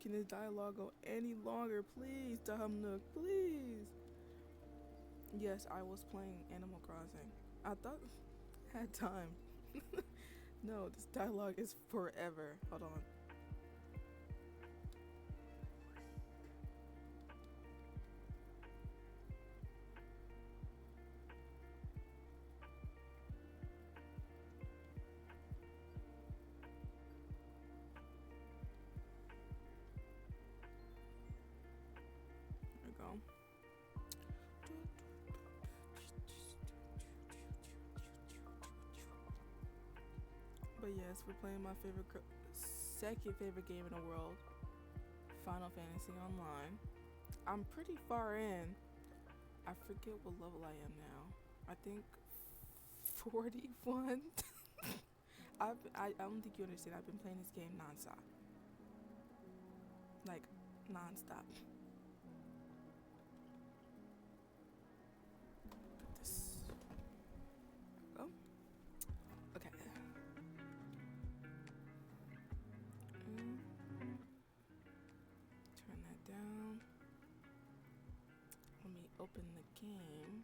making this dialogue go any longer. Please, Dumb Nook, please. Yes, I was playing Animal Crossing. I thought I had time. No, this dialogue is forever. Hold on. There we go. But yes, we're playing my second favorite game in the world, Final Fantasy Online. I'm pretty far in. I forget what level I am now. I think 41. I don't think you understand. I've been playing this game nonstop. Like, nonstop. Put this. Go. Okay. Turn that down. Let me open the game.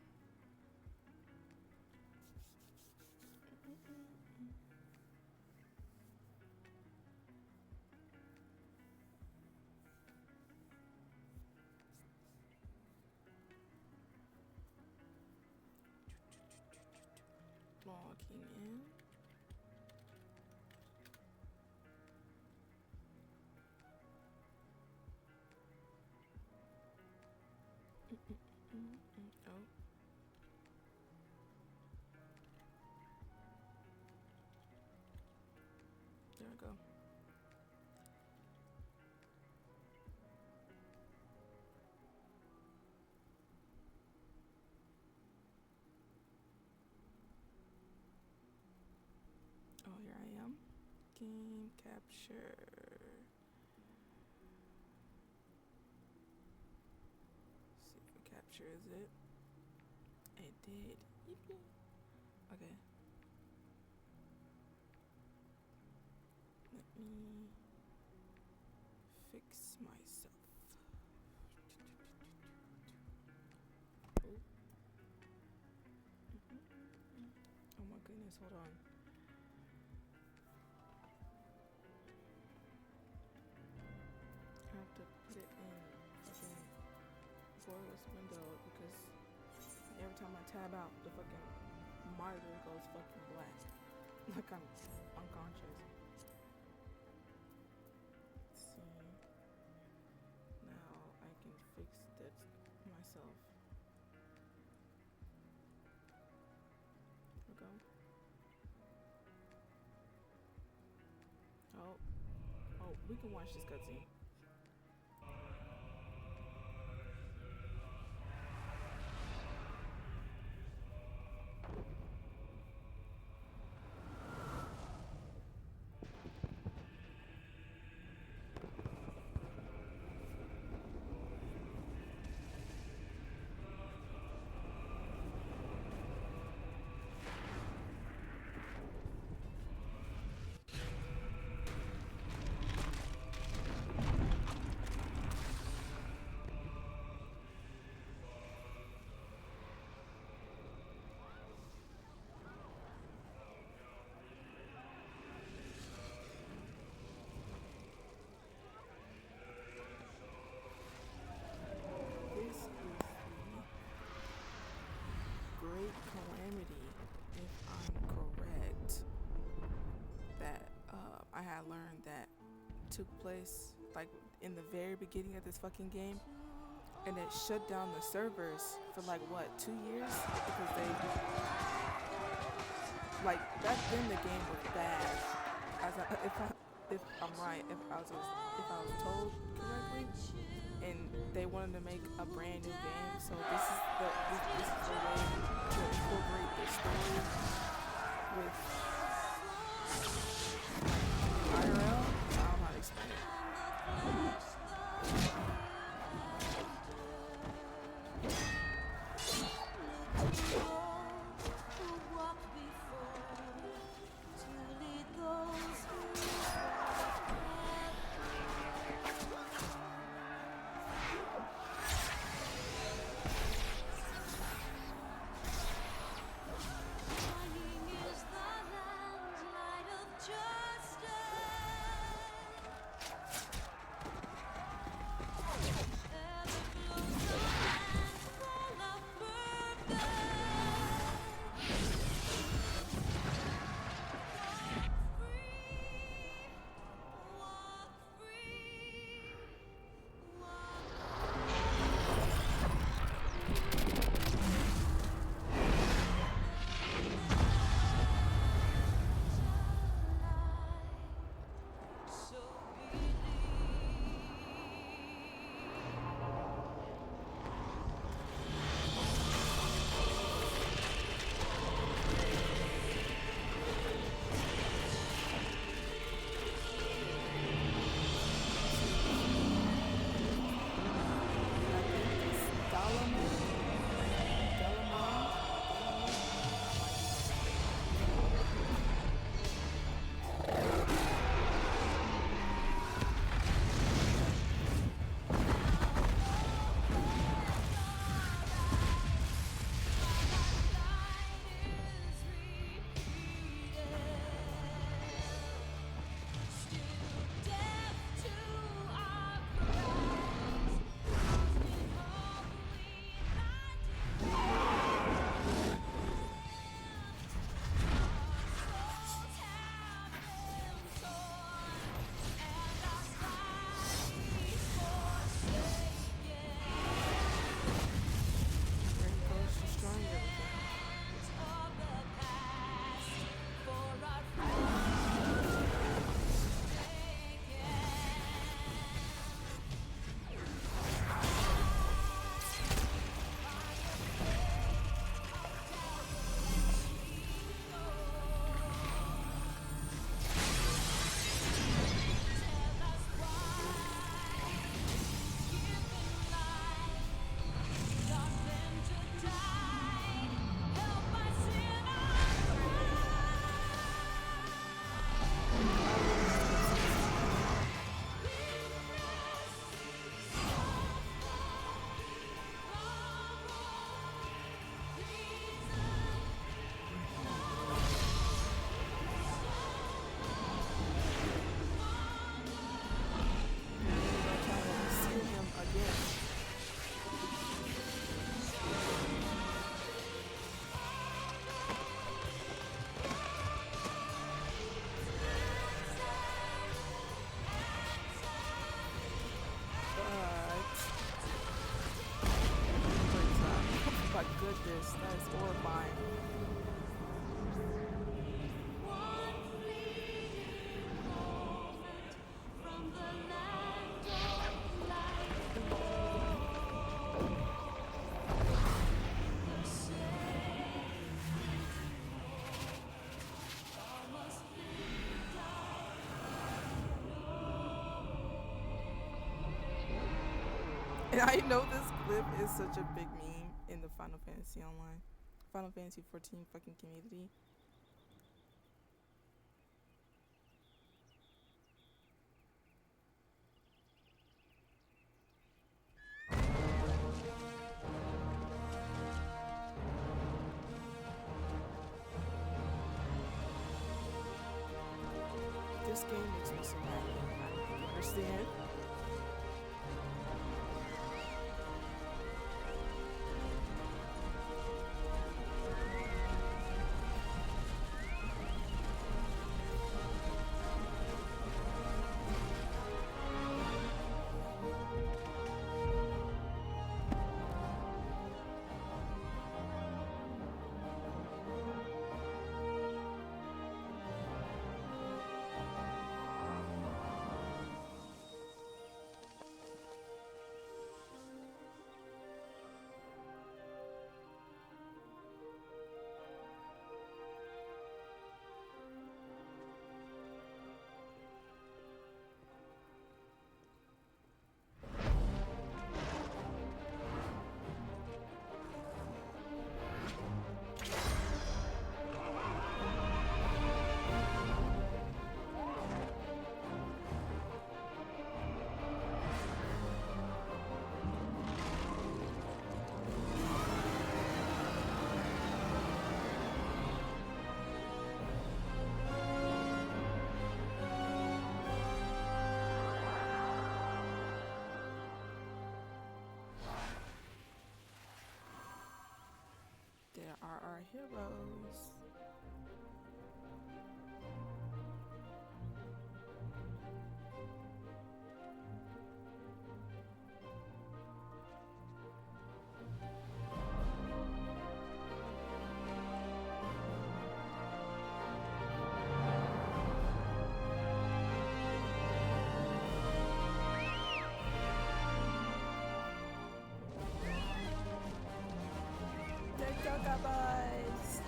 Logging in. Oh. There we go. Oh, here I am. Game capture. See if it captures it. It did. Yippee. Okay. Let me fix myself. Oh. Oh my goodness, hold on. I have to put it in fucking voice window because every time I tab out, the fucking monitor goes fucking black. Like I'm unconscious. Let's see. Now I can fix that myself. There we go. Oh, we can watch this cutscene. This is the Great Calamity, if I'm correct, that I had learned that took place like in the very beginning of this fucking game, and it shut down the servers for like what, 2 years, because they like back then the game was bad. If I'm right, if I was told correctly, and they wanted to make a brand new game, so this is the way to incorporate the story with IRL. I don't know how to explain it. this. That is horrifying. And I know this clip is such a big meme in the Final Fantasy Online, Final Fantasy 14 fucking community. This game makes me so happy. I don't understand. There are our heroes. Take your guys.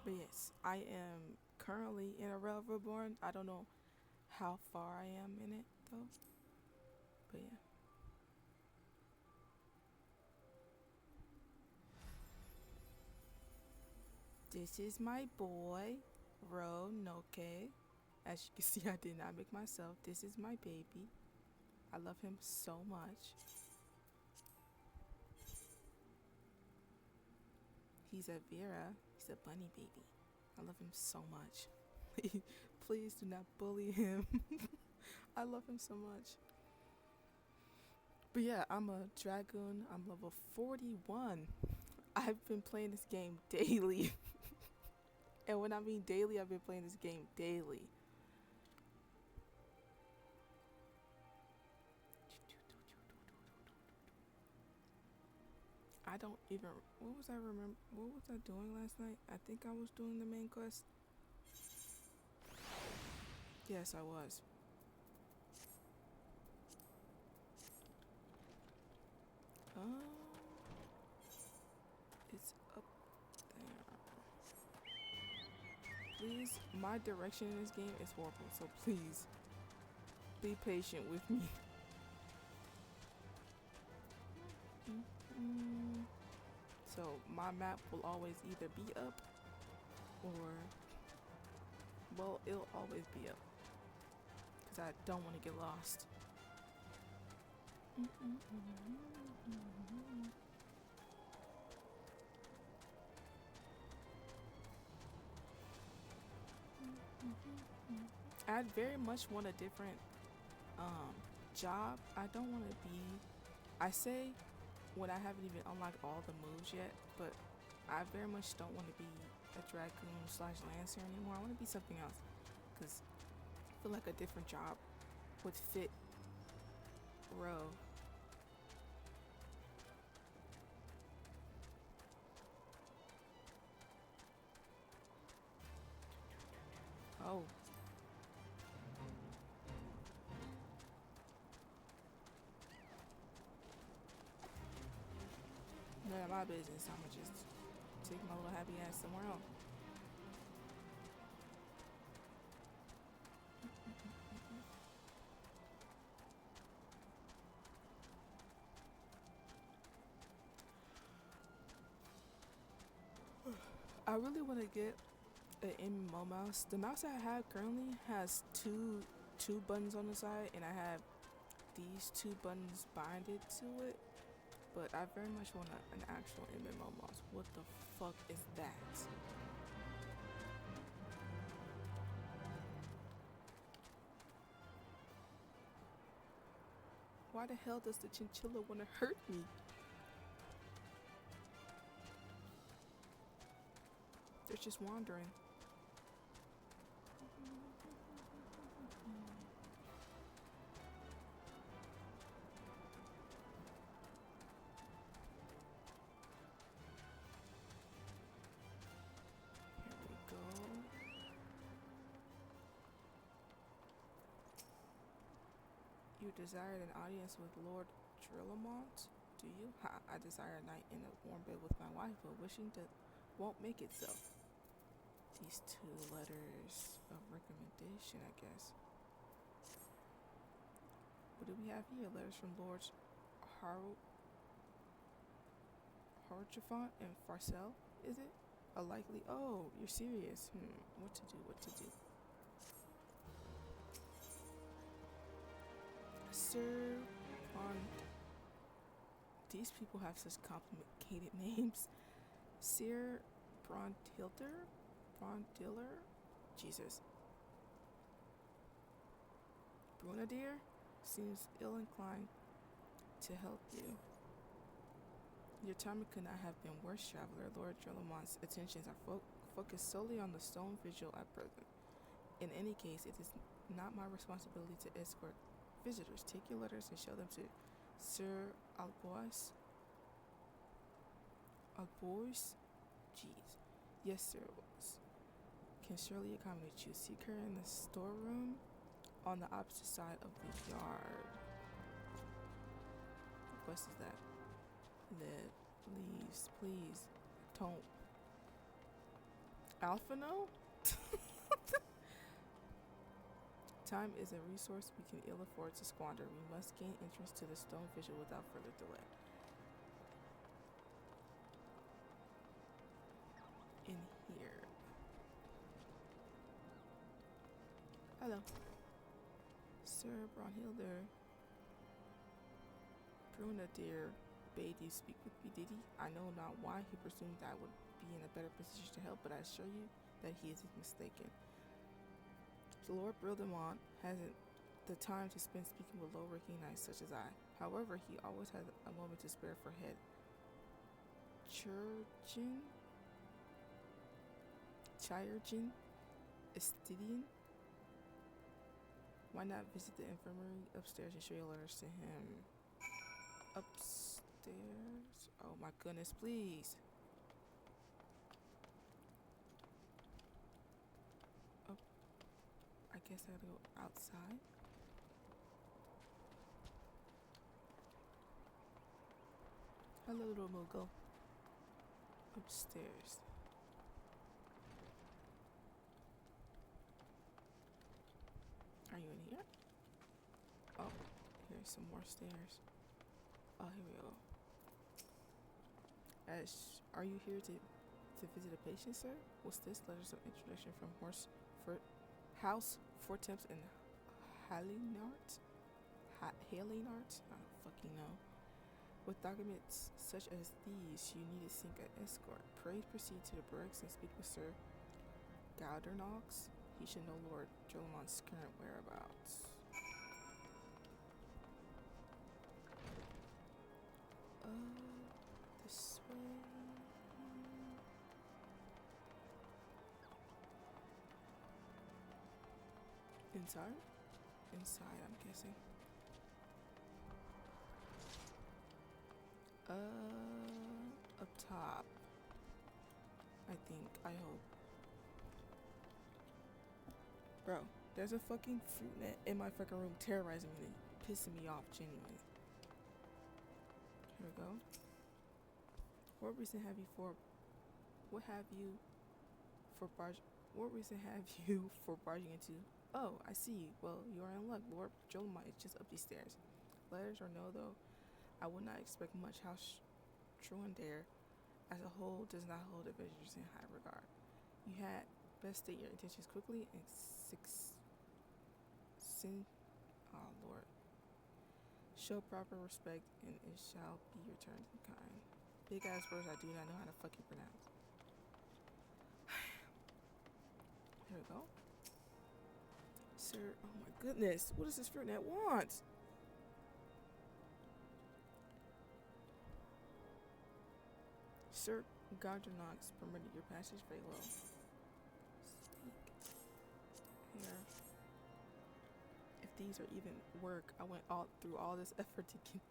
But yes, I am currently in A Realm Reborn. I don't know how far I am in it though. But yeah. This is my boy, Roanoke. As you can see, I did not make myself. This is my baby. I love him so much. He's a Vera. He's a bunny baby. I love him so much. Please do not bully him. I love him so much. But yeah, I'm a dragoon. I'm level 41. I've been playing this game daily. And when I mean daily, I've been playing this game daily. I don't even, what was I doing last night? I think I was doing the main quest. Yes, I was. It's up there. Please, my direction in this game is horrible, so please be patient with me. So my map will always either be up or, well, it'll always be up because I don't want to get lost. I'd very much want a different um job. I don't want to be. I say when I haven't even unlocked all the moves yet, but I very much don't want to be a dragoon slash lancer anymore. I want to be something else because I feel like a different job would fit Ro. Oh, none of my business. I'ma just take my little happy ass somewhere else. I really want to get an MMO mouse. The mouse I have currently has two buttons on the side, and I have these two buttons binded to it. But I very much want an actual MMO mouse. What the fuck is that? Why the hell does the chinchilla want to hurt me? They're just wandering. Here we go. You desired an audience with Lord Trillamont? Do you? Ha, I desire a night in a warm bed with my wife, but wishing that won't make it so. These two letters of recommendation, I guess. What do we have here? Letters from Lords Harjafont and Farcel, is it? A likely. Oh, you're serious. What to do? What to do? Sir on. These people have such complicated names. Sir Brondhilder? Brondiller? Jesus. Brunadier seems ill inclined to help you. Your timing could not have been worse, traveler. Lord Drelamont's attentions are focused solely on the stone vigil at present. In any case, it is not my responsibility to escort visitors. Take your letters and show them to Sir Albois. Albois? Jeez. Yes, Sir Albois. Can surely accommodate you. Seek her in the storeroom on the opposite side of the yard. What quest is that? Leaves, please. Don't. Alphino? Time is a resource we can ill afford to squander. We must gain entrance to the stone vigil without further delay. In here. Hello. Sir Brunhilder. Brunadier bade you speak with me, did he? I know not why he presumed I would be in a better position to help, but I assure you that he is mistaken. Lord Brildemont hasn't the time to spend speaking with low-ranking knights such as I. However, he always has a moment to spare for head Chirurgeon Estidian. Why not visit the infirmary upstairs and show your letters to him? Upstairs? Oh my goodness, please. Oh, I guess I gotta go outside. Hello, little Moogle. Upstairs. Are you in here? Oh, here's some more stairs. Oh, here we go. Are you here to visit a patient, sir? What's this? Letters of introduction from House Fortemps and Halinart? Halinart? Oh, fuck fucking know. With documents such as these, you need to seek an escort. Pray proceed to the barracks and speak with Sir Gaudernox. He should know Lord Jolamon's current whereabouts. This way. Inside? Inside, I'm guessing. Up top. I think. I hope. Bro, there's a fucking fruit net in my fucking room terrorizing me, pissing me off genuinely. Here we go. What reason have you for barging into? Oh, I see. Well, you are in luck. Lord Jolomite is just up these stairs. Letters or no, though, I would not expect much. House Truandare as a whole does not hold adventurers in high regard. You had best state your intentions quickly and oh Lord. Show proper respect and it shall be returned in kind. Big ass words I do not know how to fucking pronounce. Here we go. Sir, oh my goodness, what does this fruit net want? Sir Gaudernox permitted your passage very well. Speak here. If these are even work, I went through all this effort to get.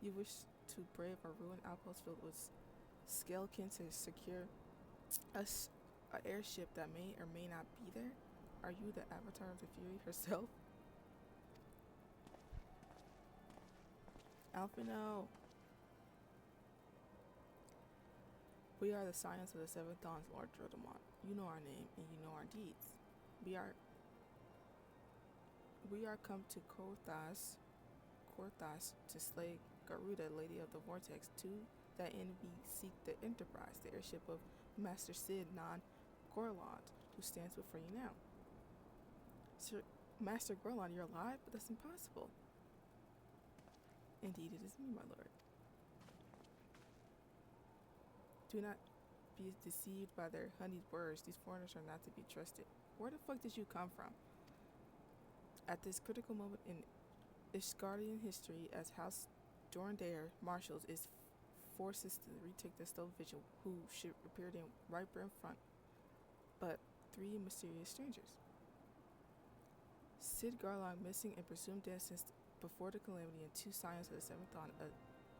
You wish to brave a ruined outpost filled with skeleton to secure an airship that may or may not be there? Are you the avatar of the Fury herself? Alphino. We are the Scions of the Seventh Dawn's Lord Drodemont. You know our name and you know our deeds. We are come to Korthas to slay Garuda, Lady of the Vortex. To that end we seek the Enterprise, the airship of Master Sid Non Gorlond, who stands before you now. Sir Master Gorlond, you're alive? But that's impossible. Indeed it is me, my lord. Do not be deceived by their honeyed words. These foreigners are not to be trusted. Where the fuck did you come from? At this critical moment in Ishgardian history, as House Dorndare marshals its forces to retake the Stone Vigil, who should appear in right in front, but 3 mysterious strangers. Sid Garlong missing and presumed dead since before the calamity, and 2 Scions of the Seventh Dawn, a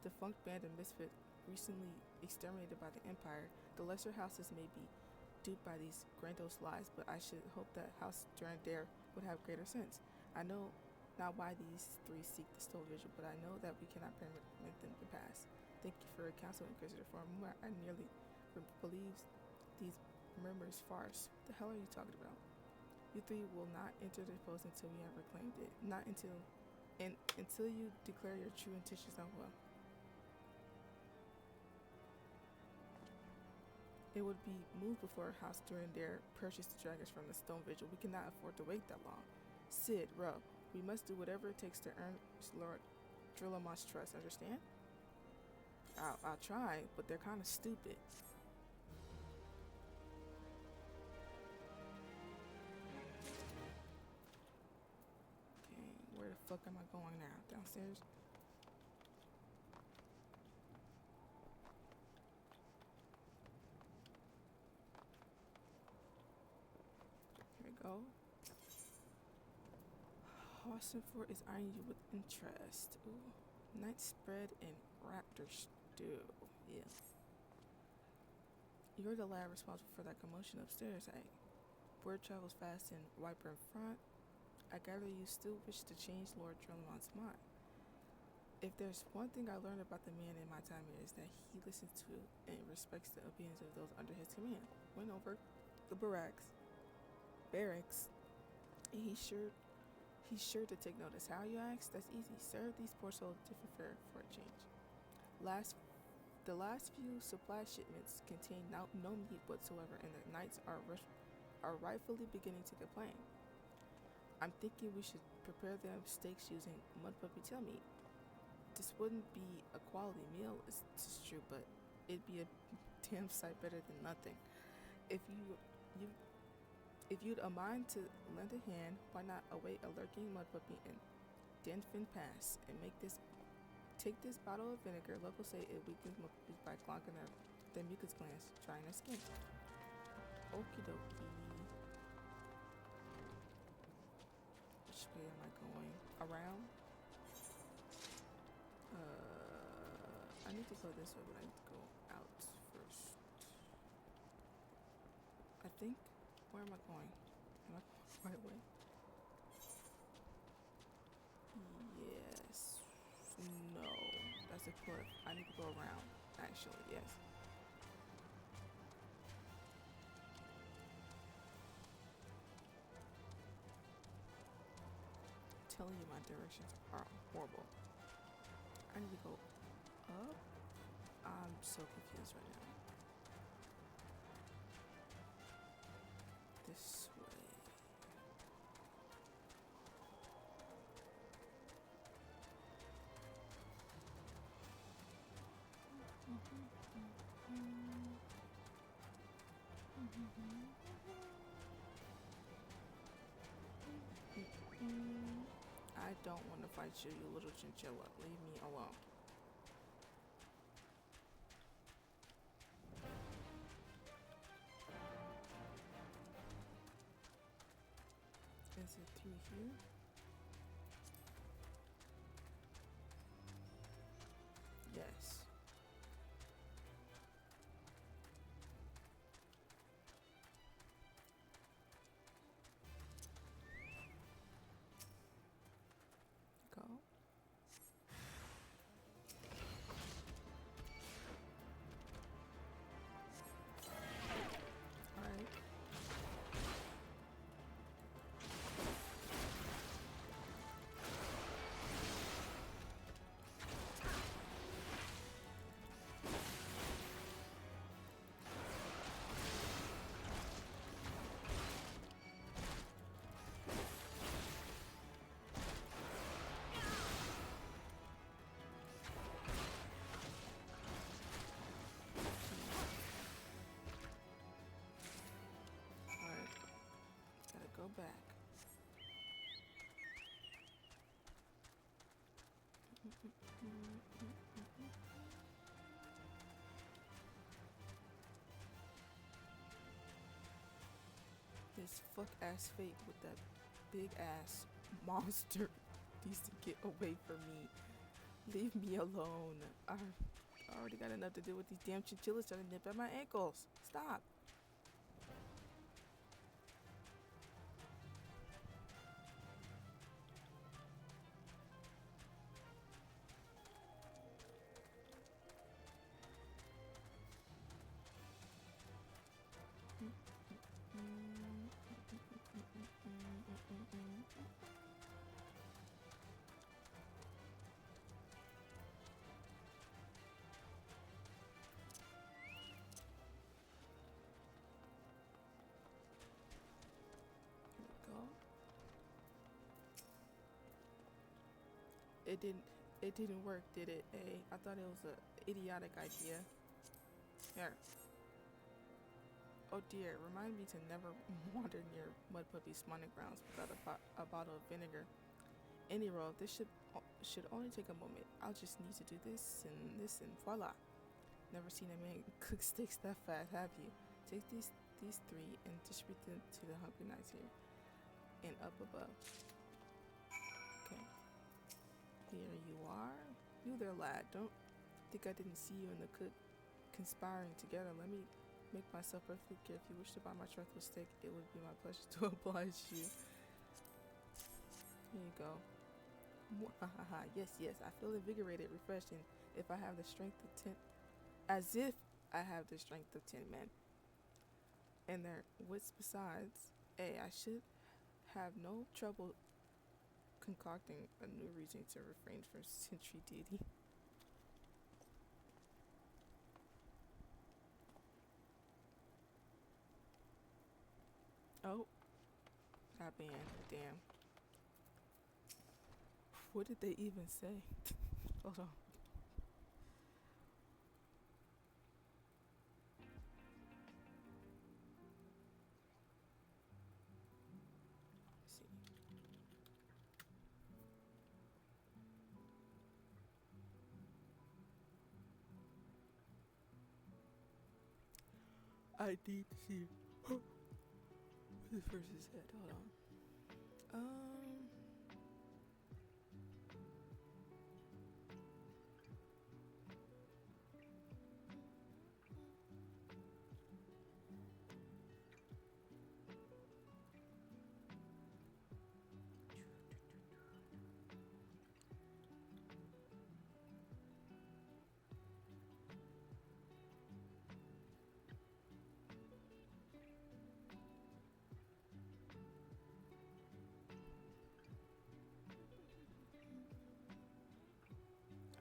defunct band of misfit recently exterminated by the Empire. The lesser houses may be duped by these grandiose lies, but I should hope that House Durandare would have greater sense. I know not why these 3 seek the Stone Vigil, but I know that we cannot permit them to pass. Thank you for your counsel, Inquisitor. For a moment, I nearly believed these murmurs farce. What the hell are you talking about? You 3 will not enter the post until we have reclaimed it. Not until you declare your true intentions on well. It would be moved before House Durandare purchased the dragons from the Stone Vigil. We cannot afford to wait that long. Sid, Rub, we must do whatever it takes to earn Lord Drillamont's trust, understand? I'll try, but they're kind of stupid. Okay, where the fuck am I going now? Downstairs? Here we go. Hawsonford is eyeing you with interest. Ooh. Night spread and raptor stew. Yeah. You're the lad responsible for that commotion upstairs, eh? Word travels fast in Wiper in front. I gather you still wish to change Lord Drummont's mind. If there's one thing I learned about the man in my time here, is that he listens to and respects the opinions of those under his command. Went over the barracks, and he's sure to take notice. How, you ask? That's easy. Serve these poor souls different fare for a change. The last few supply shipments contain no meat whatsoever, and the knights are rightfully beginning to complain. I'm thinking we should prepare them steaks using mud puppy tail meat. this wouldn't be a quality meal, it's true, but it'd be a damn sight better than nothing. If you if you'd a mind to lend a hand, why not await a lurking mud puppy and Denfin Pass and take this bottle of vinegar. Locals say it weakens mud puppies by clogging their mucus glands, drying their skin. Okie dokie. Which way am I going? Around? I need to go this way, but I need to go out first. I think. Where am I going? Am I going the right way? Yes. No. That's a cliff. I need to go around. Actually, yes. I'm telling you, my directions are horrible. I need to go up. I'm so confused right now. This way. I don't want to fight you, you little chinchilla. Leave me alone. Is it through here? Yes. Go. Alright. Gotta go back. This fuck ass fate with that big ass monster needs to get away from me. Leave me alone. I already got enough to do with these damn chinchillas trying to nip at my ankles. Stop. It didn't work, did it? I thought it was an idiotic idea. Here. Oh dear, remind me to never wander near mud puppy spawning grounds without a bottle of vinegar. Anyway, this should only take a moment. I'll just need to do this and voila. Never seen a man cook steaks that fast, have you? Take these three and distribute them to the hungry knights here and up above. Okay. Here you are. You there, lad. Don't think I didn't see you and the cook conspiring together. Let me make myself perfectly clear. If you wish to buy my trust with steak, it would be my pleasure to oblige you. Here you go. Yes, I feel invigorated, refreshed, and if I have the strength of 10, as if I have the strength of 10 men. And their wits besides. I should have no trouble concocting a new reason to refrain from sentry duty. Oh, got banned. Damn. What did they even say? Hold on. Let's see. I need to see what this person said. Hold on.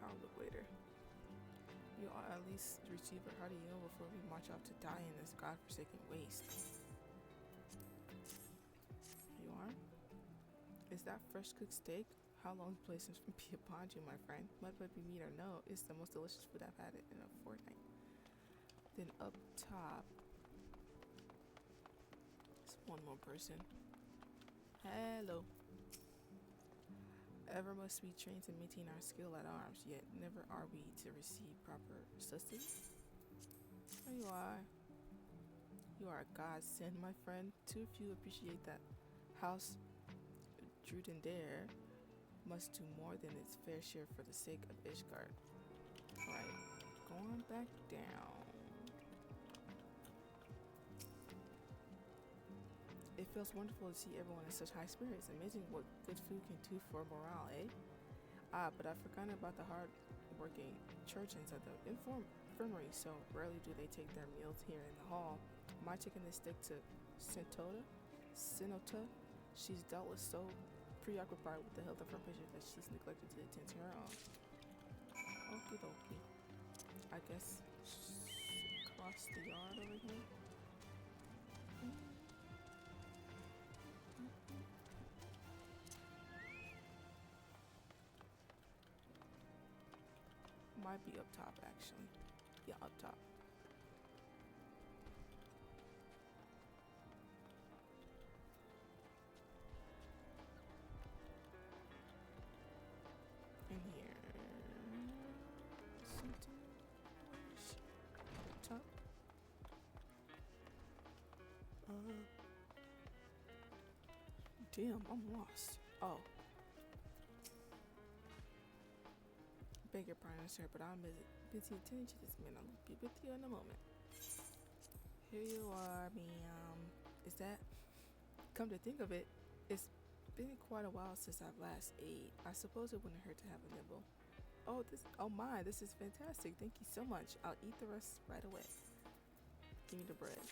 I'll look later. You ought at least receive a hearty meal before we march off to die in this godforsaken waste. You are? Is that fresh cooked steak? How long places be upon you, my friend? Mud be meat or no, it's the most delicious food I've had in a fortnight. Then up top, there's one more person. Hello. Ever must we train to maintain our skill at arms, yet never are we to receive proper sustenance? There you are. You are a godsend, my friend. Too few appreciate that House Drudendare must do more than its fair share for the sake of Ishgard. Alright, going back down. It feels wonderful to see everyone in such high spirits. Amazing what good food can do for morale, eh? Ah, but I've forgotten about the hard-working Trojans at the infirmary, so rarely do they take their meals here in the hall. My taking this stick to Sinota? She's doubtless so preoccupied with the health of her patient that she's neglected to attend to her own. Okie dokie. I guess across the yard over here. Might be up top actually. Yeah, up top. In here. Something. Up top. Damn, I'm lost. Oh. Beg your pardon, sir, but I'm busy attending to this man. I'll be with you in a moment. Here you are, ma'am. Is that? Come to think of it, it's been quite a while since I've last ate. I suppose it wouldn't hurt to have a nibble. Oh my, this is fantastic. Thank you so much. I'll eat the rest right away. Give me the bread.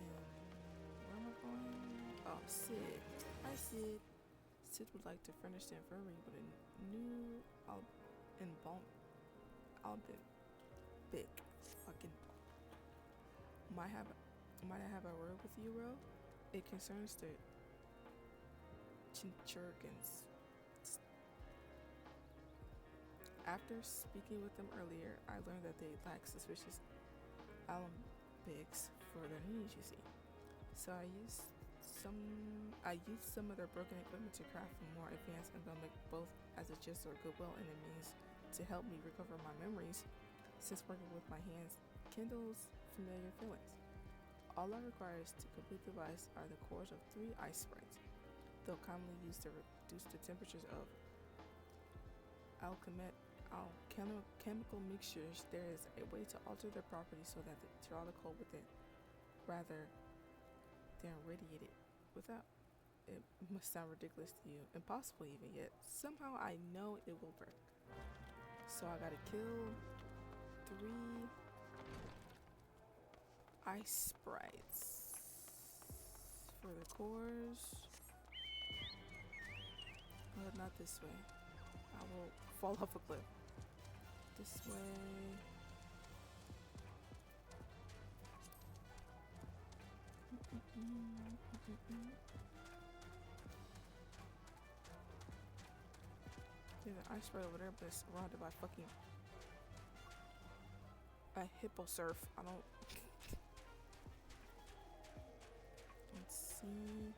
Then, where am I going? Oh, Sid. Hi, Sid. Sid would like to furnish the infirmary with a new big fucking. Might I have a word with you, Ro? It concerns the Chinchurgans. After speaking with them earlier, I learned that they lack suspicious alembics for their needs, you see. So I used some of their broken equipment to craft a more advanced alembic, both as a gesture of goodwill and a means to help me recover my memories, since working with my hands kindles familiar feelings. All I require is to complete the device are the cores of 3 ice sprites. They'll commonly used to reduce the temperatures of alchemical mixtures. There is a way to alter their properties so that they draw the cold within, rather than radiate it without. It must sound ridiculous to you, impossible even, yet somehow I know it will work. So I gotta kill 3 ice sprites for the cores. But not this way. I will fall off a cliff. This way. There's an ice right over there, but it's surrounded by fucking a hippo surf. I don't. Let's see.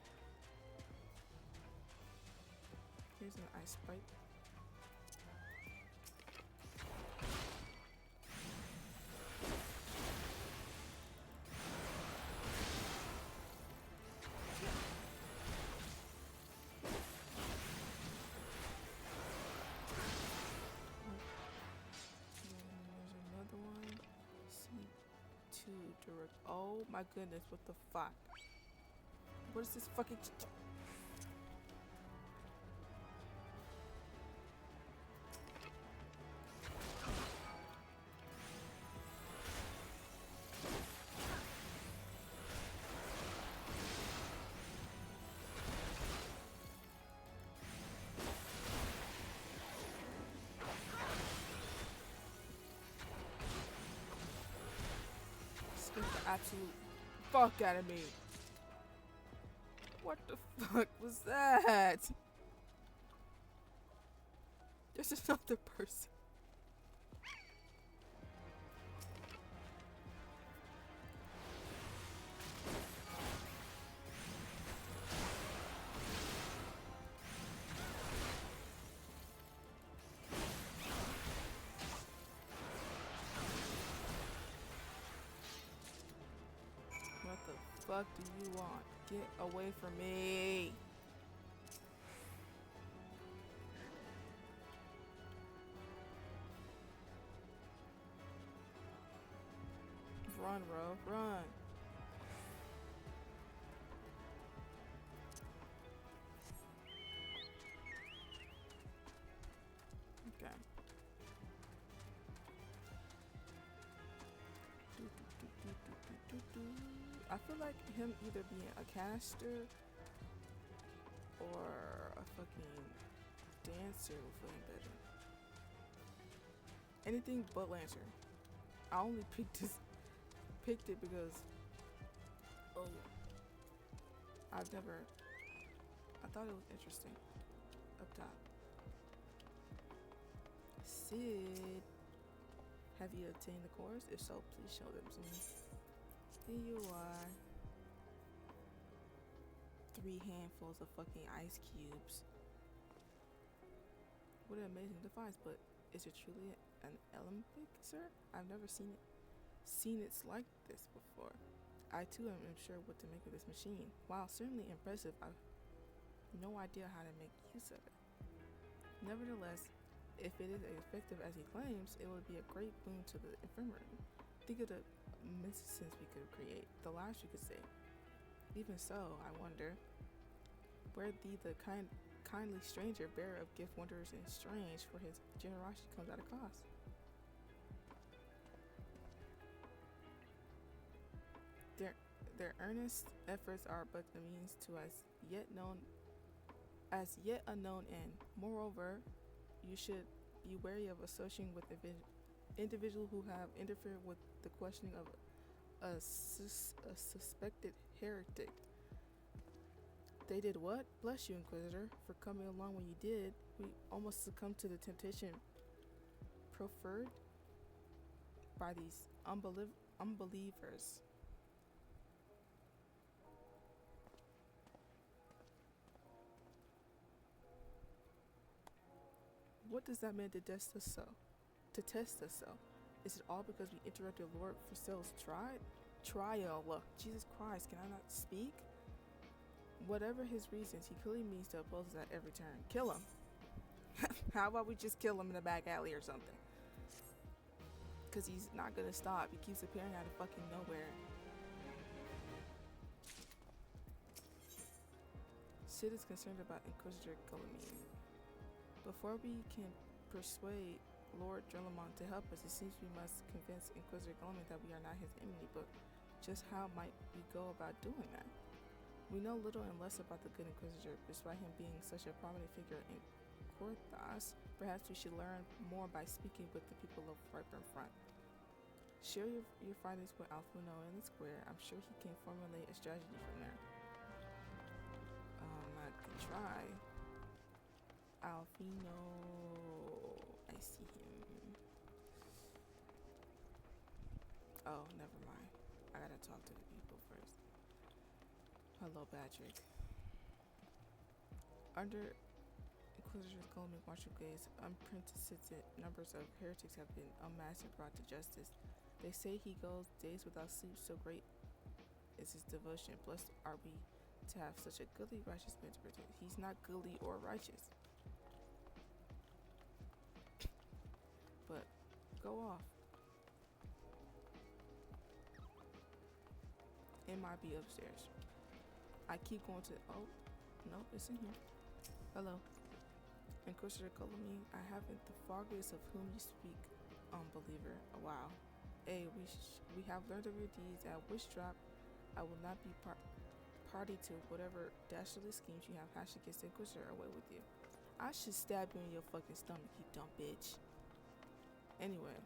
Here's an ice sprite. Oh my goodness, what the fuck? What is this fucking... Scared the absolute fuck out of me. What the fuck was that? There's another person. What the fuck do you want? Get away from me. Run, bro, run. Okay. I feel like him either being a caster or a fucking dancer will feel better. Anything but Lancer. I only picked it because I thought it was interesting. Up top. Sid, have you obtained the cores? If so, please show them to me. Here you are. 3 handfuls of fucking ice cubes. What an amazing device, but is it truly an Olympic, sir? I've never seen it like this before. I too am unsure what to make of this machine. While certainly impressive, I've no idea how to make use of it. Nevertheless, if it is as effective as he claims, it would be a great boon to the infirmary. Think of the medicines we could create, the lives we could save. Even so, I wonder where the kindly stranger, bearer of gift wondrous and strange, for his generosity comes at a cost. Their earnest efforts are but the means to as yet unknown end. Moreover, you should be wary of associating with individuals who have interfered with the questioning of a suspected heretic. They did what? Bless you, Inquisitor, for coming along when you did. We almost succumbed to the temptation proffered by these unbelievers. What does that mean to test us so? To test us so? Is it all because we interrupted Lord Furcel's trial? Jesus Christ, can I not speak? Whatever his reasons, he clearly means to oppose us at every turn. Kill him. How about we just kill him in a back alley or something? Because he's not gonna stop. He keeps appearing out of fucking nowhere. Sid is concerned about Inquisitor Guillemette. Before we can persuade Lord Drelamont to help us, it seems we must convince Inquisitor Guillemette that we are not his enemy, but just how might we go about doing that? We know little and less about the good Inquisitor, despite him being such a prominent figure in Korthos. Perhaps we should learn more by speaking with the people of Viper Front. Share your findings with Alfuno in the square. I'm sure he can formulate a strategy from there. I can try. Alfino. I see him. Oh, never mind. I gotta talk to the people first. Hello, Patrick. Under Inquisitors Golden Marshal Gaze, unprecedented numbers of heretics have been unmasked and brought to justice. They say he goes days without sleep, so great is his devotion. Blessed are we to have such a goodly, righteous man to protect. He's not goodly or righteous. But go off. It might be upstairs. I keep going to. Oh, no, it's in here. Hello. Inquisitor Colomine, I haven't the foggiest of whom you speak, unbeliever. Wow. Hey, we have learned of your deeds at Wish Drop. I will not be party to whatever dastardly schemes you have hatched against the Inquisitor. Away with you. I should stab you in your fucking stomach, you dumb bitch. Anyway.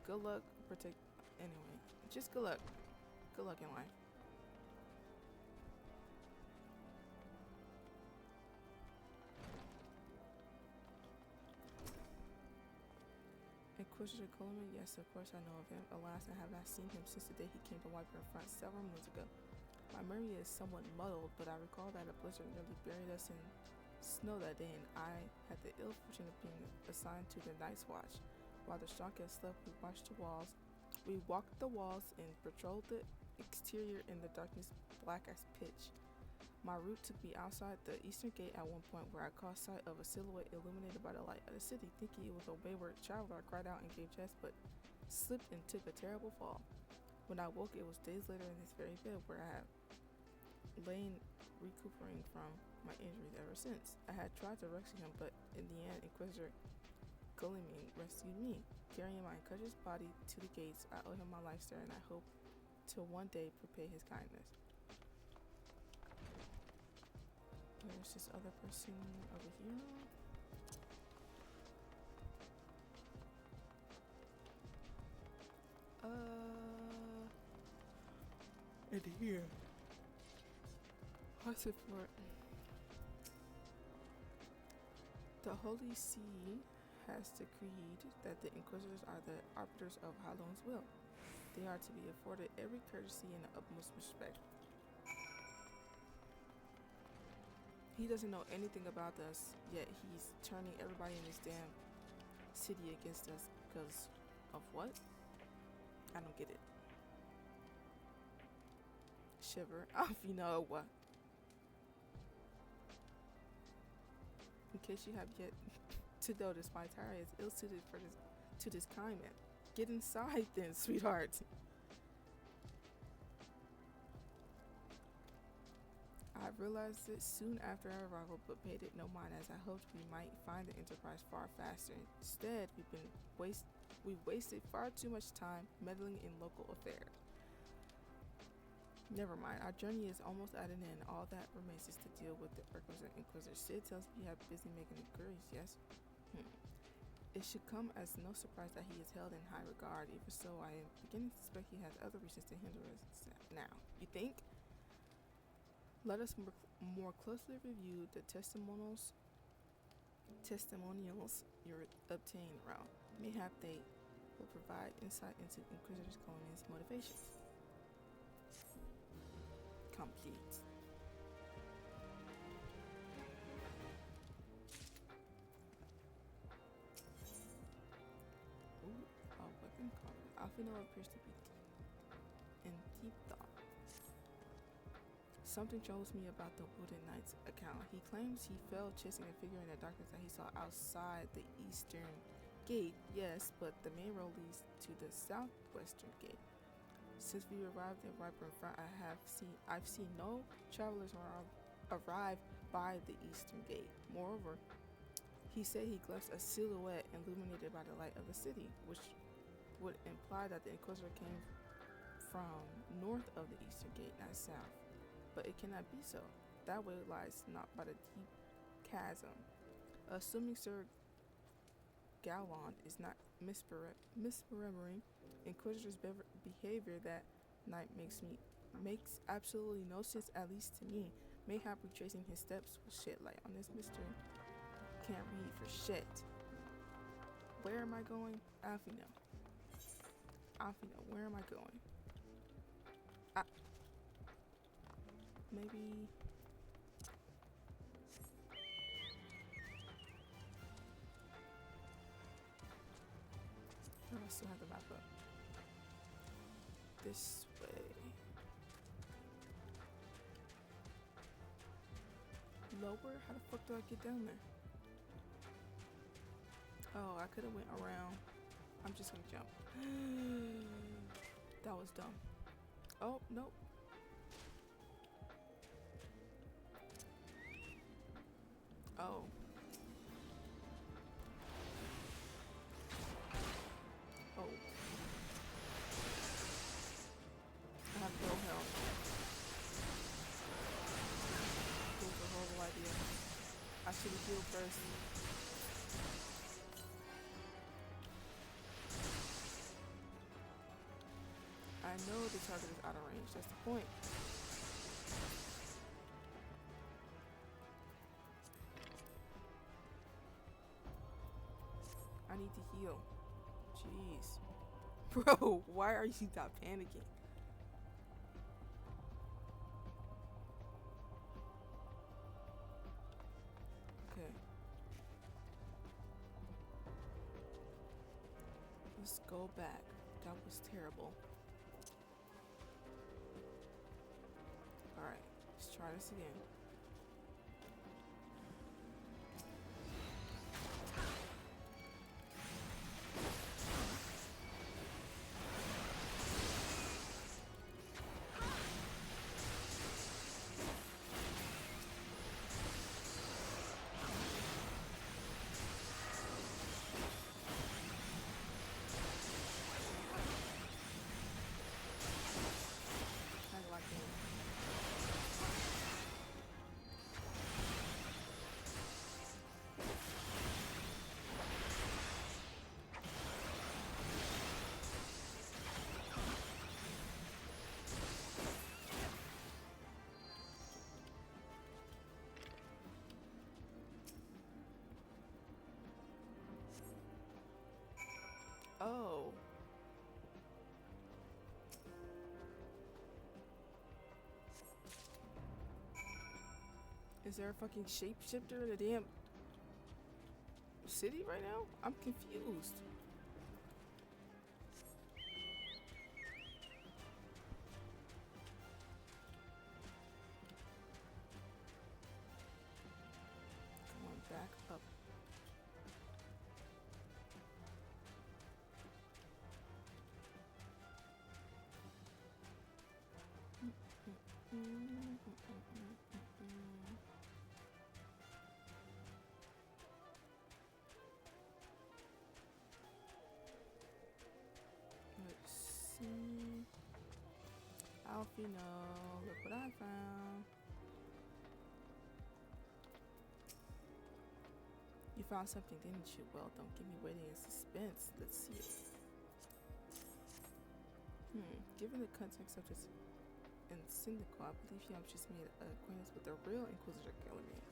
Good luck, protect. Anyway, just good luck. Good luck in life. Inquisitor Coleman, yes, of course I know of him. Alas, I have not seen him since the day he came to wipe your front several moons ago. My memory is somewhat muddled, but I recall that a blizzard nearly buried us in snow that day, and I had the ill fortune of being assigned to the night's watch. While the strongest slept, we watched the walls. We walked the walls and patrolled the exterior in the darkness black as pitch. My route took me outside the eastern gate at one point, where I caught sight of a silhouette illuminated by the light of the city. Thinking it was a wayward traveler, I cried out and gave chase, but slipped and took a terrible fall. When I woke, it was days later in this very bed where I had lain recuperating from my injuries ever since. I had tried to rescue him, but in the end, Inquisitor Guillemine rescued me. Carrying my unconscious body to the gates, I owe him my life, sir, and I hope to one day repay his kindness. There's this other person over here. In here. What's it for? The Holy See has decreed that the Inquisitors are the arbiters of Hallown's will. They are to be afforded every courtesy and the utmost respect. He doesn't know anything about us, yet he's turning everybody in this damn city against us because of what? I don't get it. Shiver. You know what? In case you have yet to notice, my attire is ill-suited for this climate. Get inside then, sweetheart. I realized it soon after our arrival, but paid it no mind, as I hoped we might find the Enterprise far faster. Instead, we've wasted far too much time meddling in local affairs. Never mind, our journey is almost at an end. All that remains is to deal with the requisite Inquisitor. Sid tells me you have busy making inquiries, yes? It should come as no surprise that he is held in high regard. Even so, I am beginning to suspect he has other reasons to hinder us now. You think? Let us more closely review the testimonials you obtain around. Mayhap they will provide insight into Inquisitor's Colony's motivations. Complete. Ooh, a weapon card. Alfino appears to be in deep thought. Something troubles me about the Wooden Knight's account. He claims he fell chasing a figure in the darkness that he saw outside the eastern gate. Yes, but the main road leads to the southwestern gate. Since we arrived in Riper in front, I've seen no travelers arrive by the eastern gate. Moreover, he said he glimpsed a silhouette illuminated by the light of the city, which would imply that the Inquisitor came from north of the eastern gate, not south. But it cannot be so. That way lies not by the deep chasm. Assuming Sir Galland is not misremembering Inquisitor's behavior that night makes absolutely no sense, at least to me. Mayhap retracing his steps with shit light on this mister. Can't read for shit. Where am I going? Alfino. Alfino, where am I going? Maybe... Oh, I still have the map up. This way. Lower? How the fuck do I get down there? Oh, I could have went around. I'm just gonna jump. That was dumb. Oh, nope. Oh. Oh. I have no health. That was a horrible idea. I should have healed first. I know the target is out of range. That's the point. I need to heal. Jeez. Bro, why are you not panicking? Okay. Let's go back. That was terrible. Alright, let's try this again. Kind of like that. Oh. Is there a fucking shapeshifter in the damn city right now? I'm confused. Come on, back up. Let's see. Alfino, look what I found. You found something, didn't you? Well, don't give me waiting in suspense. Let's see it. Given the context of this and Syndical, I believe you have just made acquaintance with the real Inquisitor Gilliman.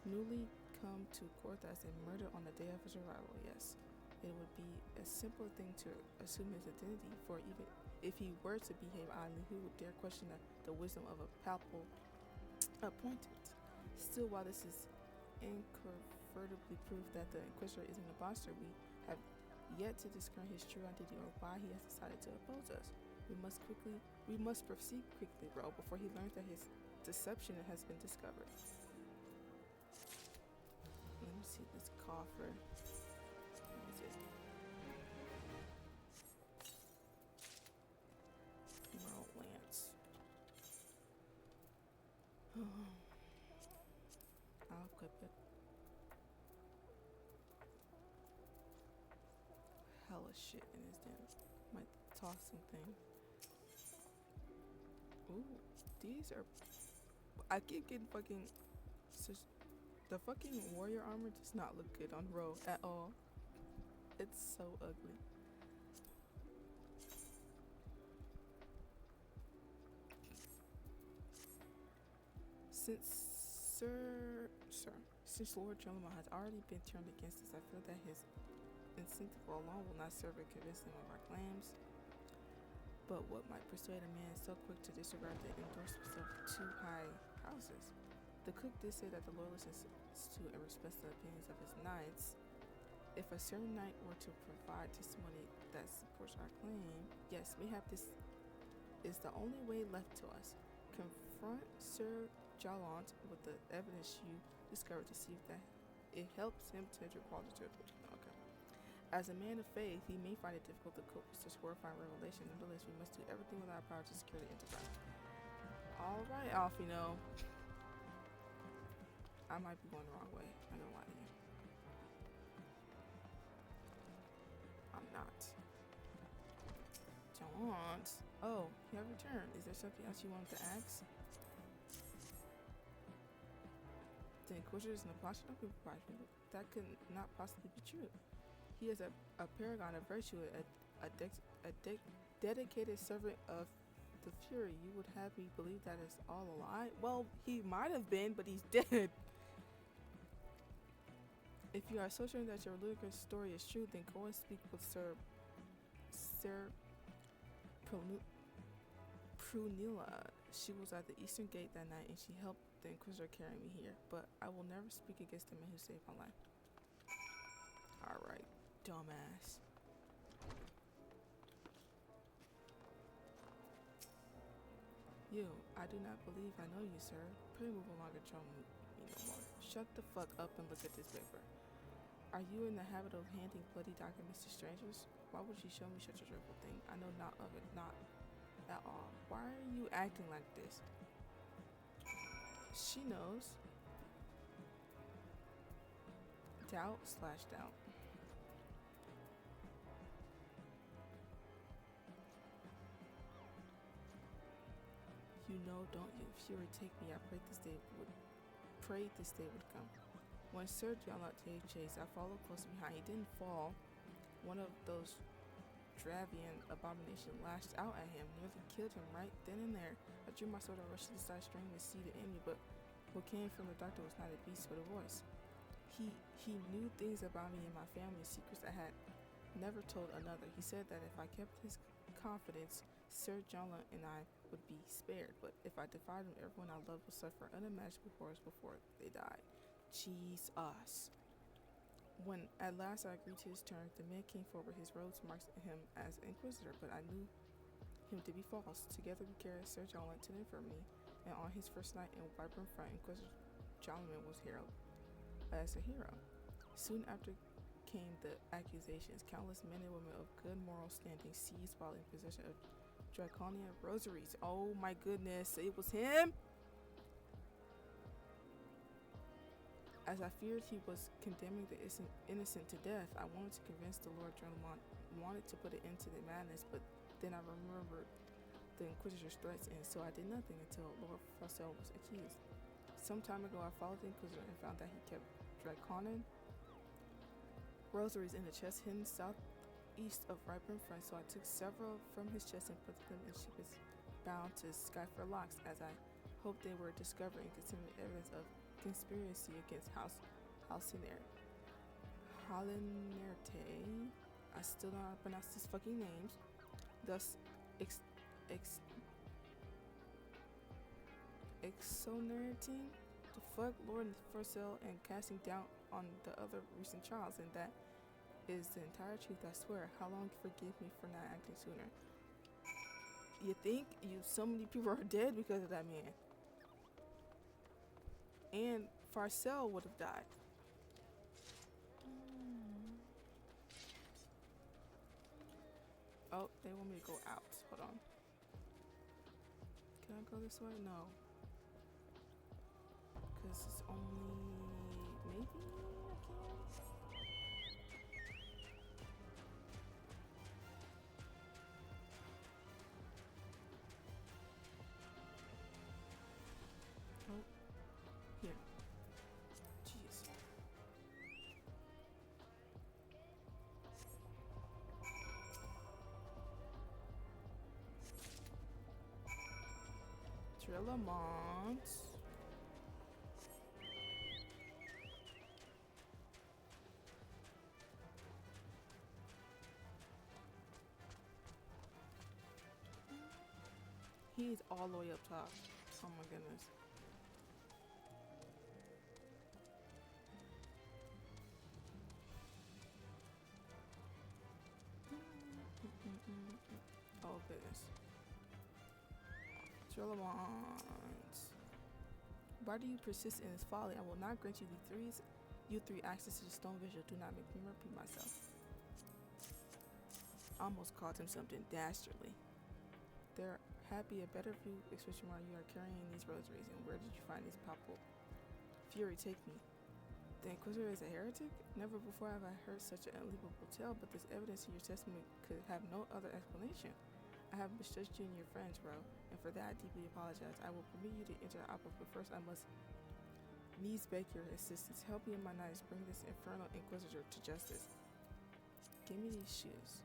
Newly come to Corthas and murdered on the day of his arrival, yes. It would be a simple thing to assume his identity, for even if he were to behave oddly, who would dare question the wisdom of a palpable appointment? Still, while this is incontrovertibly proof that the Inquisitor isn't a monster, we have yet to discern his true identity or why he has decided to oppose us. We must proceed quickly, bro, before he learns that his deception has been discovered. Let me see this coffer. What is it? Emerald Lance. I'll equip it. Hella shit in his den. Might toss something. Ooh, these are... I keep getting fucking... The fucking warrior armor does not look good on Ro at all. It's so ugly. Since Lord Jonathan has already been turned against us, I feel that his incentive alone will not serve to convince him of our claims. But what might persuade a man so quick to disregard the endorsements of two high houses? The cook did say that the Lord listens to and respects the opinions of his knights. If a certain knight were to provide testimony that supports our claim, yes, mayhap this is the only way left to us. Confront Sir Jallant with the evidence you discovered to see if that it helps him to recall the truth. Okay. As a man of faith, he may find it difficult to cope with such horrifying revelation. Nevertheless, we must do everything within our power to secure the enterprise. Alright, Alfino. I might be going the wrong way. I'm not gonna lie to you. I'm not. Don't. Oh, you have returned. Is there something else you wanted to ask? The Inquisitor is an apostle. That could not possibly be true. He is a paragon of virtue, a dedicated servant of the Fury. You would have me believe that is all a lie? Well, he might have been, but he's dead. If you are so certain that your ludicrous story is true, then go and speak with Sir Prunilla. She was at the Eastern Gate that night, and she helped the Inquisitor carry me here. But I will never speak against the man who saved my life. Alright, dumbass. You, I do not believe I know you, sir. Pray move along and trouble me no more. Shut the fuck up and look at this paper. Are you in the habit of handing bloody documents to strangers? Why would you show me such a dreadful thing? I know not of it, not at all. Why are you acting like this? She knows. Doubt/doubt. You know, don't you? If you were to take me, I prayed this day would come. When Sir Jallant gave chase, I followed close behind. He didn't fall. One of those Dravian abominations lashed out at him, nearly killed him right then and there. I drew my sword and rushed to the side, straining to see the enemy, but what came from the doctor was not a beast but a voice. He knew things about me and my family, secrets I had never told another. He said that if I kept his confidence, Sir Jallant and I would be spared, but if I defied him, everyone I loved would suffer unimaginable horrors before they died. Jesus. When at last I agreed to his terms, the man came forward. His robes marked him as Inquisitor, but I knew him to be false. Together we carried Sir Jallant to the infirmary, and on his first night in Vibrant Front, Inquisitor Jallant was hailed as a hero. Soon after came the accusations. Countless men and women of good moral standing seized while in possession of draconian rosaries. Oh my goodness, it was him? As I feared he was condemning the innocent to death, I wanted to convince the Lord Jonathan wanted to put an end to the madness, but then I remembered the Inquisitor's threats, and so I did nothing until Lord Frossel was accused. Some time ago, I followed the Inquisitor and found that he kept draconian rosaries in the chest hidden southeast of Ripen Front, so I took several from his chest and put them in shipments bound to Skyfire locks, as I hoped they were discovering considerable evidence of conspiracy against Halsinert. Halinerte. I still don't know how to pronounce these fucking names. Thus, exonerating the fuck Lord Frossel and casting down on the other recent trials, and that is the entire truth, I swear. How long forgive me for not acting sooner? You think so many people are dead because of that man? And Farcel would have died. Oh, they want me to go out. Hold on. Can I go this way? No. Because it's only... maybe I can? Oh. Here. Jeez. Trillamont. He's all the way up top. Oh my goodness. Oh goodness. Trellamont. Why do you persist in this folly? I will not grant you you three access to the stone visual. Do not make me repeat myself. Almost called him something dastardly. There happy a better view expression while you are carrying these rosaries. And where did you find these palpable fury take me? The Inquisitor is a heretic? Never before have I heard such an unbelievable tale, but this evidence in your testimony could have no other explanation. I have misjudged you and your friends, bro, and for that I deeply apologize. I will permit you to enter Opera, but first I must needs beg your assistance. Help me in my nights. Bring this infernal Inquisitor to justice. Give me these shoes.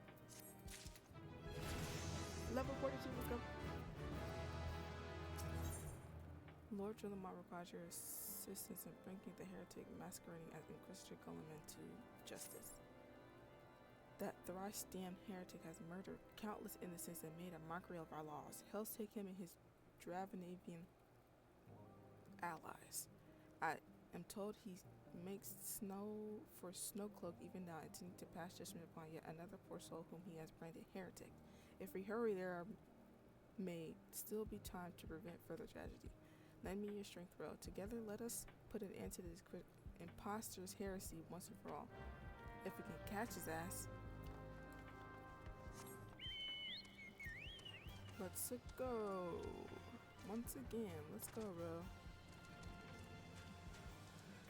Level 42, let's go. Lord Trellamont requires your assistance in bringing the heretic masquerading as Inquisitor Guilliman to justice. That thrice-damned heretic has murdered countless innocents and made a mockery of our laws. Hells take him and his Dravanavian allies. I am told he makes snow for Snowcloak even now, intending to pass judgment upon yet another poor soul whom he has branded heretic. If we hurry, there may still be time to prevent further tragedy. Lend me your strength, bro. Together, let us put an end to this imposter's heresy once and for all. If we can catch his ass. Let's go. Once again, let's go, bro.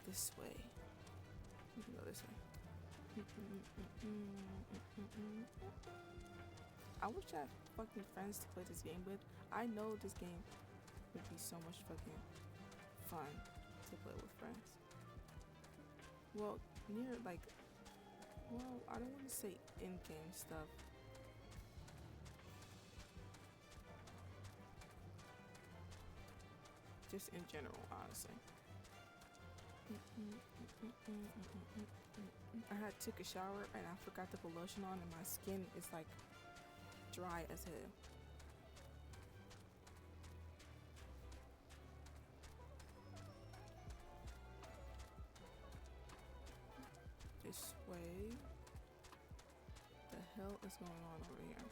This way. We can go this way. I wish I had fucking friends to play this game with. I know this game would be so much fucking fun to play with friends. Well, I don't want to say in-game stuff. Just in general, honestly. I had took a shower and I forgot to put lotion on and my skin is like dry as hell. This way. The hell is going on over here?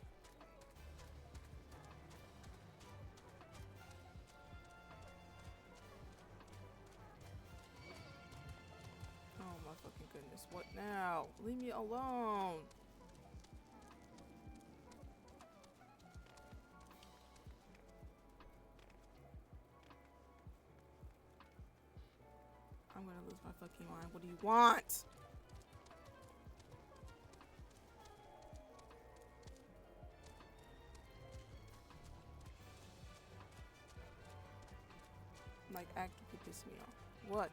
Oh my fucking goodness. What now? Leave me alone. I'm gonna lose my fucking mind. What do you want? Like, actively piss me off. What?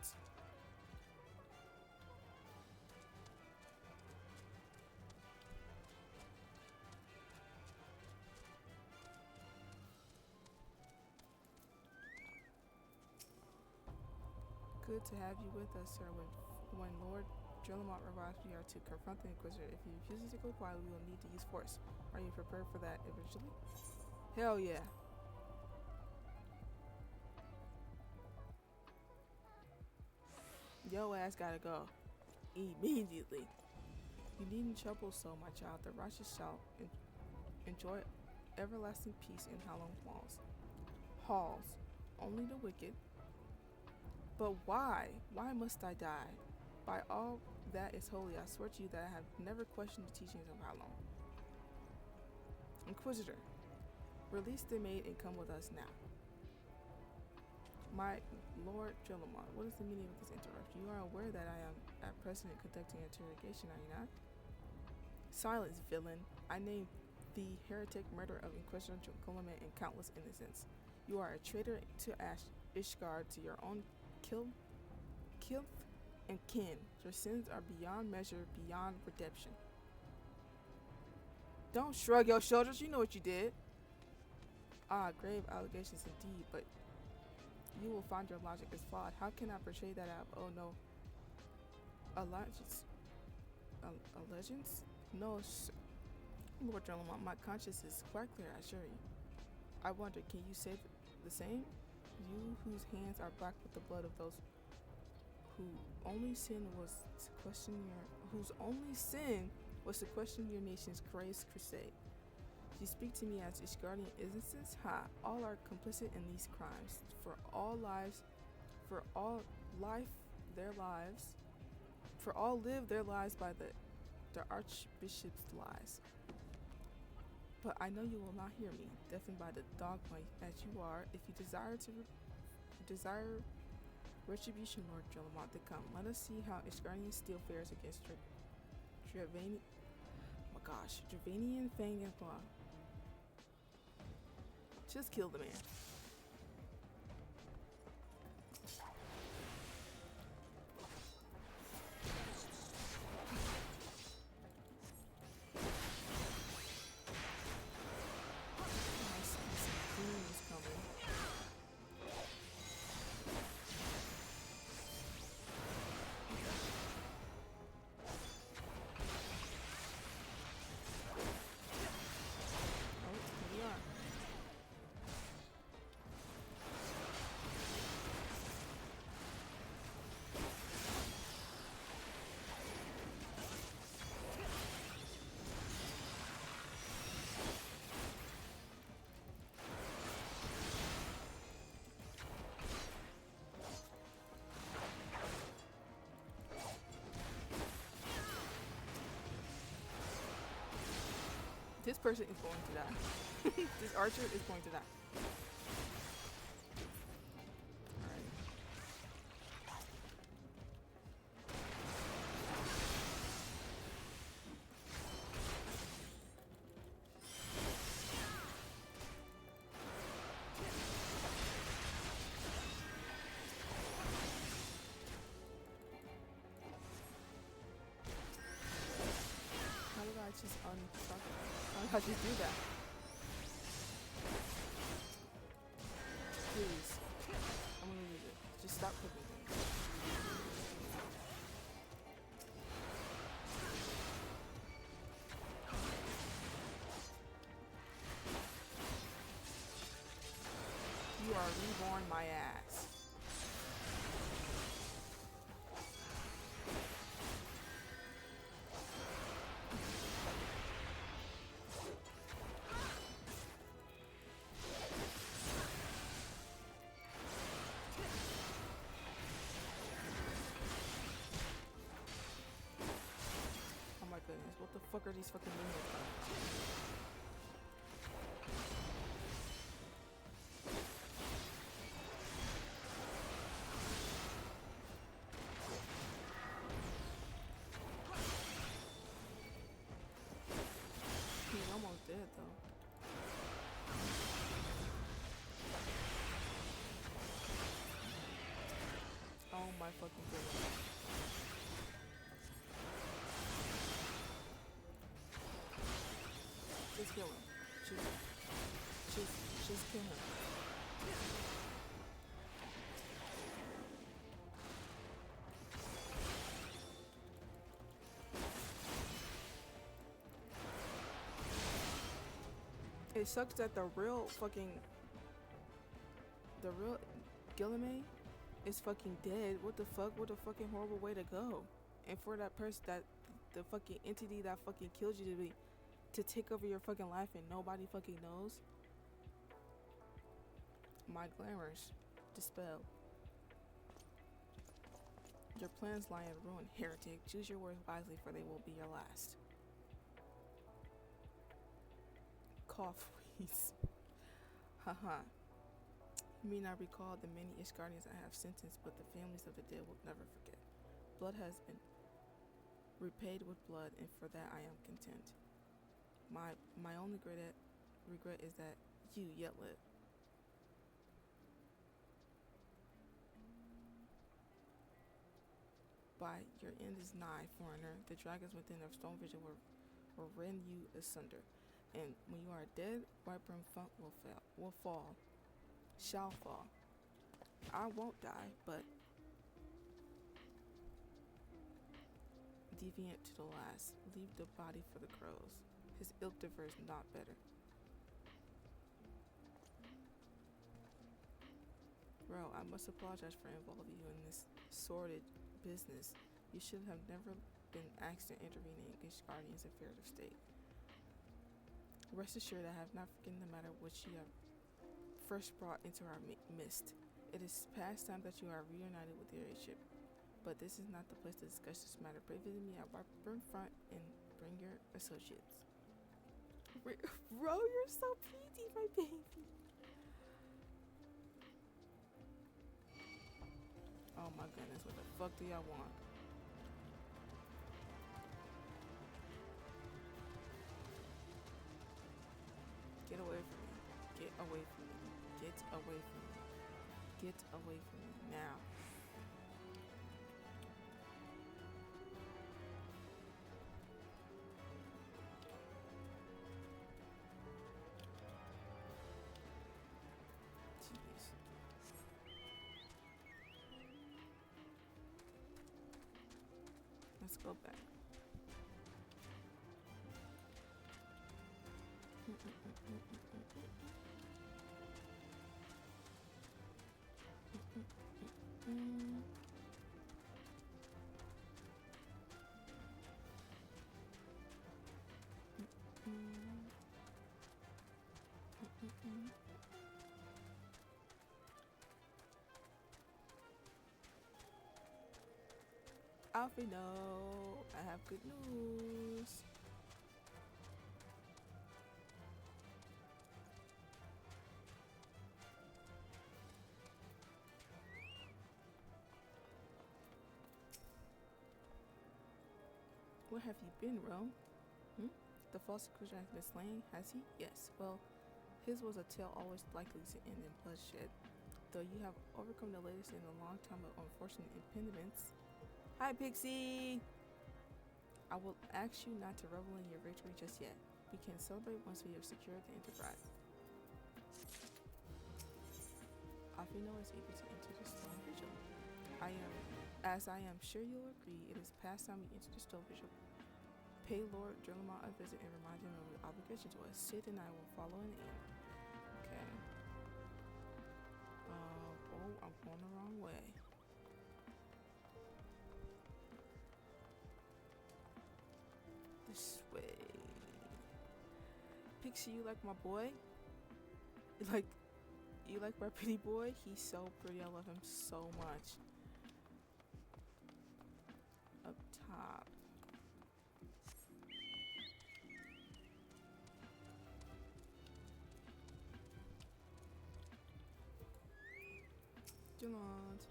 Good to have you with us, sir. When Lord Trellamont arrives, we are to confront the Inquisitor. If he refuses to go quietly, we will need to use force. Are you prepared for that eventually? Hell yeah. Yo ass gotta go. Immediately. You needn't trouble so, my child. The righteous shall enjoy everlasting peace in hallowed halls. Only the wicked. But why? Why must I die? By all that is holy, I swear to you that I have never questioned the teachings of Halon. Inquisitor, release the maid and come with us now. My Lord Trellamont, what is the meaning of this interruption? You are aware that I am at present conducting an interrogation, are you not? Silence, villain. I name the heretic murderer of Inquisitor Guilliman and countless innocents. You are a traitor to Ishgard, to your own kith and kin. Your sins are beyond measure, beyond redemption. Don't shrug your shoulders, you know what you did. Ah, grave allegations indeed, but you will find your logic is flawed. How can I portray that out? Oh no. Allegiance? Allegiance? No, Lord Trellamont, my conscience is quite clear, I assure you. I wonder, can you say the same? You whose hands are black with the blood of those who only sin was to question your whose only sin was to question your nation's greatest crusade. You speak to me as Ishgardian innocents? Ha! All are complicit in these crimes. For all life, their lives, for all live their lives by the Archbishop's lies. But I know you will not hear me, deafened by the dogma as you are. If you desire retribution, Lord Jellamont, to come. Let us see how Ishgardian steel fares against Dravanian. Oh my gosh, Dravanian Fang and Claw. Just kill the man. This person is going to die. This archer is going to die. Alright. How did I just unstuck? How did you do that? Please. I'm gonna lose it. Just stop cooking. You are reborn my ass. Goodness, what the fuck are these fucking minions from? He's almost dead though. Oh my fucking goodness. Just kill him. Just kill him. It sucks that the real Guillemay is fucking dead. What the fuck? What a fucking horrible way to go. And for that person, that the fucking entity that fucking killed you to take over your fucking life and nobody fucking knows. My glamours dispelled. Your plans lie in ruin, heretic. Choose your words wisely, for they will be your last. Cough, please. Haha. You may not recall the many Ishgardians I have sentenced, but the families of the dead will never forget. Blood has been repaid with blood, and for that I am content. My only regret is that you yet live. By your end is nigh, foreigner. The dragons within their stone vision will rend you asunder. And when you are dead, Whiteburn Funk will fall. Shall fall. I won't die, but deviant to the last. Leave the body for the crows. His ill differs not better. Bro, I must apologize for involving you in this sordid business. You should have never been asked to intervene in English Guardian's affairs of state. Rest assured, I have not forgotten the matter which you have first brought into our midst. It is past time that you are reunited with your airship, but this is not the place to discuss this matter. Pray visit me at Warburn Front and bring your associates. Bro, you're so pretty, my baby. Oh my goodness, what the fuck do y'all want? Get away from me. Get away from me. Get away from me. Get away from me now. Jeez. Let's go back. Alfie, no, I have good news. Where have you been, Rome? The false accusation has been slain, has he? Yes. Well, his was a tale always likely to end in bloodshed. Though you have overcome the latest in a long time of unfortunate impediments. Hi, Pixie! I will ask you not to revel in your victory just yet. We can celebrate once we have secured the Enterprise. Afino is able to enter the Stone Vigil. As I am sure you'll agree, it is past time we enter the Stone Vigil. Pay Lord Drillamont a visit and remind him of his obligation to us. Sid and I will follow in the end. Okay. Oh, I'm going the wrong way. This way. Pixie, you like my boy? You like my pretty boy? He's so pretty. I love him so much. Up top. Dumont.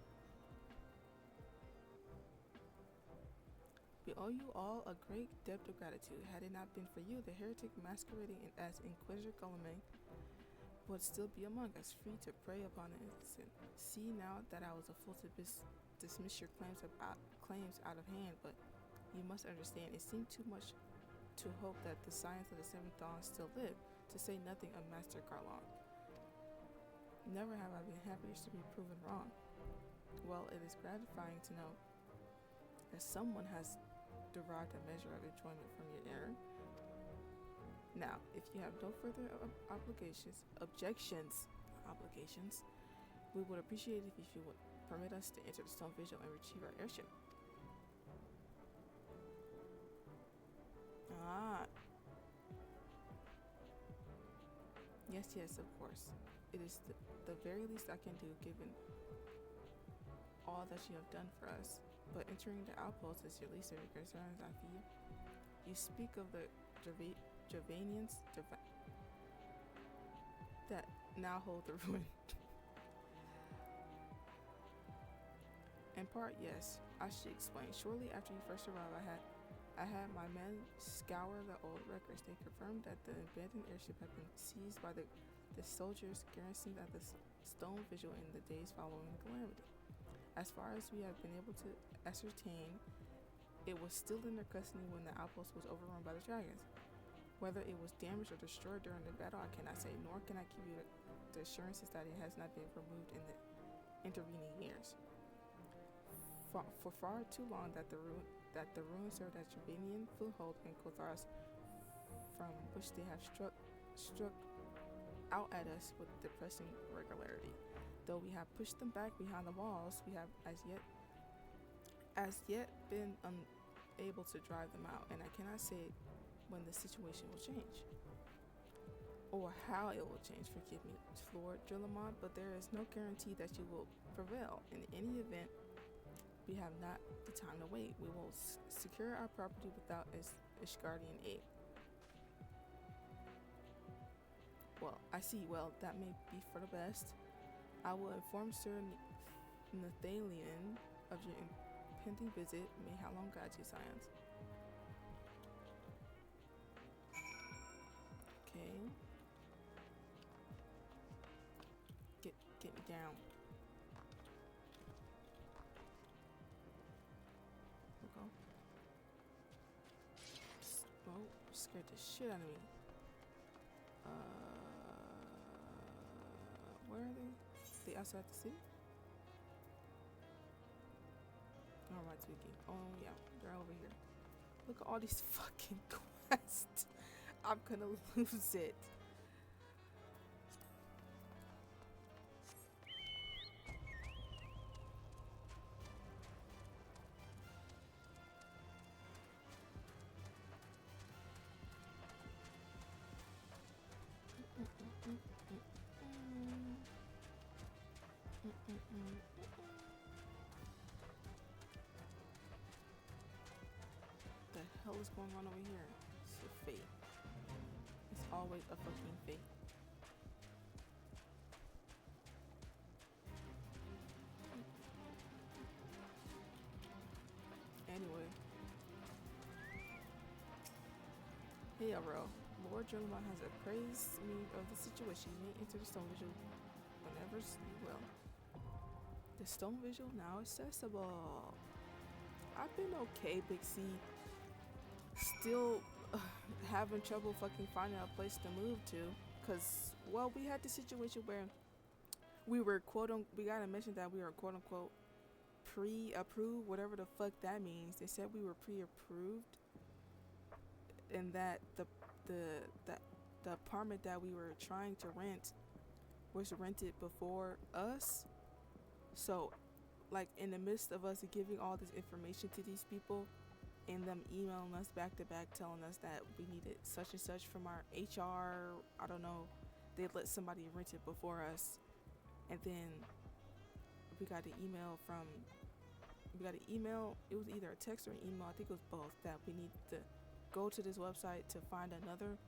We owe you all a great debt of gratitude. Had it not been for you, the heretic masquerading as Inquisitor Guillermin would still be among us, free to prey upon the innocent. See now that I was a fool to dismiss your claims out of hand, but you must understand, it seemed too much to hope that the science of the Seventh Dawn still lived, to say nothing of Master Carlon. Never have I been happiest to be proven wrong. Well, it is gratifying to know that someone has derived a measure of enjoyment from your error. Now, if you have no further objections, we would appreciate it if you would permit us to enter the Stone Vigil and retrieve our airship. Ah. Yes, of course. It is the very least I can do, given all that you have done for us. But entering the outpost is your least of your concerns, I feel. You speak of the Javanians that now hold the ruin. In part, yes. I should explain. Shortly after you first arrived, I had my men scour the old records. They confirmed that the abandoned airship had been seized by the soldiers garrisoned at the Stone Vigil in the days following the calamity. As far as we have been able to ascertain, it was still in their custody when the outpost was overrun by the dragons. Whether it was damaged or destroyed during the battle, I cannot say, nor can I give you the assurances that it has not been removed in the intervening years. For far too long that the ruins served as Javanian foothold in Kothars, from which they have struck out at us with depressing regularity. Though we have pushed them back behind the walls, we have as yet been unable to drive them out, and I cannot say when the situation will change or how it will change. Forgive me, Lord Drillamon, but there is no guarantee that you will prevail. In any event, we have not the time to wait. We will secure our property without Ishgardian aid. Well, I see. Well, that may be for the best. I will inform Sir Nathalion of your impending visit. May how long guide you, science. Okay. Get me down. Okay. Oh, scared the shit out of me. Where are they? They outside the city? Alright, tweaking. Oh yeah, they're over here. Look at all these fucking quests. I'm gonna lose it. The hell is going on over here? It's a fate. It's always a fucking fate. Anyway. Hey, bro. Lord Drillamon has appraised me of the situation. You may enter the stone visual whenever you will. The stone visual now accessible. I've been okay, Big C. Still having trouble fucking finding a place to move to. Cause, well, we had the situation where we were we got a mention that we were quote unquote pre-approved, whatever the fuck that means. They said we were pre-approved, and that the apartment that we were trying to rent was rented before us. So, like, in the midst of us giving all this information to these people and them emailing us back to back telling us that we needed such and such from our HR, I don't know, they let somebody rent it before us. And then we got an email, it was either a text or an email, I think it was both, that we need to go to this website to find another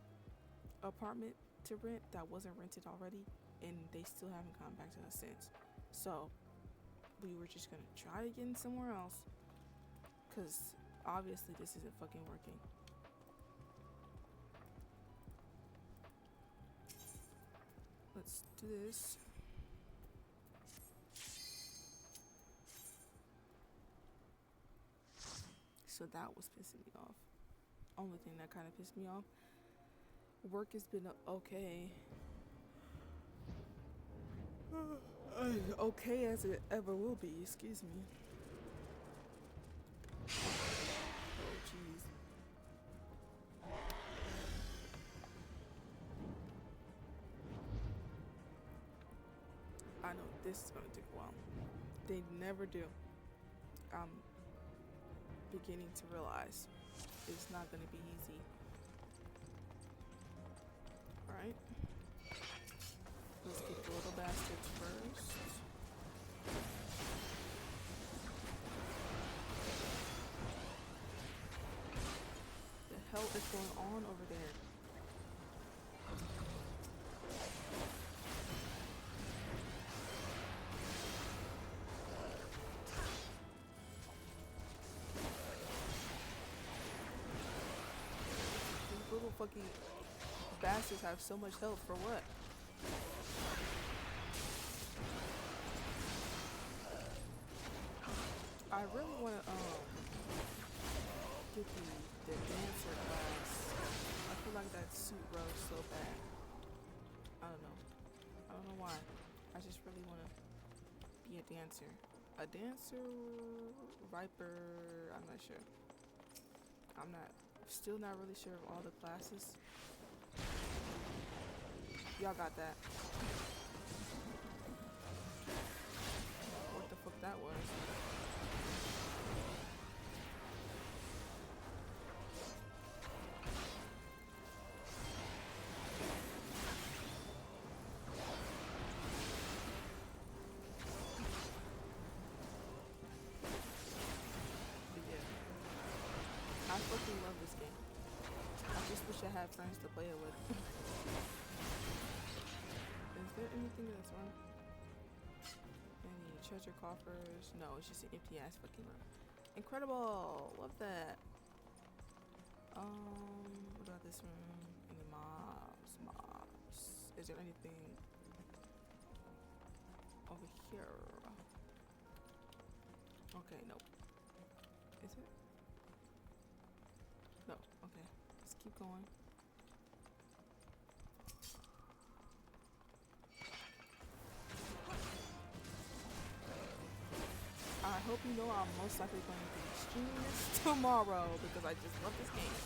apartment to rent that wasn't rented already, and they still haven't come back to us since. So we were just gonna try again somewhere else, because obviously this isn't fucking working. Let's do this. So that was pissing me off. Only thing that kind of pissed me off. Work has been okay. Okay as it ever will be, excuse me. Oh jeez. I know this is gonna take a while. They never do. I'm beginning to realize it's not gonna be easy. Alright. Let's get the little bastards first. The hell is going on over there? These little fucking bastards have so much health for what? I really want to get the dancer class. I feel like that suit rose so bad. I don't know why. I just really want to be a dancer. A dancer, viper, I'm not sure. Still not really sure of all the classes. Y'all got that. What the fuck that was? But yeah, I fucking love this game. I just wish I had friends to play it with. Is there anything in this room? Any treasure coffers? No, it's just an empty ass fucking room. Incredible! Love that. What about this room? Any mobs? Mobs. Is there anything over here? Okay, nope. Is it? No, okay. Let's keep going. I hope you know I'm most likely going to be streaming this tomorrow because I just love this game.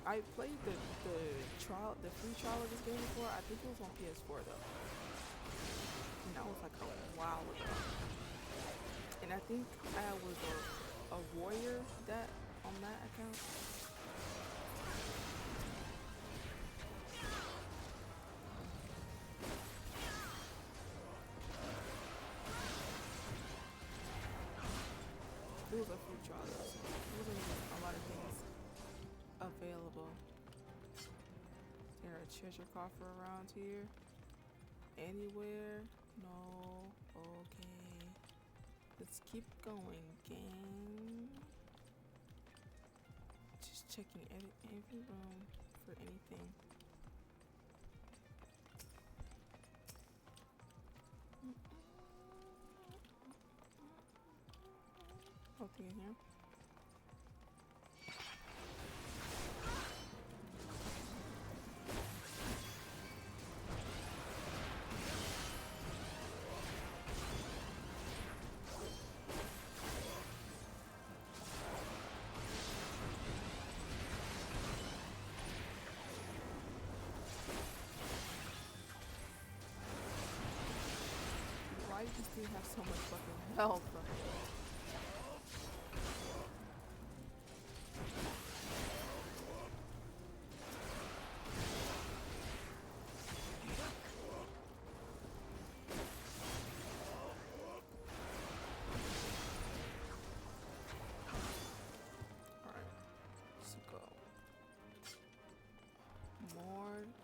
I played the free trial of this game before. I think it was on PS4 though. And that was like a while ago. And I think I was a warrior that on that account. It was a free trial though, so there wasn't even a lot of things available. Is there a treasure coffer around here? Anywhere? No. Okay. Let's keep going, gang. Just checking every room for anything. Nothing in here. Why does this thing have so much fucking health?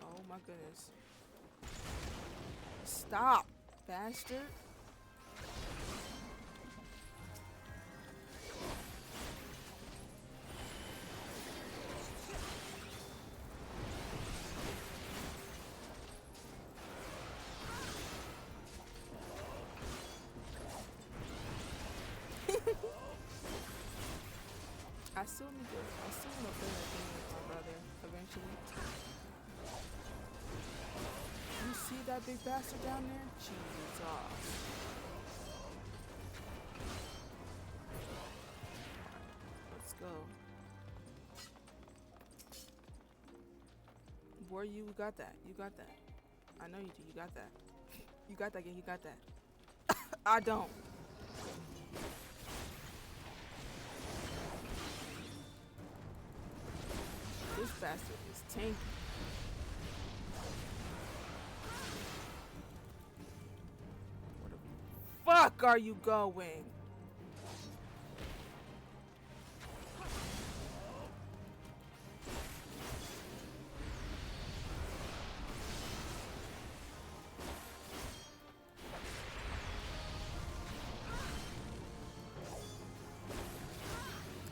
Oh my goodness. Stop, bastard. I still want to play that game with my brother eventually. You see that big bastard down there? Jesus. Let's go. Boy, you got that. You got that. I know you do. You got that. You got that game. You got that. I don't. This bastard is tanky. Where the fuck are you going?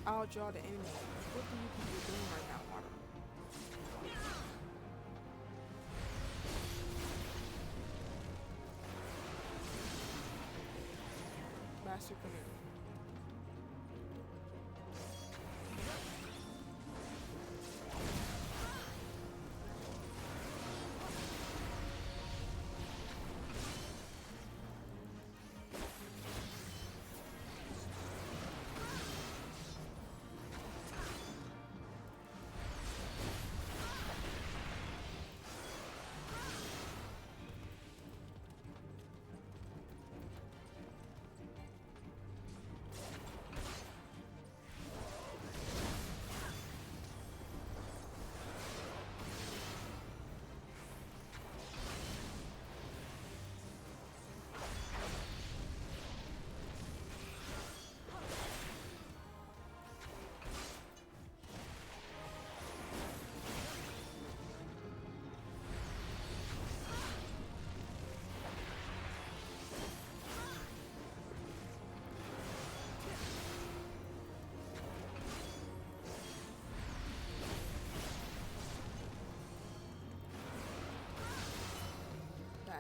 I'll draw the enemy. What do you think you're doing right now, Marta? Bastard, come here.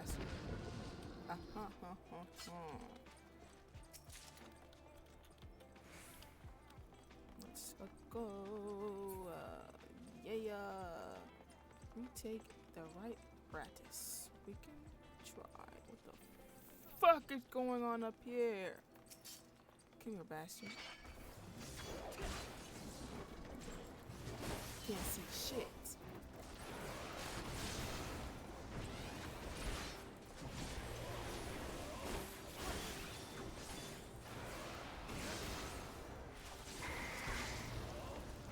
bastard. Let's go. Yeah. We take the right practice. We can try. What the fuck is going on up here? Come here, bastard. Can't see shit.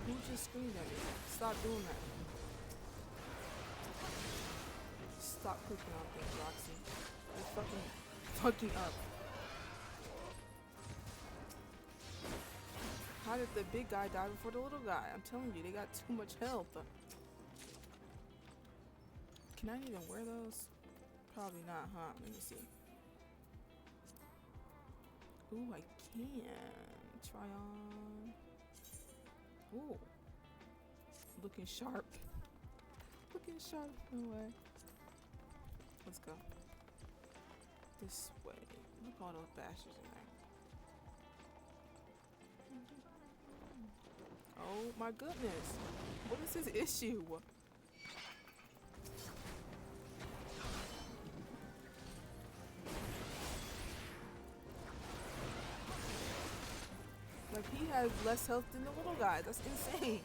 Who just screamed at me? Stop doing that. Stop clicking on things, Roxy. You're fucking up. How did the big guy die before the little guy? I'm telling you, they got too much health. Can I even wear those? Probably not, huh? Let me see. Ooh, I can. Try on. Ooh. Looking sharp. Looking sharp. No way. Let's go. This way. Look at all those bastards in there. Oh my goodness. What is his issue? Like, he has less health than the little guy. That's insane.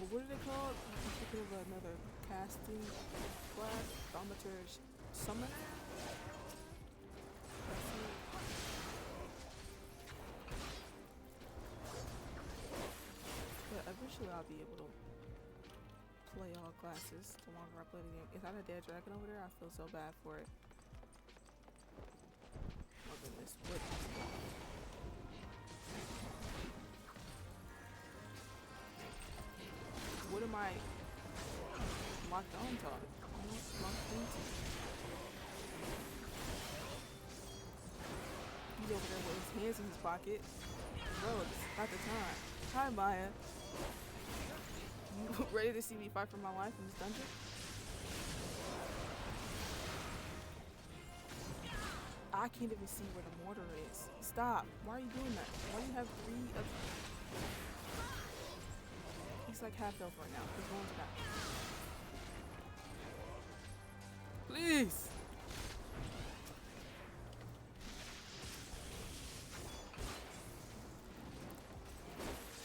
What are they called? I'm thinking of another casting class. Thaumaturge Summoner? But eventually I'll be able to play all classes the longer I play the game. Is that a dead dragon over there? I feel so bad for it. Oh goodness. What am I locked on to? I'm locked into. He's over there with his hands in his pocket. Bro, it's not the time. Hi, Maya. You ready to see me fight for my life in this dungeon? I can't even see where the mortar is. Stop. Why are you doing that? Why do you have 3 of... He's like half health right now. He's going to die. Please!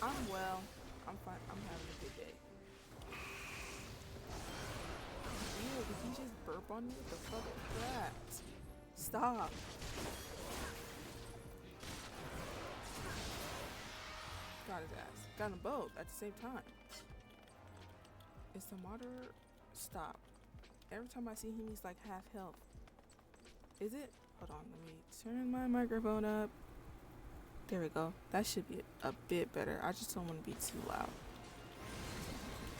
I'm well. I'm fine. I'm having a good day. Ew, did he just burp on me? What the fuck is that? Stop. Got his ass. Got them both at the same time. Is the martyr... Stop. Every time I see him, he's like half health. Is it? Hold on, let me turn my microphone up. There we go. That should be a bit better. I just don't want to be too loud.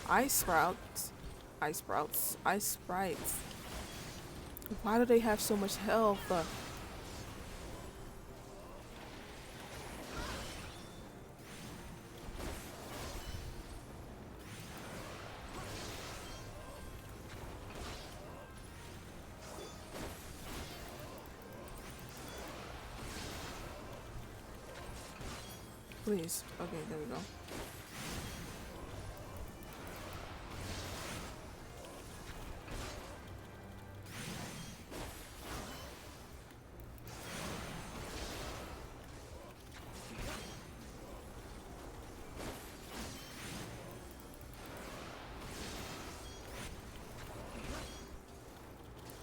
Ice sprouts. Ice sprouts. Ice sprites. Why do they have so much health? Please. Okay, there we go.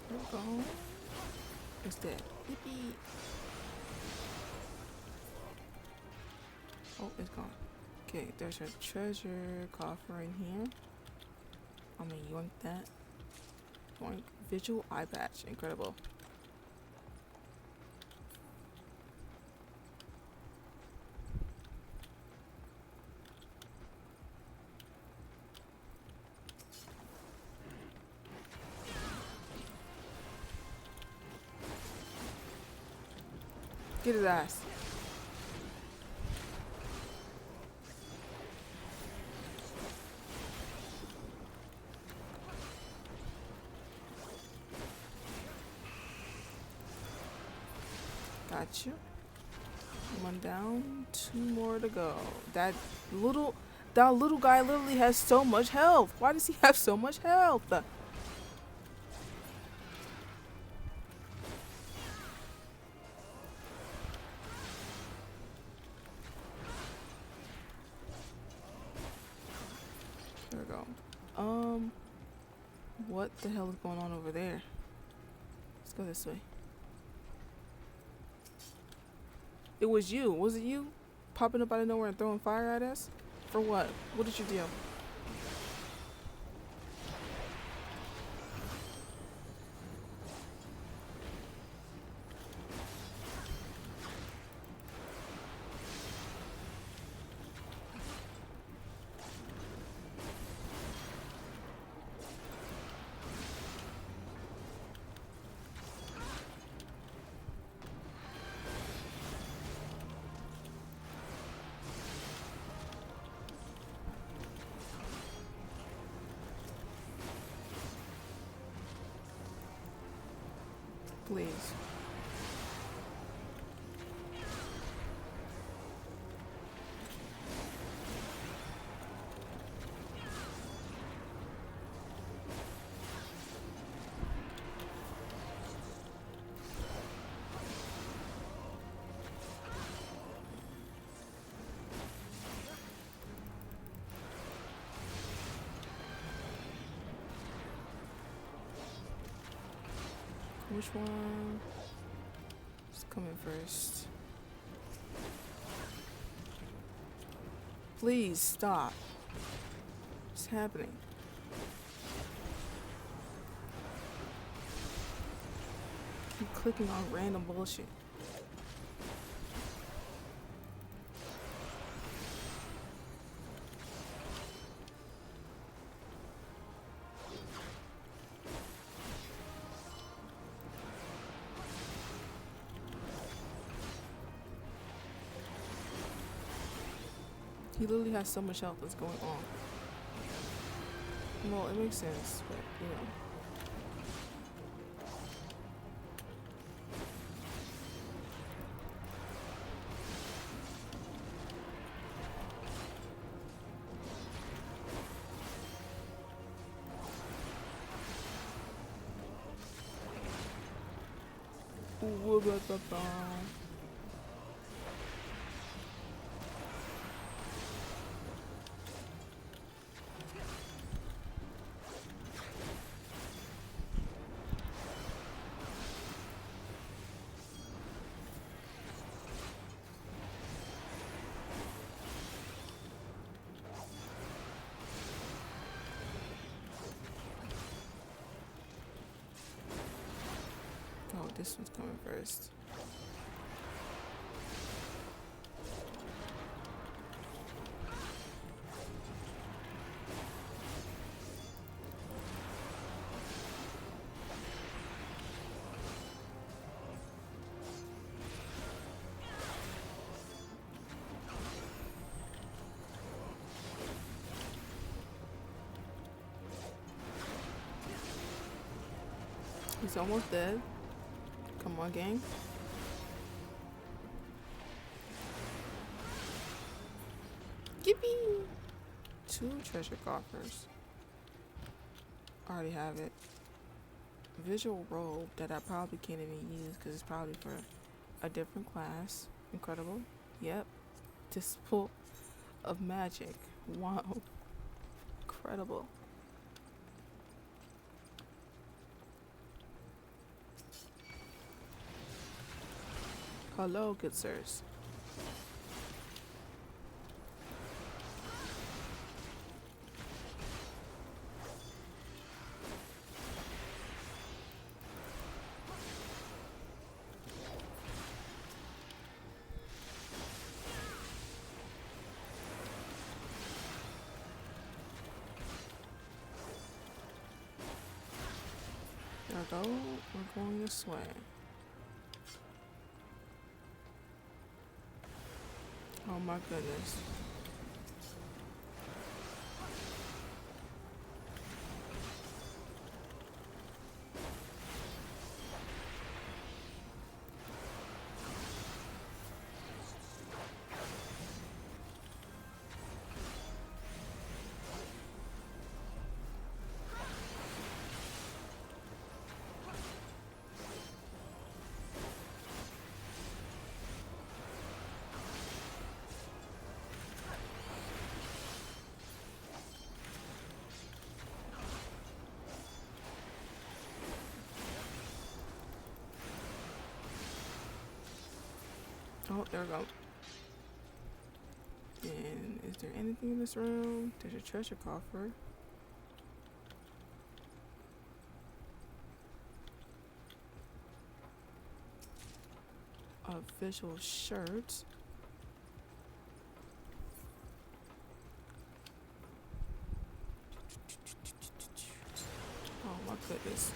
There we go. It's dead. Yippee. Oh, it's gone. Okay, there's a treasure coffer in here. I'm gonna yoink that. Yoink. Visual eye patch. Incredible. Get his ass. Got you. One down, 2 more to go. That little guy literally has so much health. Why does he have so much health? There we go. What the hell is going on over there? Let's go this way. It was you. Was it you? Popping up out of nowhere and throwing fire at us? For what? What did you do? Please. Which one is coming first? Please stop. What's happening? Keep clicking on random bullshit. He literally has so much health that's going on. Well, it makes sense, but you know. Oh, this one's coming first. He's almost dead. Come on, gang. Yippee! 2 treasure coffers. Already have it. Visual robe that I probably can't even use because it's probably for a different class. Incredible. Yep. Disciple of magic. Wow. Incredible. Hello, good sirs. There we go. We're going this way. Oh my goodness. Oh, there we go. And is there anything in this room? There's a treasure coffer. A visual shirt. Oh my goodness.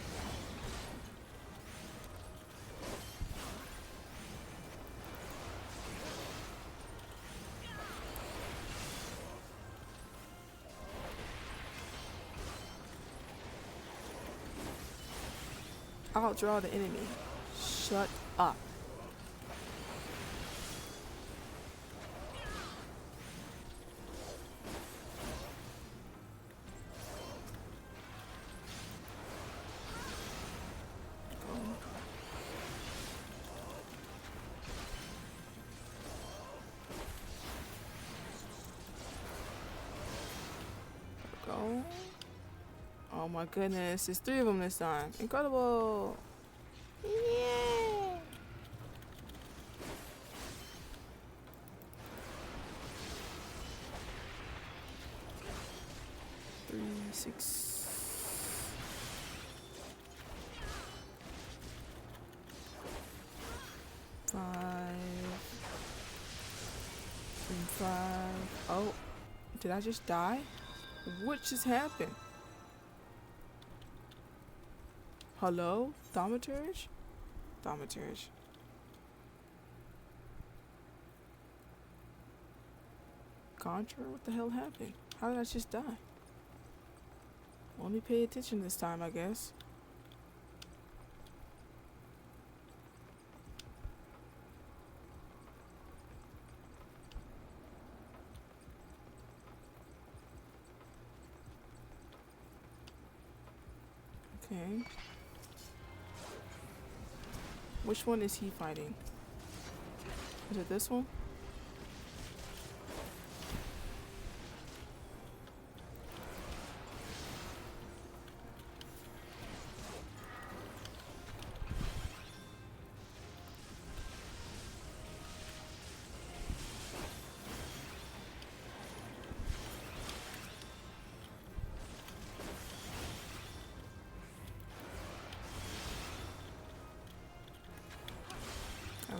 Outdraw the enemy. Shut up. Go. Oh my goodness, there's 3 of them this time. Incredible. Yeah. 3, 6. 5. 5. Oh, did I just die? What just happened? Hello? Thaumaturge? Thaumaturge. Contra? What the hell happened? How did I just die? Only pay attention this time, I guess. Okay. Which one is he fighting? Is it this one?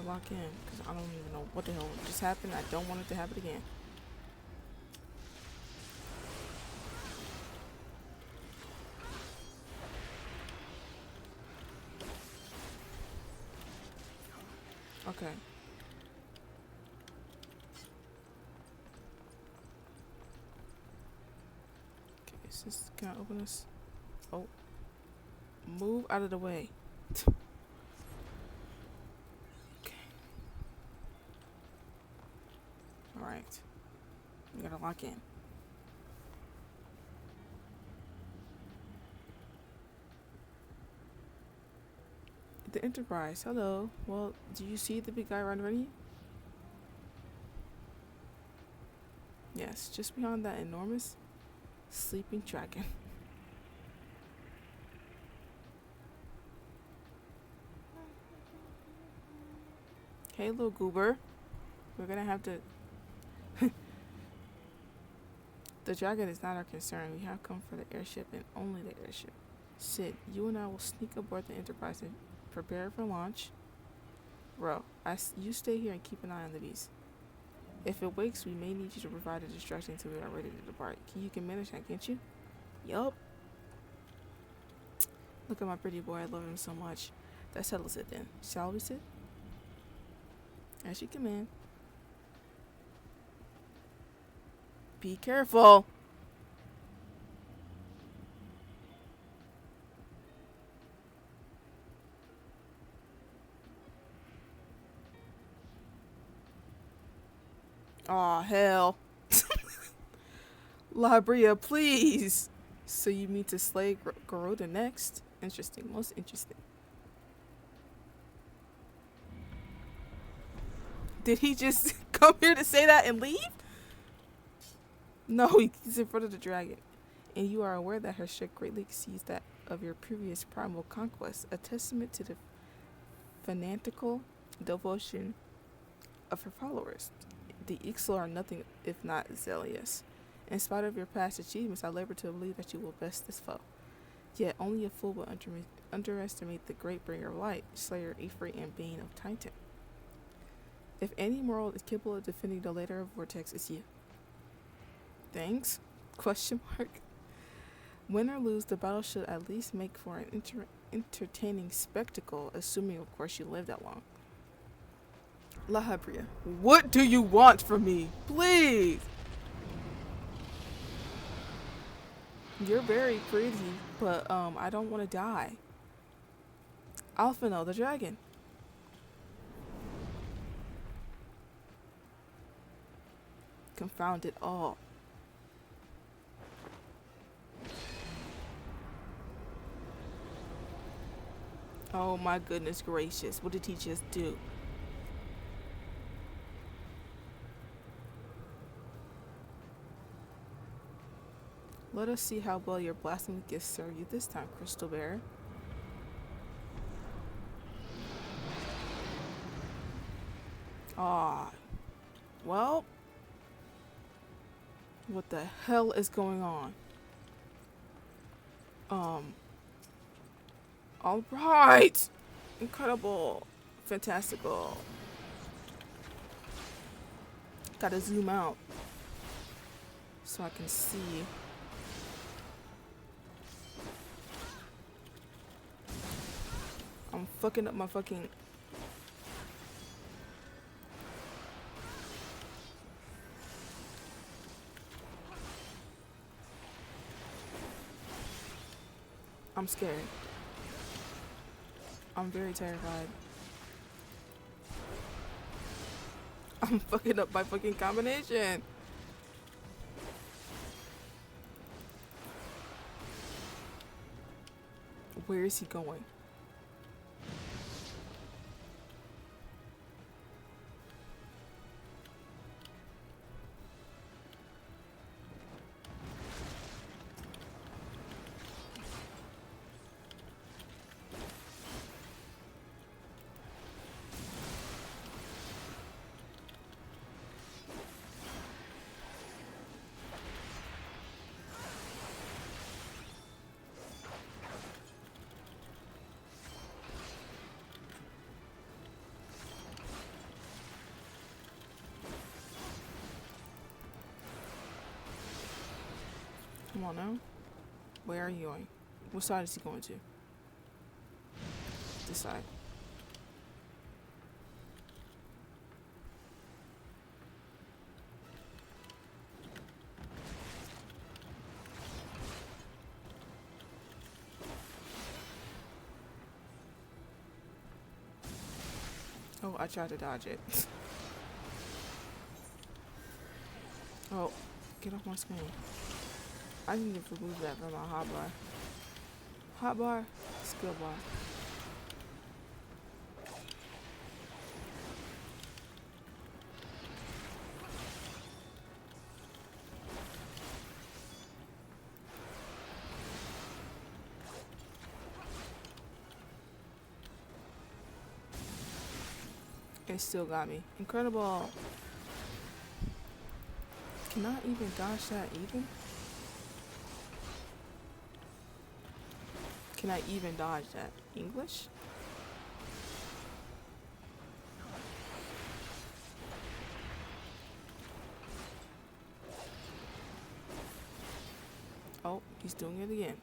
Lock in, because I don't even know what the hell just happened. I don't want it to happen again. Okay. Okay, so can I open this? Oh. Move out of the way. Alright. We gotta lock in. The Enterprise. Hello. Well, do you see the big guy right in front of you? Yes, just beyond that enormous sleeping dragon. Hey, little goober. We're gonna have to... The dragon is not our concern. We have come for the airship and only the airship. Sid, you and I will sneak aboard the Enterprise and prepare for launch. Bro, you stay here and keep an eye on the beast. If it wakes, we may need you to provide a distraction until we are ready to depart. You can manage that, can't you? Yup. Look at my pretty boy. I love him so much. That settles it then. Shall we, Sid? As you command. Be careful. Aw, hell. Labria, please. So you mean to slay Garuda next? Interesting, most interesting. Did he just come here to say that and leave? No, he's in front of the dragon. And you are aware that her strength greatly exceeds that of your previous primal conquest, a testament to the fanatical devotion of her followers. The Ixal are nothing if not zealous. In spite of your past achievements, I labor to believe that you will best this foe. Yet only a fool will underestimate the great bringer of light, slayer Ifrit and bane of Titan. If any mortal is capable of defending the later vortex, it's you. Thanks? Question mark. Win or lose, the battle should at least make for an entertaining spectacle, assuming, of course, you live that long. Lahabria, what do you want from me? Please! You're very pretty, but I don't want to die. Alphino, the dragon. Confound it all. Oh my goodness gracious, what did he just do? Let us see how well your blasphemy gifts serve you this time, Crystal Bear. Ah, well, what the hell is going on? All right, incredible, fantastical. Gotta zoom out so I can see. I'm fucking up my fucking. I'm scared. I'm very terrified. I'm fucking up my fucking combination. Where is he going? Come on now. Where are you going? What side is he going to? This side. Oh, I tried to dodge it. Oh, get off my screen. I need to remove that from my hotbar. Hotbar, skill bar. It still got me. Incredible. Can I even dodge that even? Can I even dodge that? English? Oh, he's doing it again.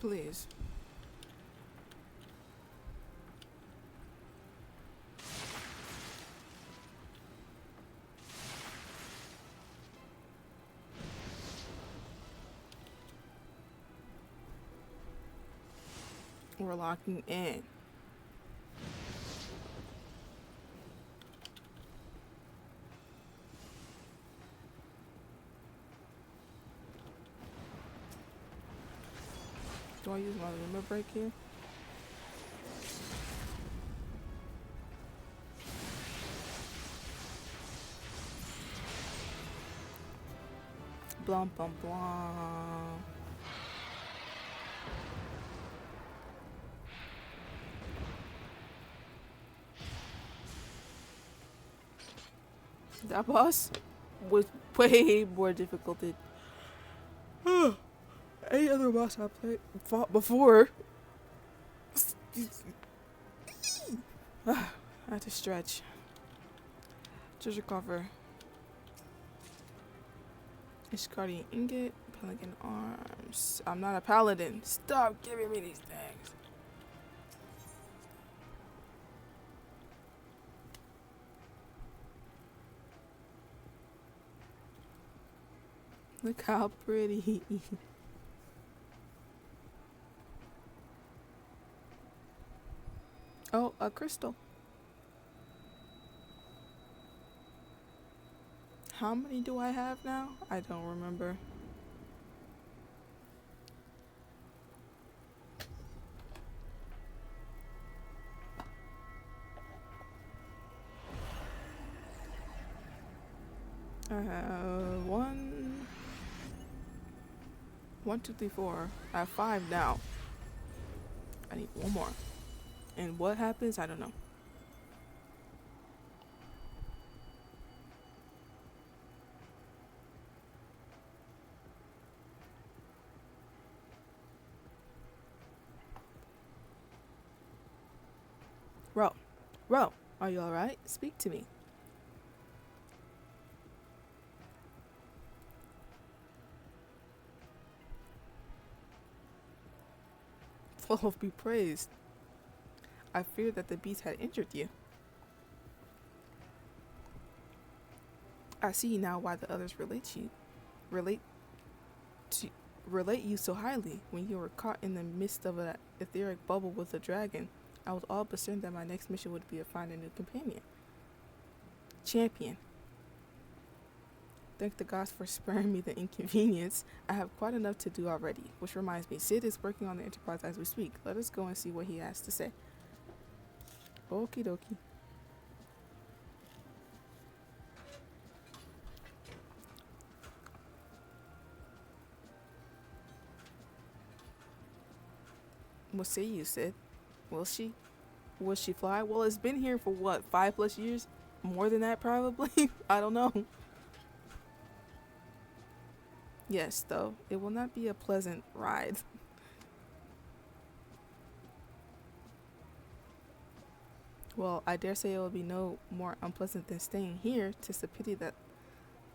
Please. We're locking in. Do I use my limit break here? Blum blum blum. That boss was way more difficult than any other boss I fought before. I had to stretch. Treasure cover. Iscardian ingot. Pelican arms. I'm not a paladin. Stop giving me these things. Look how pretty. Oh, a crystal. How many do I have now? I don't remember. I have 1, 2, 3, 4. I have 5 now. I need 1 more. And what happens? I don't know. Ro, are you alright? Speak to me. Full be praised. I feared that the beast had injured you. I see now why the others relate you so highly. When you were caught in the midst of an etheric bubble with a dragon, I was all but certain that my next mission would be to find a new companion. Champion. Thank the gods for sparing me the inconvenience. I have quite enough to do already. Which reminds me, Sid is working on the Enterprise as we speak. Let us go and see what he has to say. Okie dokie. What say you, Sid? Will she? Will she fly? Well, it's been here for what, 5+ years? More than that, probably? I don't know. Yes, though, it will not be a pleasant ride. Well, I dare say it will be no more unpleasant than staying here. 'Tis a pity that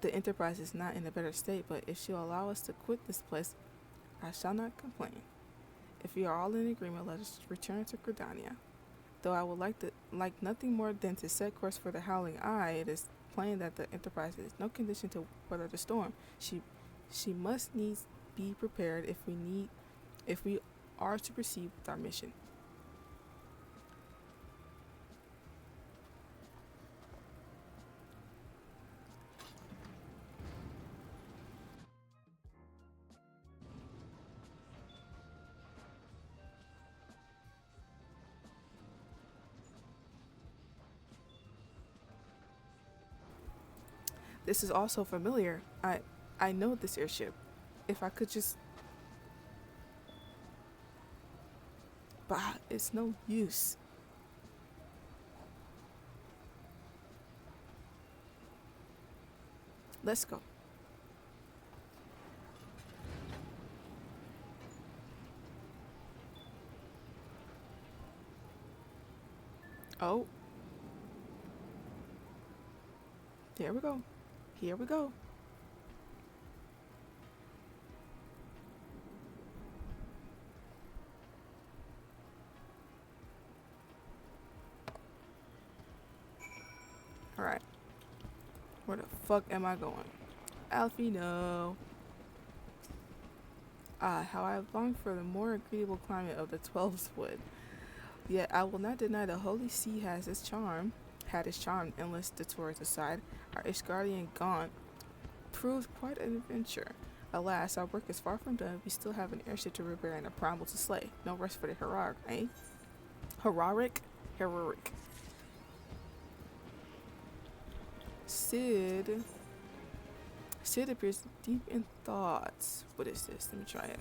the Enterprise is not in a better state, but if she'll allow us to quit this place, I shall not complain. If we are all in agreement, let us return to Gridania. Though I would like nothing more than to set course for the Howling Eye, it is plain that the Enterprise is no condition to weather the storm. She must needs be prepared if we are to proceed with our mission. This is also familiar. I know this airship. If I could just... Bah, it's no use. Let's go. Oh. There we go. Here we go. Alright. Where the fuck am I going? Alfie, no. Ah, how I long for the more agreeable climate of the 12s wood. Yet I will not deny the Holy See has its charm. Had its charm, endless detours aside. Our Ishgardian Gaunt proved quite an adventure. Alas, our work is far from done. We still have an airship to repair and a primal to slay. No rest for the heroic, eh? Heroic? Heroic. Sid appears deep in thoughts. What is this? Let me try it.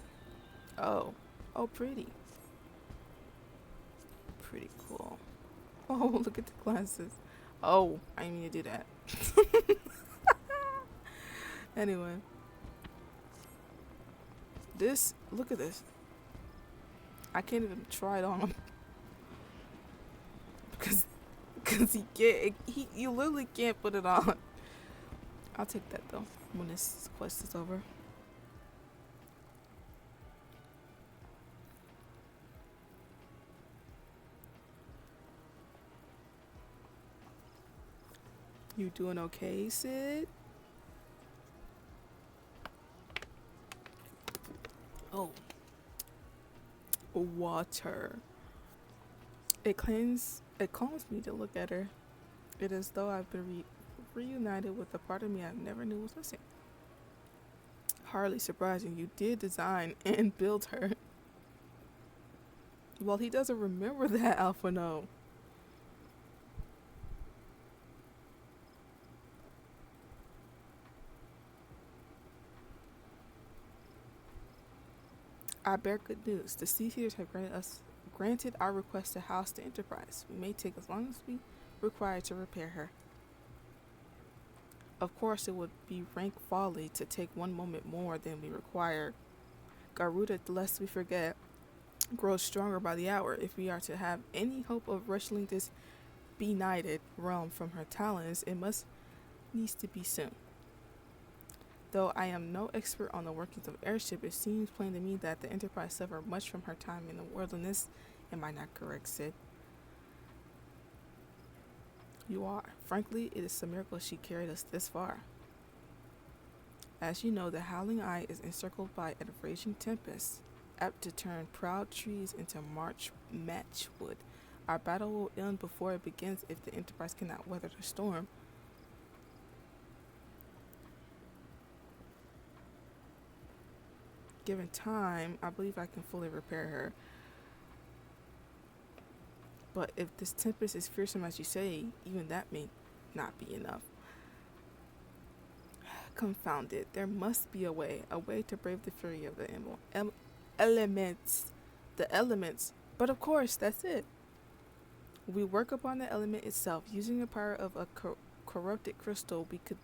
Oh. Oh, pretty. Pretty cool. Oh, look at the glasses. Oh, I didn't mean to do that. Anyway. Look at this. I can't even try it on him. Because you literally can't put it on. I'll take that though when this quest is over. You doing okay, Sid? Oh. Water. It calms me to look at her. It is as though I've been reunited with a part of me I never knew was missing. Hardly surprising, you did design and build her. Well, he doesn't remember that, Alpha no. I bear good news. The Seaseers have granted our request to house the Enterprise. We may take as long as we require to repair her. Of course, it would be rank folly to take one moment more than we require. Garuda, lest we forget, grows stronger by the hour. If we are to have any hope of wresting this benighted realm from her talons, it needs to be soon. Though I am no expert on the workings of airship, it seems plain to me that the Enterprise suffered much from her time in the wilderness. Am I not correct, Sid? You are. Frankly, it is a miracle she carried us this far. As you know, the Howling Eye is encircled by a raging tempest, apt to turn proud trees into matchwood. Our battle will end before it begins if the Enterprise cannot weather the storm. Given time, I believe I can fully repair her. But if this tempest is fearsome as you say, even that may not be enough. Confound it. There must be a way to brave the fury of the elements. The elements. But of course, that's it. We work upon the element itself. Using the power of a corrupted crystal, we could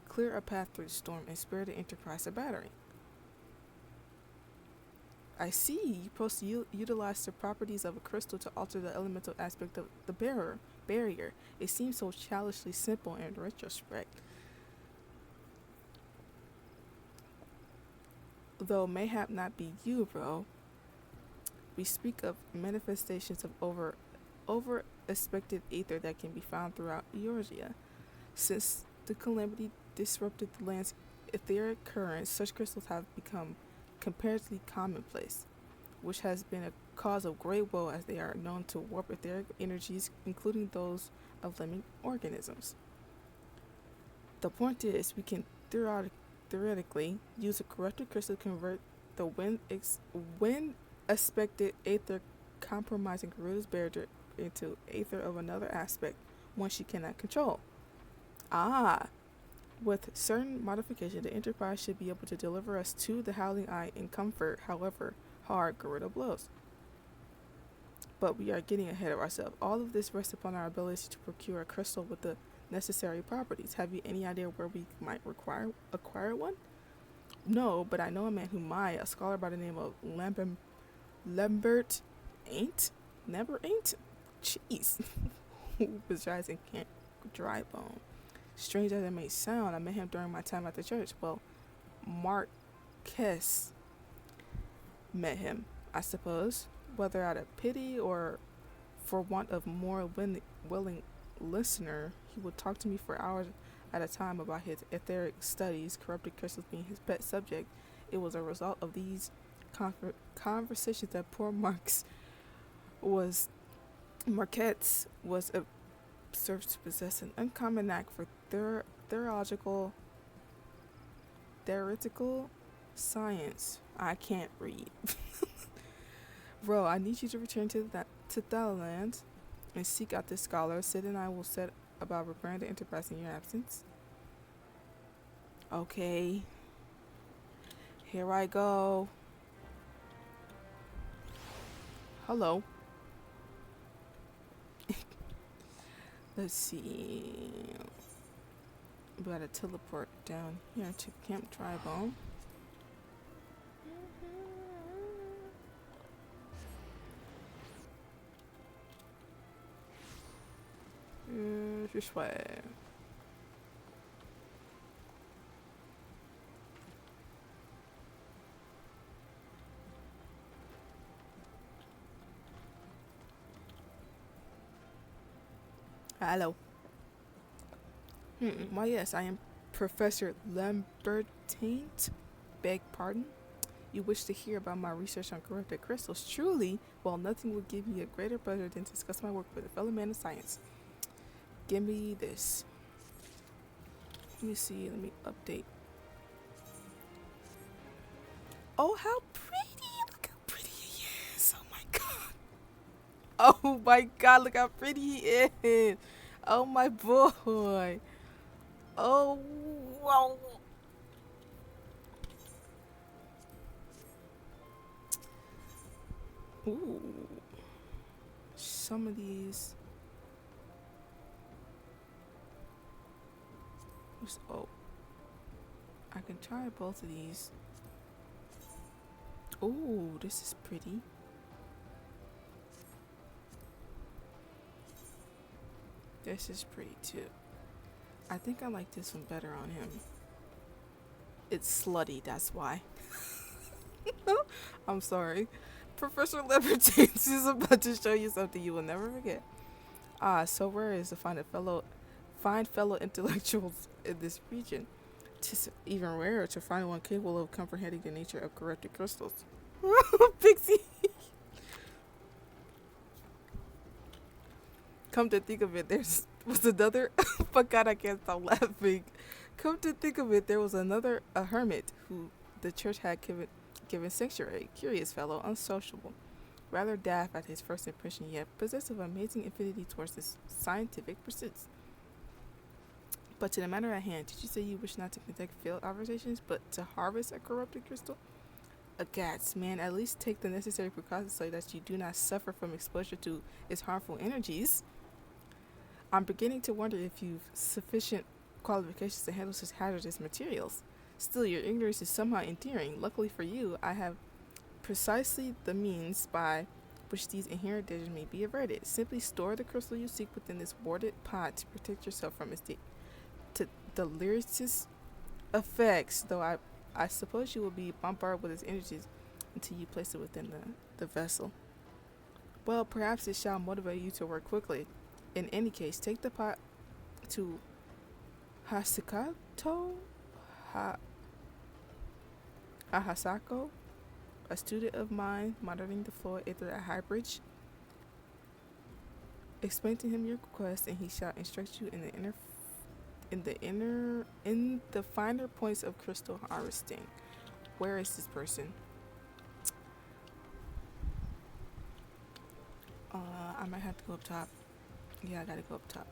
clear a path through the storm and spare the Enterprise a battering. I see. You're supposed to utilize the properties of a crystal to alter the elemental aspect of the barrier. It seems so childishly simple in retrospect. Though mayhap not be you, bro. We speak of manifestations of over-expected ether that can be found throughout Eorzea. Since the calamity disrupted the land's etheric currents, such crystals have become comparatively commonplace, which has been a cause of great woe as they are known to warp etheric energies, including those of living organisms. The point is, we can theoretically use a corrupted crystal to convert the wind-aspected aether compromising Garuda's barrier into aether of another aspect, one she cannot control. With certain modification, the Enterprise should be able to deliver us to the Howling Eye in comfort, however hard Garuda blows. But we are getting ahead of ourselves. All of this rests upon our ability to procure a crystal with the necessary properties. Have you any idea where we might acquire one? No, but I know a man who might, a scholar by the name of Lambert Ain't? Jeez. Who resides in Camp Drybone. Strange as it may sound, I met him during my time at the church. Well, Marquez met him, I suppose, whether out of pity or for want of more willing listener. He would talk to me for hours at a time about his etheric studies, corrupted crystals being his pet subject. It was a result of these conversations that poor Marquette was observed to possess an uncommon knack for theoretical science. I can't read. Bro, I need you to return to Thailand and seek out this scholar. Sid and I will set about repairing the enterprise in your absence. Okay. Here I go. Hello. Let's see. We gotta teleport down here to Camp Tribone. This way. Hello. Why yes, I am Professor Lambertine. Beg pardon? You wish to hear about my research on corrupted crystals? Truly, well, nothing would give me a greater pleasure than to discuss my work with a fellow man of science. Give me this. Let me see. Let me update. Oh, how pretty! Look how pretty he is! Oh my god! Oh my god! Look how pretty he is! Oh my boy! Oh wow! Ooh, some of these. Oh, I can try both of these. Oh, this is pretty. This is pretty too. I think I like this one better on him. It's slutty, that's why. I'm sorry. Professor Libertines is about to show you something you will never forget. So rare is to find fellow intellectuals in this region. Tis even rarer to find one capable of comprehending the nature of corrupted crystals. Pixie! Come to think of it, was another... Oh god, I can't stop laughing. Come to think of it, there was a hermit who the church had given sanctuary. Curious fellow, unsociable. Rather daft at his first impression, yet possessed of amazing affinity towards his scientific pursuits. But to the matter at hand, did you say you wish not to conduct field observations, but to harvest a corrupted crystal? Agats, man, at least take the necessary precautions so that you do not suffer from exposure to its harmful energies. I'm beginning to wonder if you've sufficient qualifications to handle such hazardous materials. Still, your ignorance is somehow endearing. Luckily for you, I have precisely the means by which these inherent dangers may be averted. Simply store the crystal you seek within this warded pot to protect yourself from its delirious effects, though I suppose you will be bombarded with its energies until you place it within the vessel. Well, perhaps it shall motivate you to work quickly. In any case, take the pot to Hasako, a student of mine monitoring the floor at the high bridge. Explain to him your request, and he shall instruct you in the finer points of crystal harvesting. Where is this person? I might have to go up top. Yeah, I gotta go up top.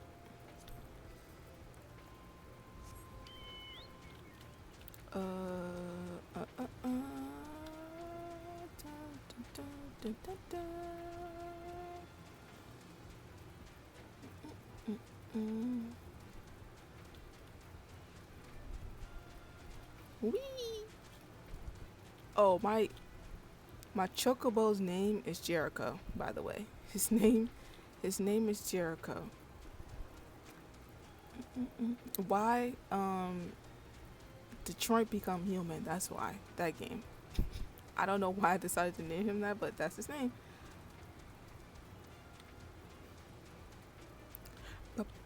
Wee. Oh, my chocobo's name is Jericho, by the way. His name is Jericho. Why Detroit Become Human? That's why. That game. I don't know why I decided to name him that, but that's his name.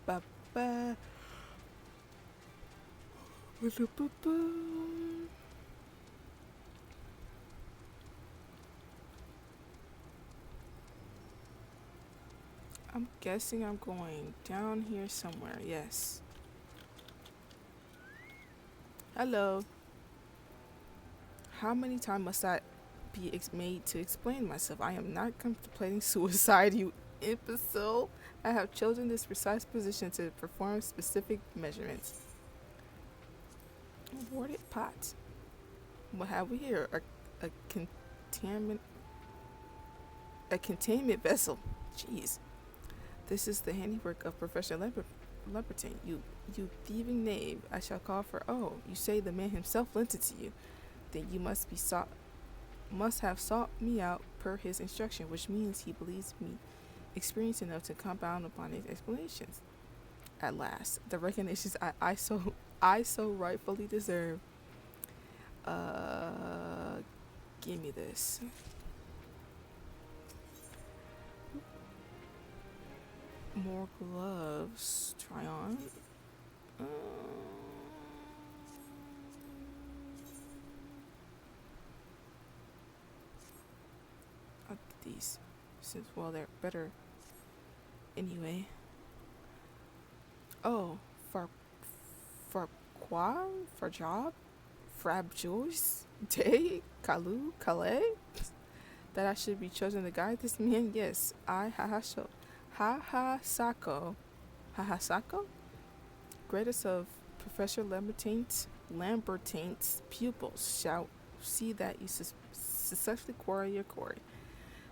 ba ba. I'm guessing I'm going down here somewhere. Yes. Hello. How many times must I be made to explain myself? I am not contemplating suicide, you imbecile. I have chosen this precise position to perform specific measurements. Awarded pot. What have we here? A containment vessel. Jeez. This is the handiwork of Professor Leperton. You thieving knave. I shall call for. Oh, you say the man himself lent it to you. Then you must have sought me out per his instruction, which means he believes me experienced enough to compound upon his explanations. At last, the recognitions I so rightfully deserve. Give me this. More gloves. Try on. I'll get these, since well they're better anyway. Oh, for job, frab Joyce, day, Kalu, Calais. That I should be chosen to guide this man. Yes, I Hahasako, greatest of Professor Lambertain's pupils, shall see that you successfully quarry your quarry.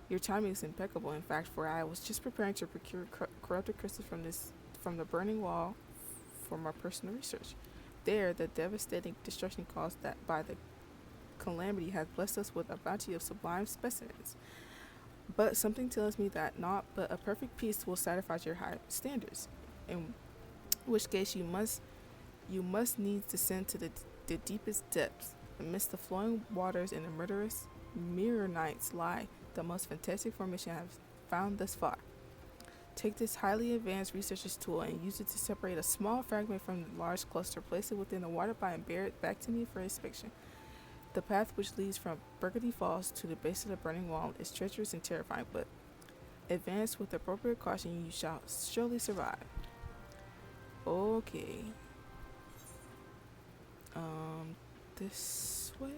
Your timing is impeccable, in fact, for I was just preparing to procure corrupted crystals from the burning wall for my personal research. There, the devastating destruction caused by the calamity has blessed us with a bounty of sublime specimens. But something tells me that not but a perfect peace will satisfy your high standards, in which case you must needs descend to the deepest depths. Amidst the flowing waters and the murderous mirror nights lie the most fantastic formation I have found thus far. Take this highly advanced researcher's tool and use it to separate a small fragment from the large cluster, place it within the water pipe and bear it back to me for inspection. The path which leads from Burgundy Falls to the base of the burning wall is treacherous and terrifying, but advance with appropriate caution, you shall surely survive. Okay. This way?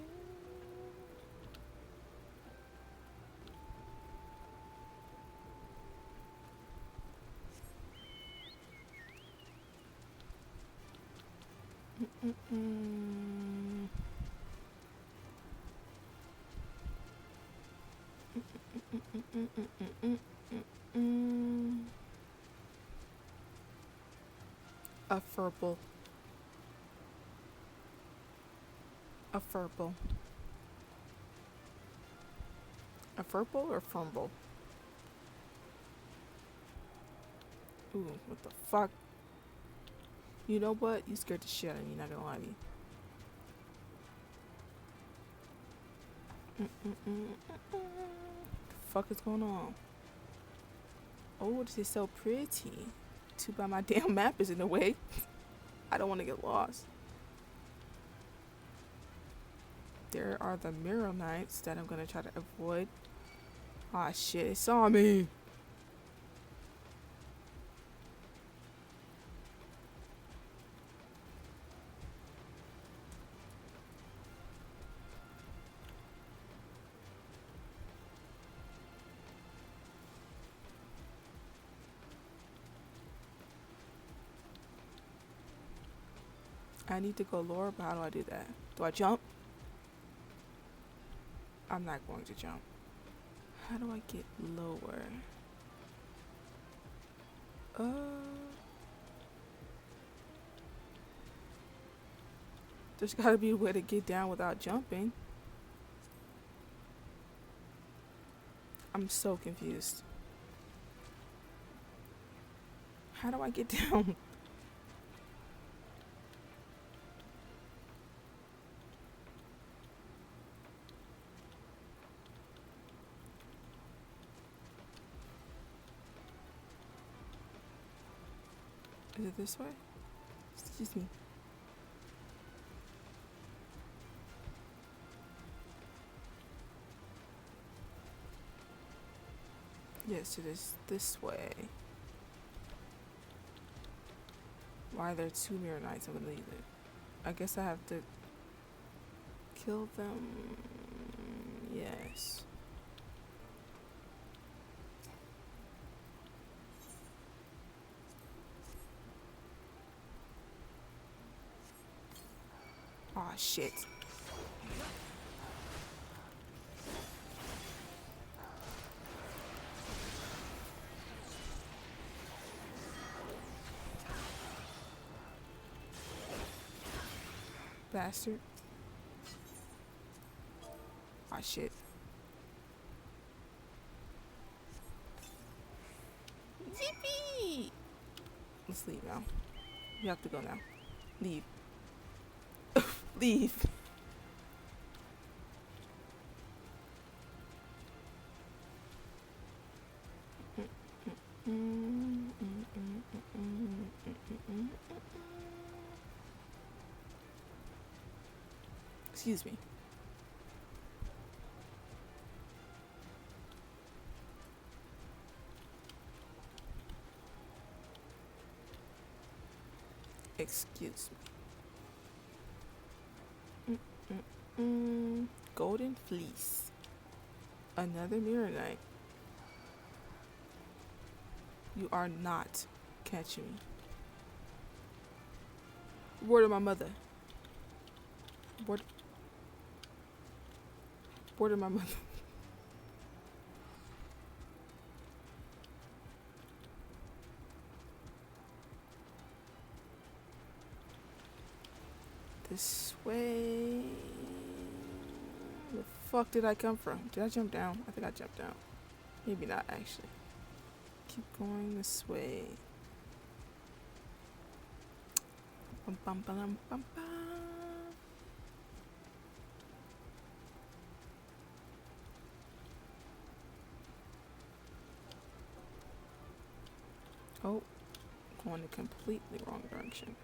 A furble. A furble. A furble or fumble? Ooh, what the fuck? You know what? You scared the shit out of me, not gonna lie to you. The fuck is going on? Oh, this is so pretty. Too bad my damn map is in the way. I don't want to get lost. There are the mirror knights that I'm gonna try to avoid. Ah, shit, it saw me. I need to go lower, but how do I do that? Do I jump? I'm not going to jump. How do I get lower? There's gotta be a way to get down without jumping. I'm so confused. How do I get down? This way? Excuse me. Yes, it is this way. Why are there 2 mirror knights? I believe it. I guess I have to kill them. Yes. Aw, shit. Bastard. Aw, shit. Zippy! Let's leave now. You have to go now. Leave. Leave. Excuse me. Excuse me. Golden fleece. Another mirror knight. You are not catching me. Word of my mother. Word of my mother. This way. Where the fuck did I come from? Did I jump down? I think I jumped down. Maybe not, actually. Keep going this way. Bum, bum, bum, bum, bum. Oh, going the completely wrong direction.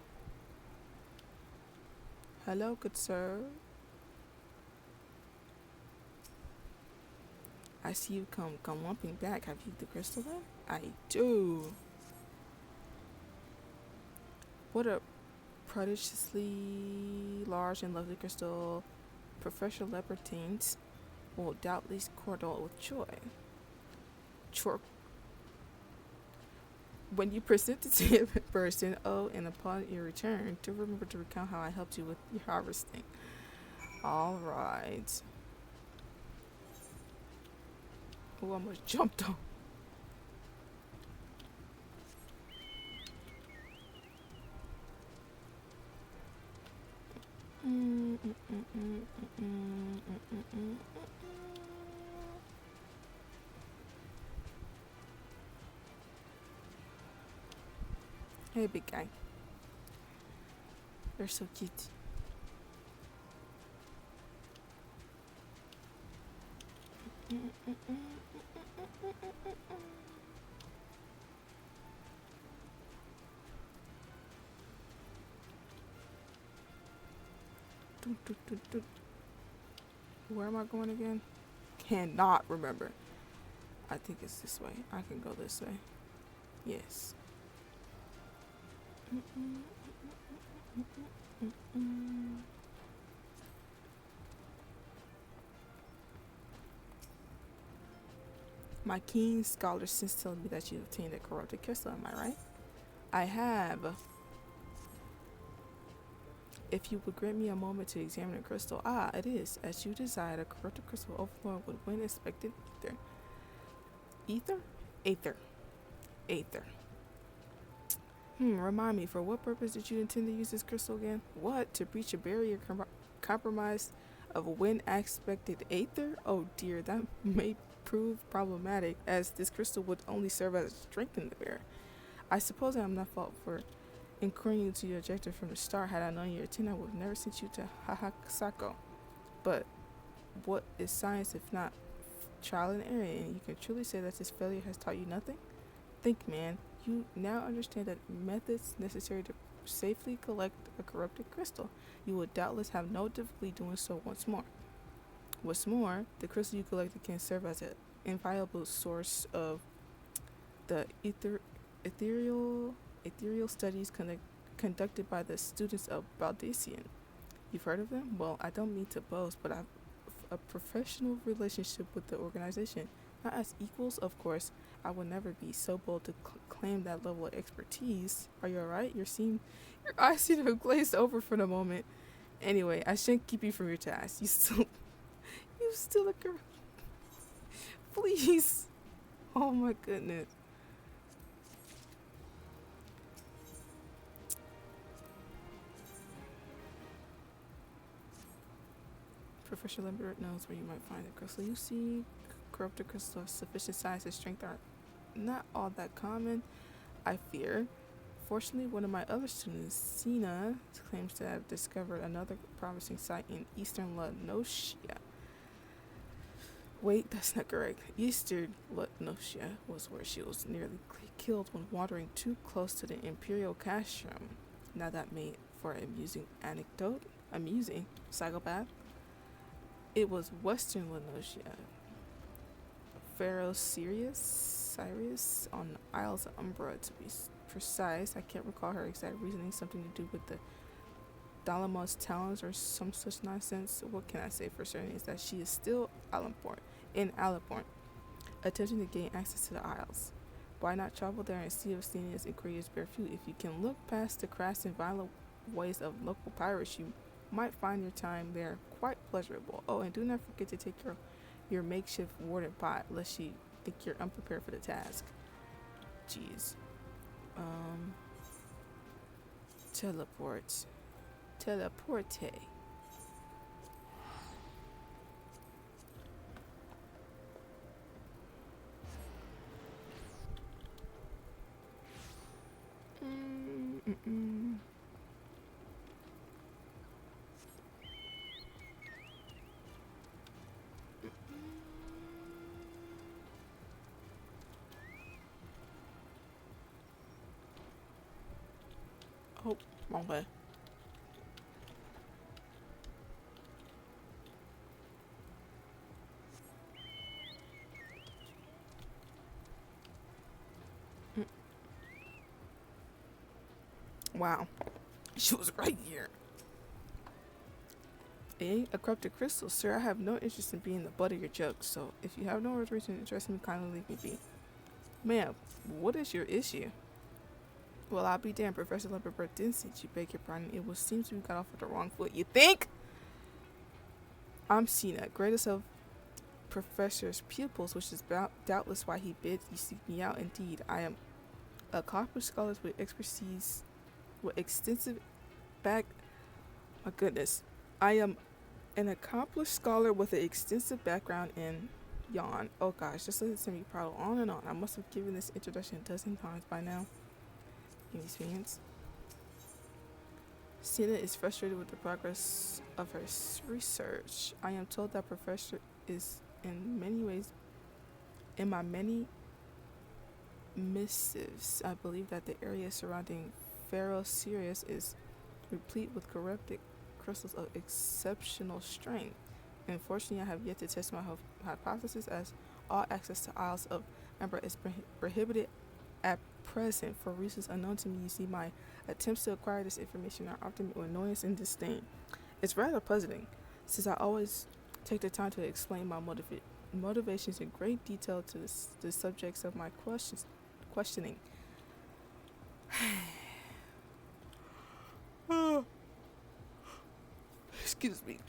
Hello, good sir. I see you come lumping back. Have you the crystal then? I do. What a prodigiously large and lovely crystal. Professor Lepertines will doubtlessly curdle with joy. When you present it to him in person, and upon your return, do remember to recount how I helped you with your harvesting. All right. Oh, I almost jumped on. Hey, big guy. You're so cute. Where am I going again? Cannot remember. I think it's this way. I can go this way. Yes. My keen scholar sense telling me that you obtained a corrupted crystal, am I right? I have. If you would grant me a moment to examine the crystal. Ah, it is. As you desired, a corrupted crystal overflowing with wind expected ether. Ether? Aether. Aether. Remind me, for what purpose did you intend to use this crystal again? What? To breach a barrier compromised of wind expected aether? Oh dear, that may prove problematic, as this crystal would only serve as a strength in the barrier. I suppose I am not fault for incurring you to your objective from the start. Had I known your intent, I would have never sent you to Hahakasako. But what is science if not trial and error? And you can truly say that this failure has taught you nothing? Think, man. You now understand the methods necessary to safely collect a corrupted crystal. You will doubtless have no difficulty doing so once more. What's more, the crystal you collected can serve as an invaluable source of the ethereal studies conducted by the students of Baldician. You've heard of them? Well, I don't mean to boast, but I've a professional relationship with the organization. Not as equals, of course. I would never be so bold to claim that level of expertise. Are you alright? Your eyes seem to have glazed over for the moment. Anyway, I shouldn't keep you from your task. You still look around. Please. Oh my goodness. Professor Lambert knows where you might find the crystal. You see, corrupted crystals of sufficient size and strength are not all that common, I fear. Fortunately, one of my other students, Sina, claims to have discovered another promising site in eastern Lanosia. Wait, that's not correct. Eastern Lanosia was where she was nearly killed when wandering too close to the Imperial Castrum. Now that made for an amusing anecdote. Amusing? Psychopath? It was Western Lanosia. Pharaoh Sirius on the Isles of Umbra, to be precise. I can't recall her exact reasoning, something to do with the Dalamos talents or some such nonsense. What can I say for certain is that she is still in Aliborn, attempting to gain access to the Isles. Why not travel there and see if Stenia's inquiries bear fruit? If you can look past the crass and violent ways of local pirates, you might find your time there quite pleasurable. Oh, and do not forget to take your makeshift warden pot, lest she think you're unprepared for the task. Jeez. Teleporte. Oh, wrong way. Wow. She was right here. A corrupted crystal, sir. I have no interest in being the butt of your jokes, so if you have no reason to interest me, kindly leave me be. Ma'am, what is your issue? Well, I'll be damned. Professor Lumberberg didn't send you, beg your pardon. It was seems we got off with the wrong foot. You think? I'm Sina, greatest of Professor's pupils, which is doubtless why he bids you seek me out. Indeed, I am a accomplished scholar with expertise, with extensive back. My goodness, I am an accomplished scholar with an extensive background in yawn. Oh gosh, just listen to me prattle on and on. I must have given this introduction a dozen times by now. Experience. Sina is frustrated with the progress of her research. I am told that Professor is in my many missives, I believe that the area surrounding Pharaoh Sirius is replete with corrupted crystals of exceptional strength. Unfortunately, I have yet to test my hypothesis, as all access to Isles of Ember is prohibited at present for reasons unknown to me. You see, my attempts to acquire this information are often met with annoyance and disdain. It's rather puzzling, since I always take the time to explain my motivations in great detail to the subjects of my questioning. Excuse me.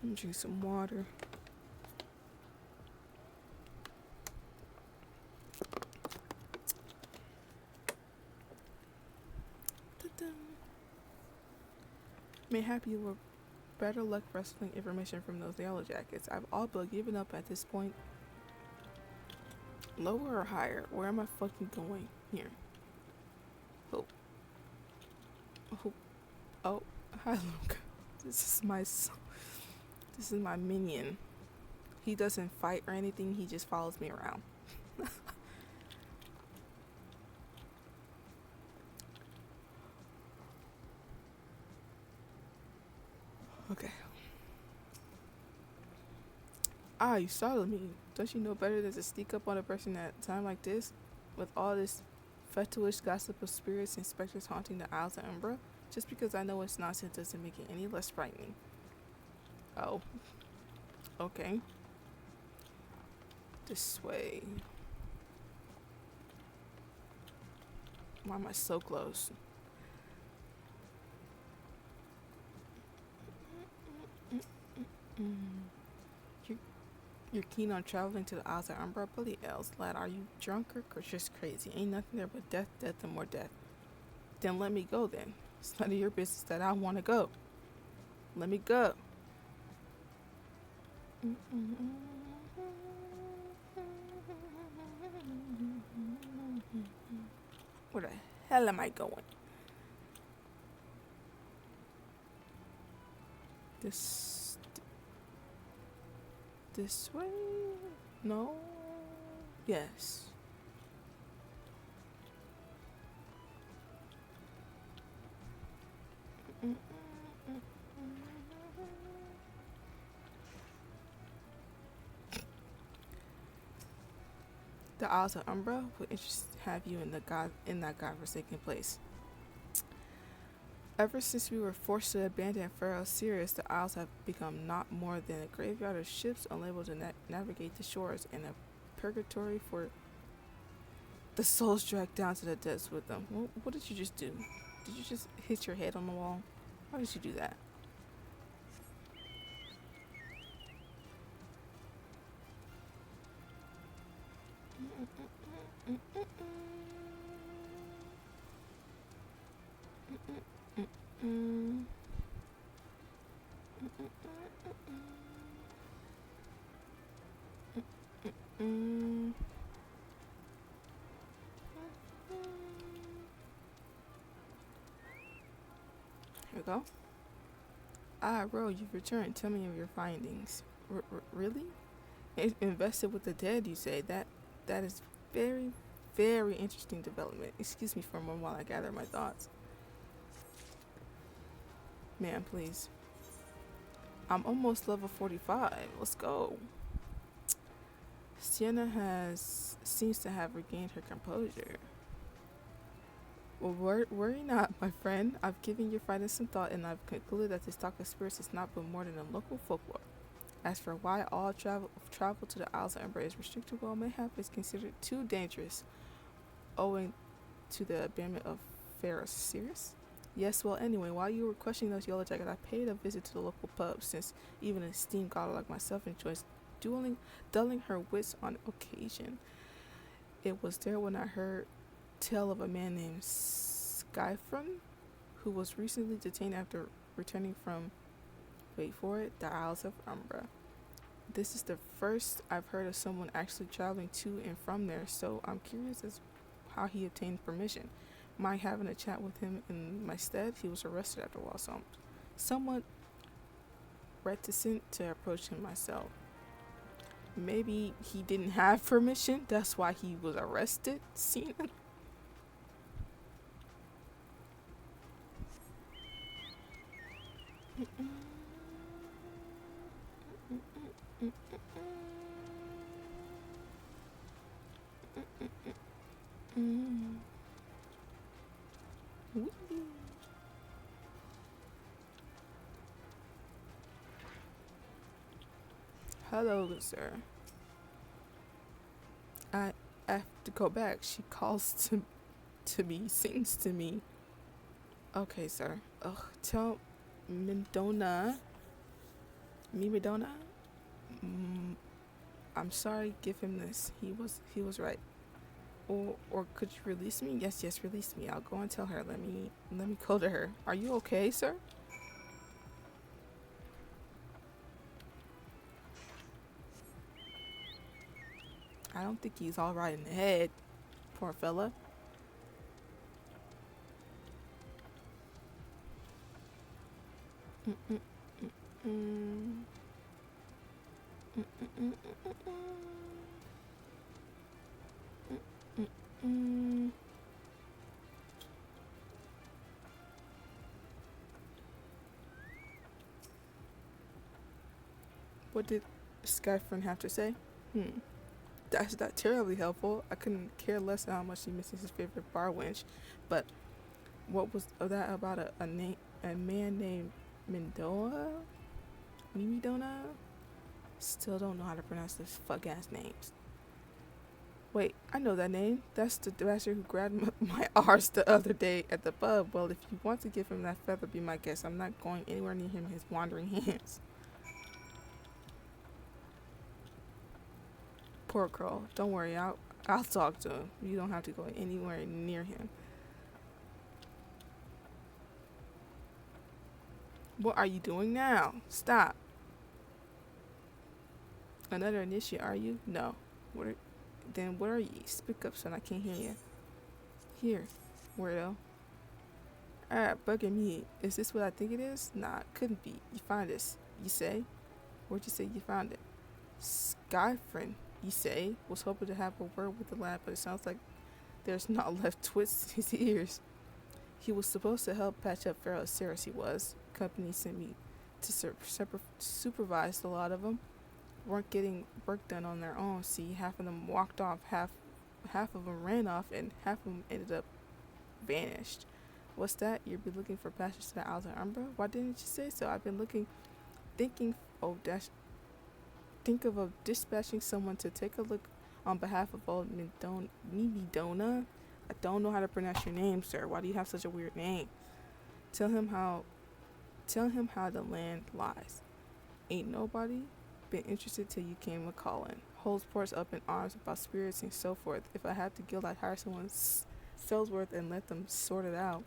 Let me drink some water. Mayhap you were better luck wrestling information from those yellow jackets. I've all but given up at this point. Lower or higher? Where am I fucking going? Here. Oh. Oh. Hi, Luke. This is my minion. He doesn't fight or anything. He just follows me around. Okay. Ah, you startled me. Don't you know better than to sneak up on a person at a time like this? With all this fetish gossip of spirits and specters haunting the Isles of Umbra? Just because I know it's nonsense doesn't make it any less frightening. Oh, okay. This way. Why am I so close? You're, you're keen on traveling to the Isles of Umbra? Bloody else, lad. Are you drunk or just crazy? Ain't nothing there but death, death, and more death. Then let me go then. It's none of your business that I want to go. Let me go. Where the hell am I going? This way? No? Yes. The Isles of Umbra would have you in that godforsaken place. Ever since we were forced to abandon Pharaoh Sirius, the Isles have become not more than a graveyard of ships unable to navigate the shores and a purgatory for the souls dragged down to the depths with them. What did you just do? Did you just hit your head on the wall? Why did you do that? Here we go. Ah, Ro, you've returned. Tell me of your findings. Really? Invested with the dead, you say? That is very, very interesting development. Excuse me for a moment while I gather my thoughts. Man, please. I'm almost level 45. Let's go. Sienna seems to have regained her composure. Well, worry not, my friend. I've given your findings some thought, and I've concluded that this talk of spirits is not but more than a local folklore. As for why all travel to the Isles of Umbra is restricted, well, mayhap is considered too dangerous, owing to the abandonment of Pharaoh Sirius. Yes, well, anyway, while you were questioning those yellow jackets, I paid a visit to the local pub, since even an esteemed scholar like myself enjoys dulling her wits on occasion. It was there when I heard tell of a man named Skyfron, who was recently detained after returning from, wait for it, the Isles of Umbra. This is the first I've heard of someone actually traveling to and from there, so I'm curious as how he obtained permission. Mind having a chat with him in my stead? He was arrested after a while, so I'm somewhat reticent to approach him myself. Maybe he didn't have permission, that's why he was arrested? Seen it? Hello, sir. I have to go back. She calls to me, sings to me. Okay, sir. Tell Medona. I'm sorry. Give him this. He was right. Or could you release me? Yes, release me. I'll go and tell her. Let me go to her. Are you okay, sir? I don't think he's all right in the head. Poor fella. What did Skyfriend have to say? That's not terribly helpful. I couldn't care less how much he misses his favorite bar wench. But what was that about a man named Mendoa? Mimidona? Still don't know how to pronounce this fuck ass names. Wait, I know that name. That's the bastard who grabbed my arse the other day at the pub. Well, if you want to give him that feather, be my guest. I'm not going anywhere near him and his wandering hands. Poor girl. Don't worry, I'll talk to him. You don't have to go anywhere near him. What are you doing now? Stop. Another initiate, are you? No. Then what are you? Speak up, son. I can't hear you. Here, weirdo. Alright, bugging me. Is this what I think it is? Nah, it couldn't be. You find this. You say? Where'd you say you found it? Skyfriend, you say? Was hoping to have a word with the lad, but it sounds like there's not left twist his ears. He was supposed to help patch up Pharaoh's Ceres, he was. Company sent me to supervise a lot of them. Weren't getting work done on their own. See, half of them walked off, half of them ran off, and half of them ended up vanished. What's that? You've been looking for passage to the Isles of Umbra? Why didn't you say so? I've been think of dispatching someone to take a look on behalf of old Mimidona. I don't know how to pronounce your name, sir. Why do you have such a weird name? Tell him how the land lies. Ain't nobody been interested till you came a-calling. Holds ports up in arms about spirits and so forth. If I had to guild, I'd hire someone Fellsworth and let them sort it out.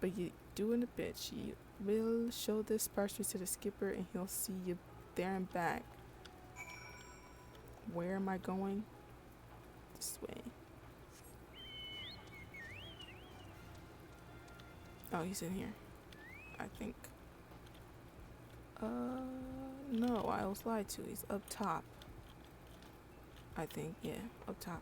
But you doing a bitch. You will show this parchment to the skipper and he'll see you there and back. Where am I going? This way. Oh, he's in here, I think. No, I was lied to. He's up top. I think, yeah, up top.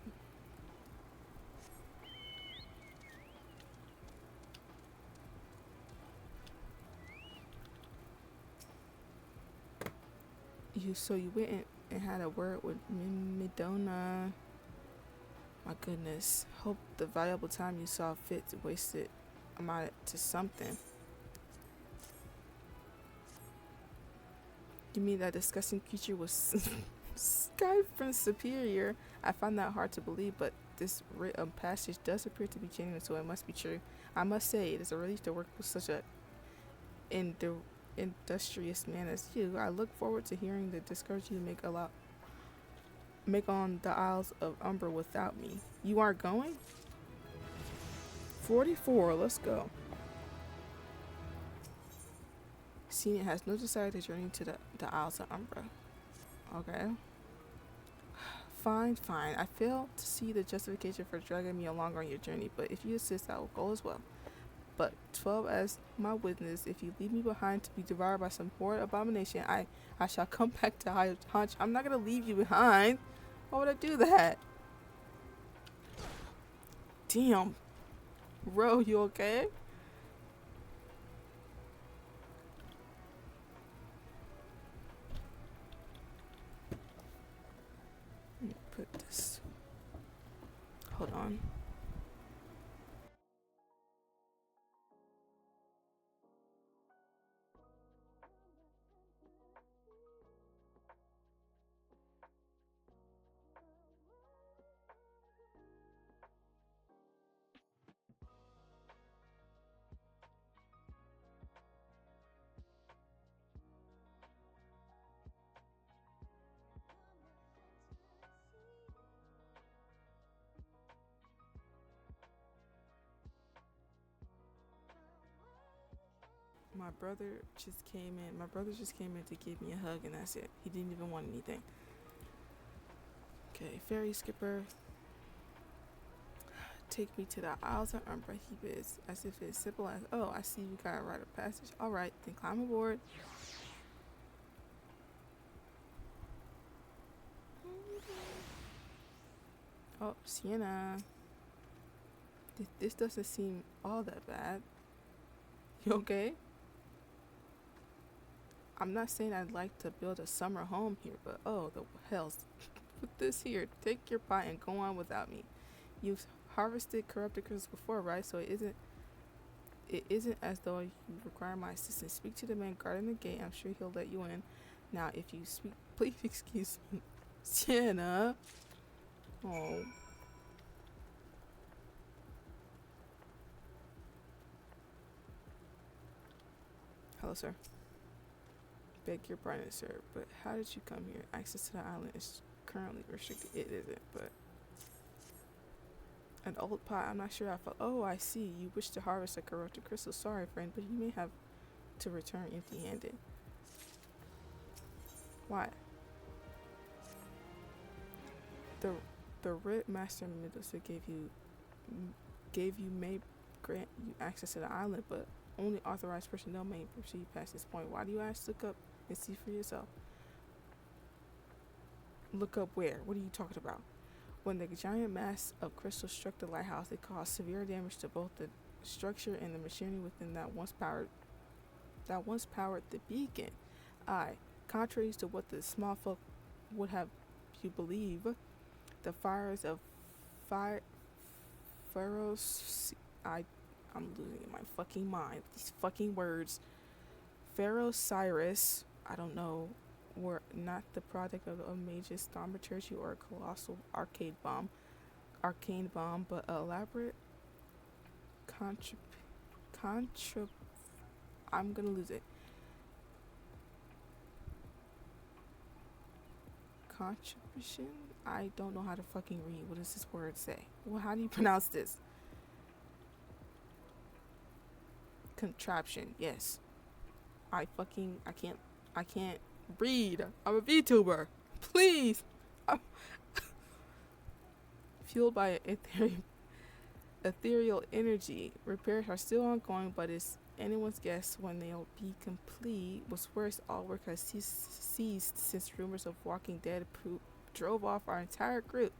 So you went and had a word with Midona. My goodness. Hope the valuable time you saw fit to waste it amounted to something. You mean that disgusting creature was Skyfriend's superior? I find that hard to believe, but this writ of passage does appear to be genuine, so it must be true. I must say, it is a relief to work with such a industrious man as you. I look forward to hearing the discourage you make on the Isles of Umbra without me. You aren't going? 44, let's go. Senior has no desire to journey to the Isles of Umbra. Okay. Fine. I fail to see the justification for dragging me along on your journey, but if you insist, I will go as well. But 12 as my witness, if you leave me behind to be devoured by some horrid abomination, I shall come back to Hunch. I'm not going to leave you behind. Why would I do that? Damn. Ro, you okay? Let me put this. Hold on. My brother just came in. My brother just came in to give me a hug, and that's it. He didn't even want anything. Okay, ferry skipper. Take me to the Isles of Umbra, he bids, as if it's simple as, oh, I see you got a rite of passage. All right, then climb aboard. Oh, Sienna. This doesn't seem all that bad. You okay? I'm not saying I'd like to build a summer home here, but oh, the hell's with this here? Take your pot and go on without me. You've harvested corrupted crystals before, right? So it isn't as though you require my assistance. Speak to the man guarding the gate. I'm sure he'll let you in. Now, if you speak, please excuse me, Sienna. Oh. Hello, sir. Beg your pardon, sir, but how did you come here? Access to the island is currently restricted. It isn't, but an old pot. I'm not sure. Oh, I see. You wish to harvest a corrupted crystal. Sorry, friend, but you may have to return empty-handed. Why? The Red Master Mendoza gave you may grant you access to the island, but only authorized personnel may proceed past this point. Why do you ask? Look up and see for yourself. Look up where? What are you talking about? When the giant mass of crystal struck the lighthouse, it caused severe damage to both the structure and the machinery within that once powered the beacon. Contrary to what the small folk would have you believe, the fires of Pharaoh's I'm losing my fucking mind. These fucking words. Pharaoh Cyrus, I don't know, were not the product of a mage's thaumaturgy or a colossal arcane bomb, but an elaborate I'm gonna lose it. Contribution? I don't know how to fucking read. What does this word say? Well, how do you pronounce this? Contraption. Yes. I can't read. I'm a VTuber. Please. Fueled by ethereal energy. Repairs are still ongoing, but it's anyone's guess when they'll be complete. What's worse, all work has ceased since rumors of Walking Dead drove off our entire group.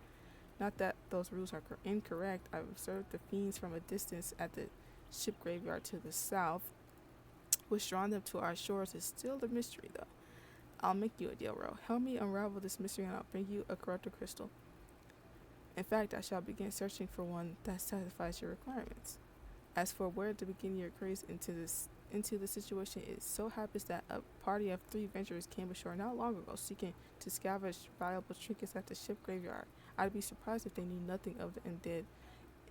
Not that those rules are incorrect. I've observed the fiends from a distance at the ship graveyard to the south. What's drawn them to our shores is still the mystery, though. I'll make you a deal, Ro. Help me unravel this mystery and I'll bring you a corrupted crystal. In fact, I shall begin searching for one that satisfies your requirements. As for where to begin your queries into the situation, it so happens that a party of 3 venturers came ashore not long ago seeking to scavenge valuable trinkets at the ship graveyard. I'd be surprised if they knew nothing of the undead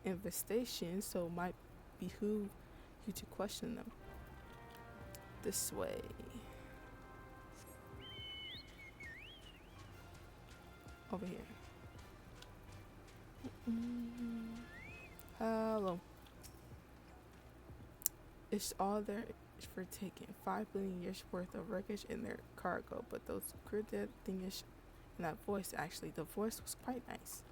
infestation, so it might behoove you to question them. This way. Over here. Hello. It's all there for taking. 5 billion years worth of wreckage in their cargo, but those dead thingish and that voice, actually, the voice was quite nice.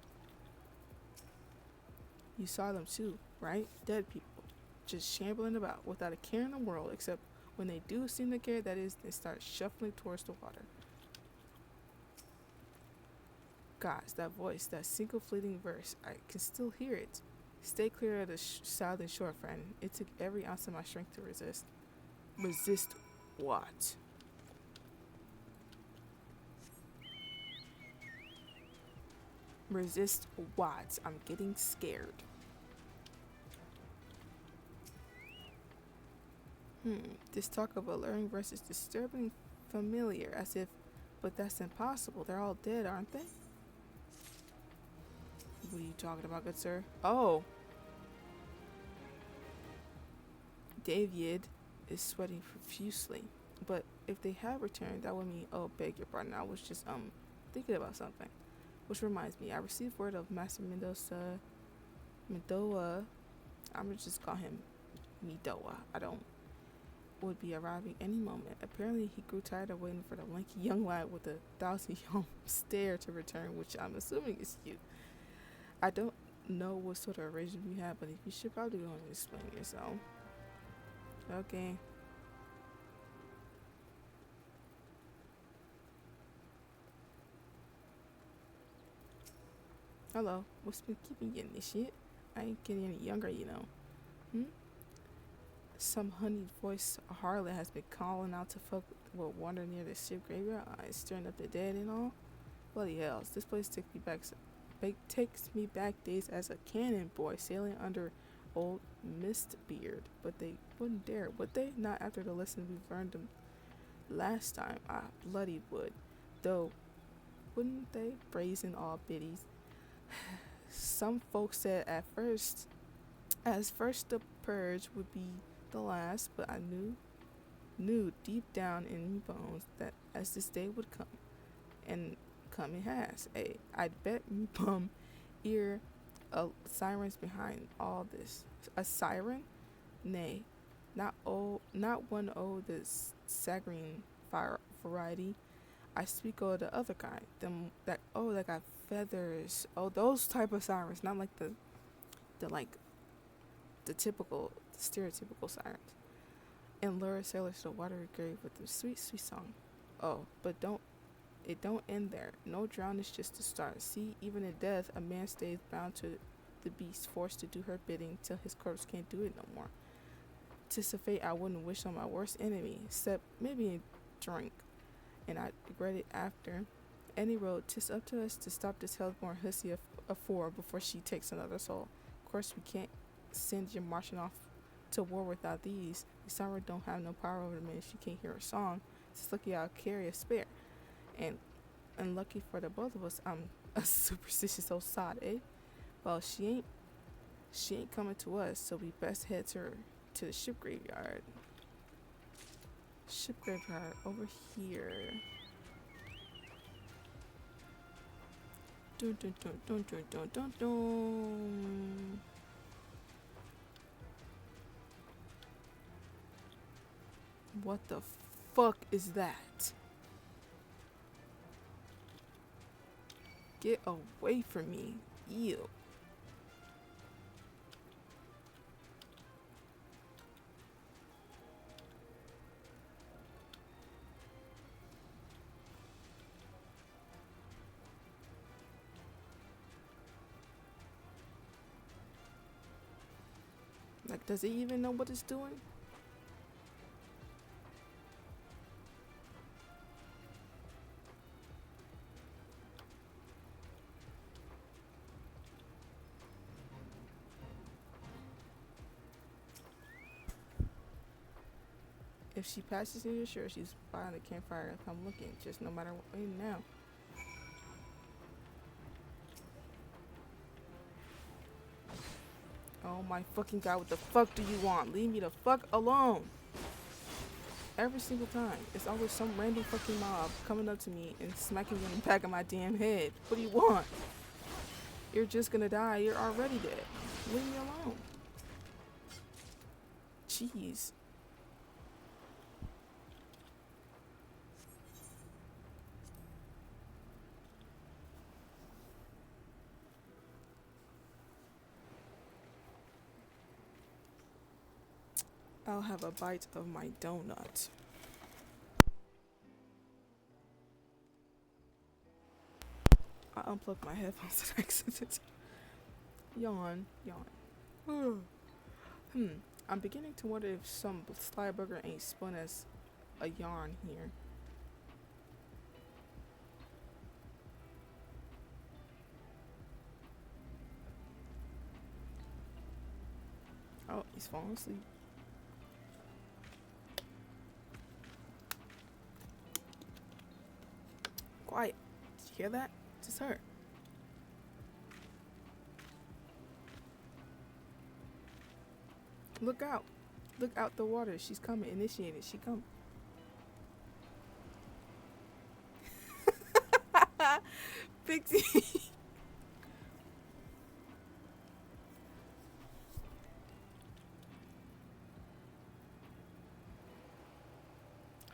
You saw them too, right? Dead people, just shambling about without a care in the world, except when they do seem to care, that is, they start shuffling towards the water. Guys, that voice, that single fleeting verse, I can still hear it. Stay clear of the southern shore, friend. It took every ounce of my strength to resist. Resist what? Resist what? I'm getting scared. This talk of alluring verse is disturbingly familiar, as if, but that's impossible. They're all dead, aren't they? What are you talking about, good sir? Oh. David is sweating profusely. But if they have returned, that would mean, oh, beg your pardon, I was just, thinking about something. Which reminds me, I received word of Master Mendoza, I'm gonna just call him Midoa. Would be arriving any moment. Apparently, he grew tired of waiting for the lanky young lad with a 1,000-year-old stare to return, which I'm assuming is you. I don't know what sort of arrangement you have, but you should probably go and explain yourself. Okay. Hello. What's been keeping you in this shit? I ain't getting any younger, you know. Some honeyed voiced harlot has been calling out to fuck will wander near the ship graveyard, stirring up the dead and all. Bloody hells, this place takes me back days as a cannon boy sailing under old Mistbeard. But they wouldn't dare, would they? Not after the lesson we learned them last time. Bloody would. Though, wouldn't they? Brazen all biddies. Some folks said at first the purge would be the last, but I knew deep down in my bones that as this day would come, and come it has. I'd bet me bum ear a siren's behind all this. A siren? Nay, not one the saccharine variety. I speak of the other kind, them that got feathers. Oh, those type of sirens, not like the stereotypical sirens. And lure sailors to the watery grave with the sweet, sweet song. Oh, but don't end there. No drown is just the start. See, even in death, a man stays bound to the beast, forced to do her bidding till his corpse can't do it no more. 'Tis a fate I wouldn't wish on my worst enemy, except maybe a drink, and I'd regret it after. Any road, 'tis up to us to stop this hellborn hussy afore before she takes another soul. Of course, we can't send you marching off to war without these. The summer don't have no power over me if she can't hear a song. It's lucky I'll carry a spare. And lucky for the both of us, I'm a superstitious old sod, eh? Well, she ain't coming to us, so we best head to the ship graveyard. Ship graveyard over here. Dun dun dun dun dun dun dun dun. What the fuck is that? Get away from me. Ew. Like, does it even know what it's doing? If she passes me, sure, she's by the campfire if I'm looking, just no matter what way now. Oh my fucking god, what the fuck do you want? Leave me the fuck alone! Every single time, it's always some random fucking mob coming up to me and smacking me in the back of my damn head. What do you want? You're just gonna die, you're already dead. Leave me alone. Jeez. I'll have a bite of my donut. I unplugged my headphones and exited. Yawn. I'm beginning to wonder if some sly burger ain't spun as a yarn here. Oh, he's falling asleep. Quiet. Did you hear that? Just her. Look out. Look out the water. She's coming. Initiated. She coming. Pixie.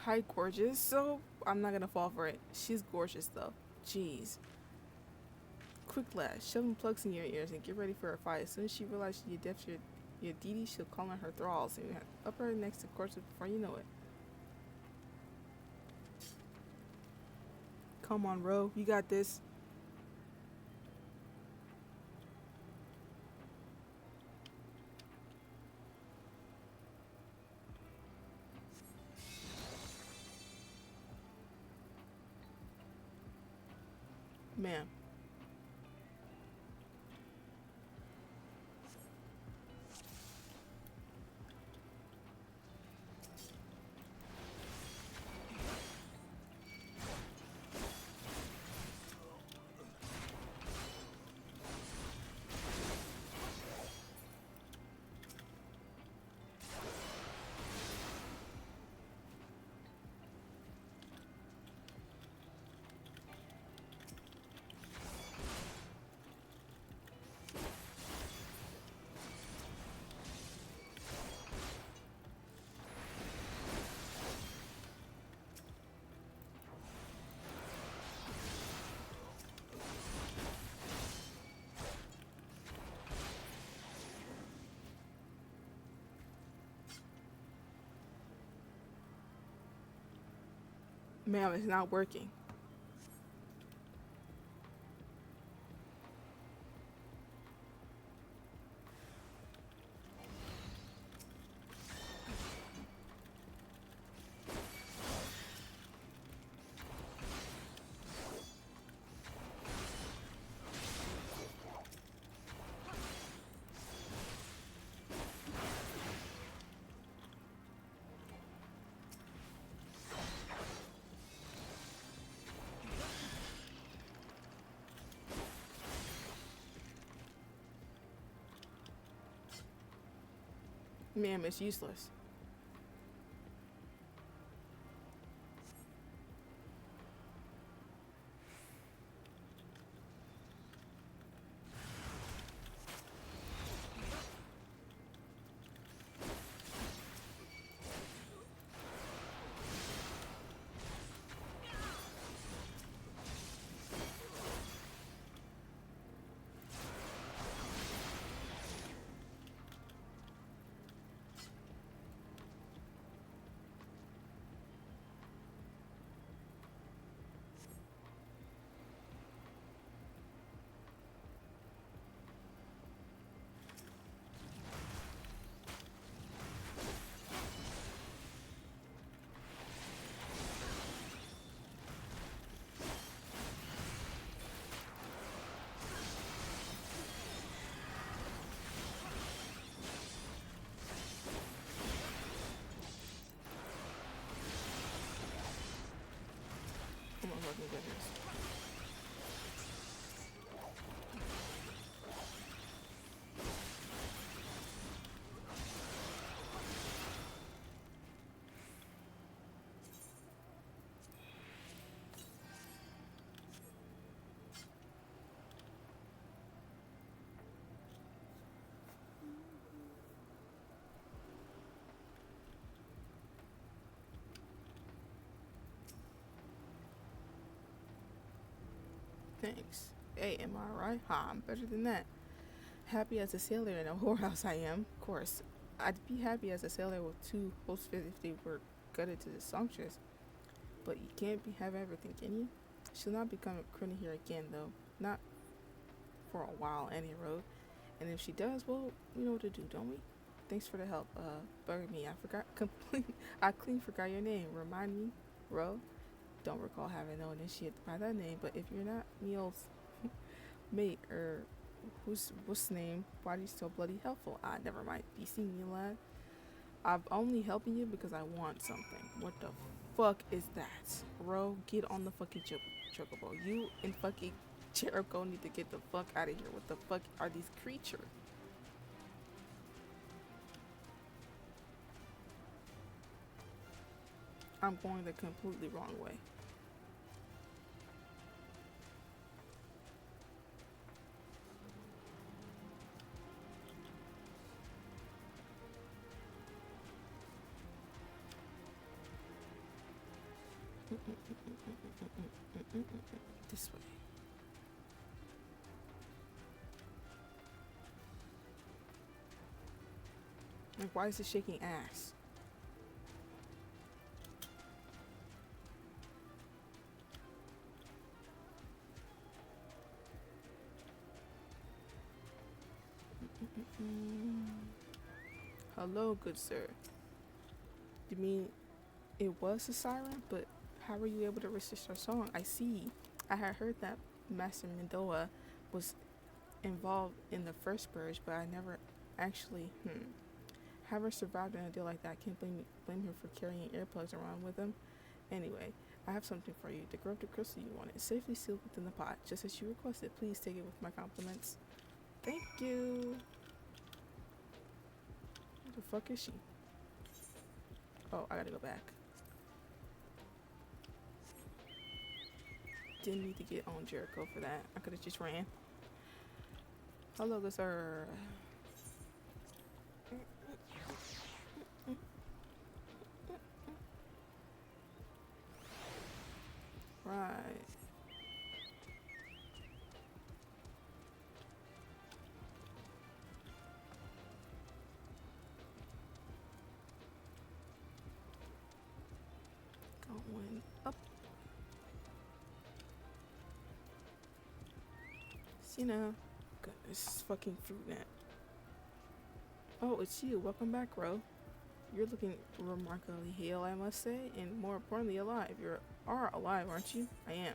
Hi, gorgeous. So, I'm not gonna fall for it. She's gorgeous, though. Jeez. Quick lad, shoving plugs in your ears and get ready for a fight. As soon as she realizes you depth your deity, she'll call on her thralls and up her next to course before you know it. Come on, Ro. You got this. Ma'am. Ma'am, it's not working. Ma'am, it's useless. Oh my fucking goodness. Thanks. Hey, am I right? Ha, I'm better than that. Happy as a sailor in a whorehouse I am, of course. I'd be happy as a sailor with two hosts if they were gutted to the songstress. But you can't be have everything, can you? She'll not become a criminal here again, though. Not for a while, any road. And if she does, well, we know what to do, don't we? Thanks for the help. Bug me. I forgot I clean forgot your name. Remind me, Ro. Don't recall having known this shit by that name, but if you're not me old mate or what's name, why are you so bloody helpful? Ah, never mind. Be seeing me, lad. I'm only helping you because I want something. What the fuck is that? Ro, get on the fucking chocobo. You and fucking Jericho need to get the fuck out of here. What the fuck are these creatures? I'm going the completely wrong way. This way. Like, why is it shaking ass? Hello, good sir. You mean it was a siren, but how were you able to resist our song? I see. I had heard that Master Mendoa was involved in the first purge, but I never actually have her survived in a deal like that. I can't blame him for carrying earplugs around with him. Anyway, I have something for you. The corrupted crystal you wanted is safely sealed within the pot, just as you requested. Please take it with my compliments. Thank you. Who the fuck is she? Oh, I gotta go back. Didn't need to get on Jericho for that. I could have just ran. Hello, good sir. Right. Going up. Cena. Goodness, fucking fruit net. Oh, it's you. Welcome back, Ro. You're looking remarkably hale, I must say, and more importantly, alive. You are alive, aren't you? I am.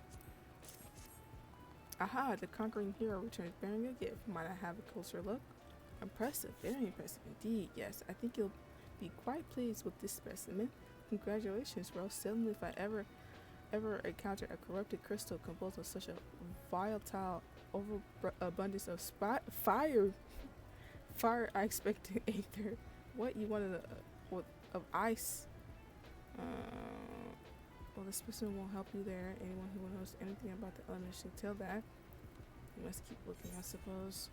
Aha, the conquering hero returns bearing a gift. Might I have a closer look? Impressive, very impressive indeed. Yes, I think you'll be quite pleased with this specimen. Congratulations, Ro. Suddenly, if I ever encounter a corrupted crystal composed of such a volatile overabundance of fire, I expected aether. What you wanted of ice? Well, the specimen won't help you there. Anyone who knows anything about the elements should tell that. You must keep looking, I suppose.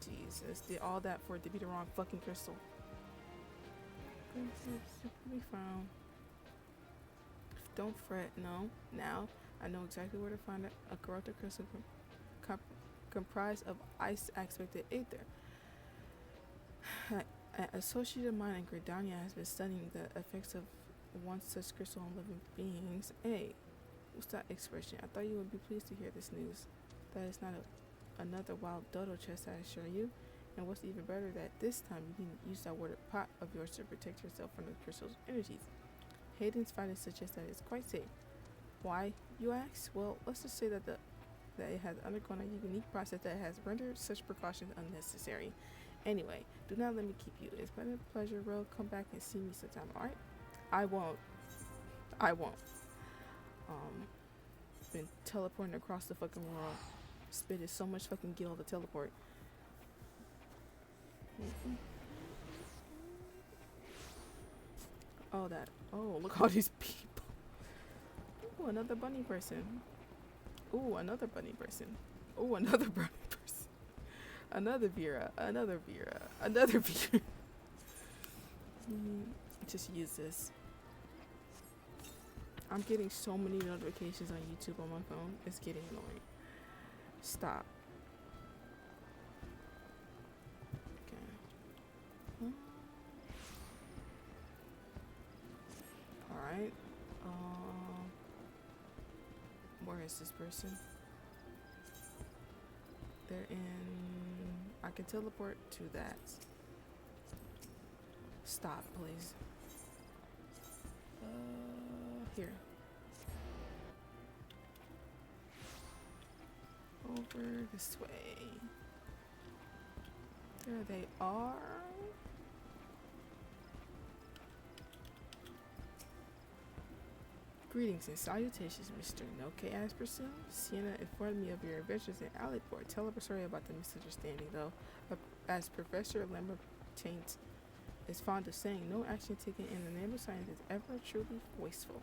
Jesus, did all that for it to be the wrong fucking crystal. Be found. Don't fret. No. Now I know exactly where to find a corrupted crystal comprised of ice aspected aether. An associate of mine in Gridania has been studying the effects of one such crystal on living beings. Hey, what's that expression? I thought you would be pleased to hear this news. That is not another wild dodo chest, I assure you. And what's even better, that this time you can use that worded pot of yours to protect yourself from the crystal's energies. Hayden's findings suggest that it's quite safe. Why, you ask? Well, let's just say that it has undergone a unique process that has rendered such precautions unnecessary. Anyway, do not let me keep you. It's been a pleasure, Ro. Come back and see me sometime, alright? I won't. Been teleporting across the fucking world. Spitted so much fucking gil to teleport. Oh, look at all these people. Ooh, another bunny person. Ooh, another bunny person. Ooh, another bunny person. Another Vera. Just use this. I'm getting so many notifications on YouTube on my phone. It's getting annoying. Stop. Okay. Alright. Where is this person? They're in... I can teleport to that. Stop, please. Here. Over this way. There they are. Greetings and salutations, Mr. Noke Asperson. Sienna informed me of your adventures in Alleyport. Tell her sorry about the misunderstanding, though. As Professor Lambertaint is fond of saying, no action taken in the name of science is ever truly wasteful.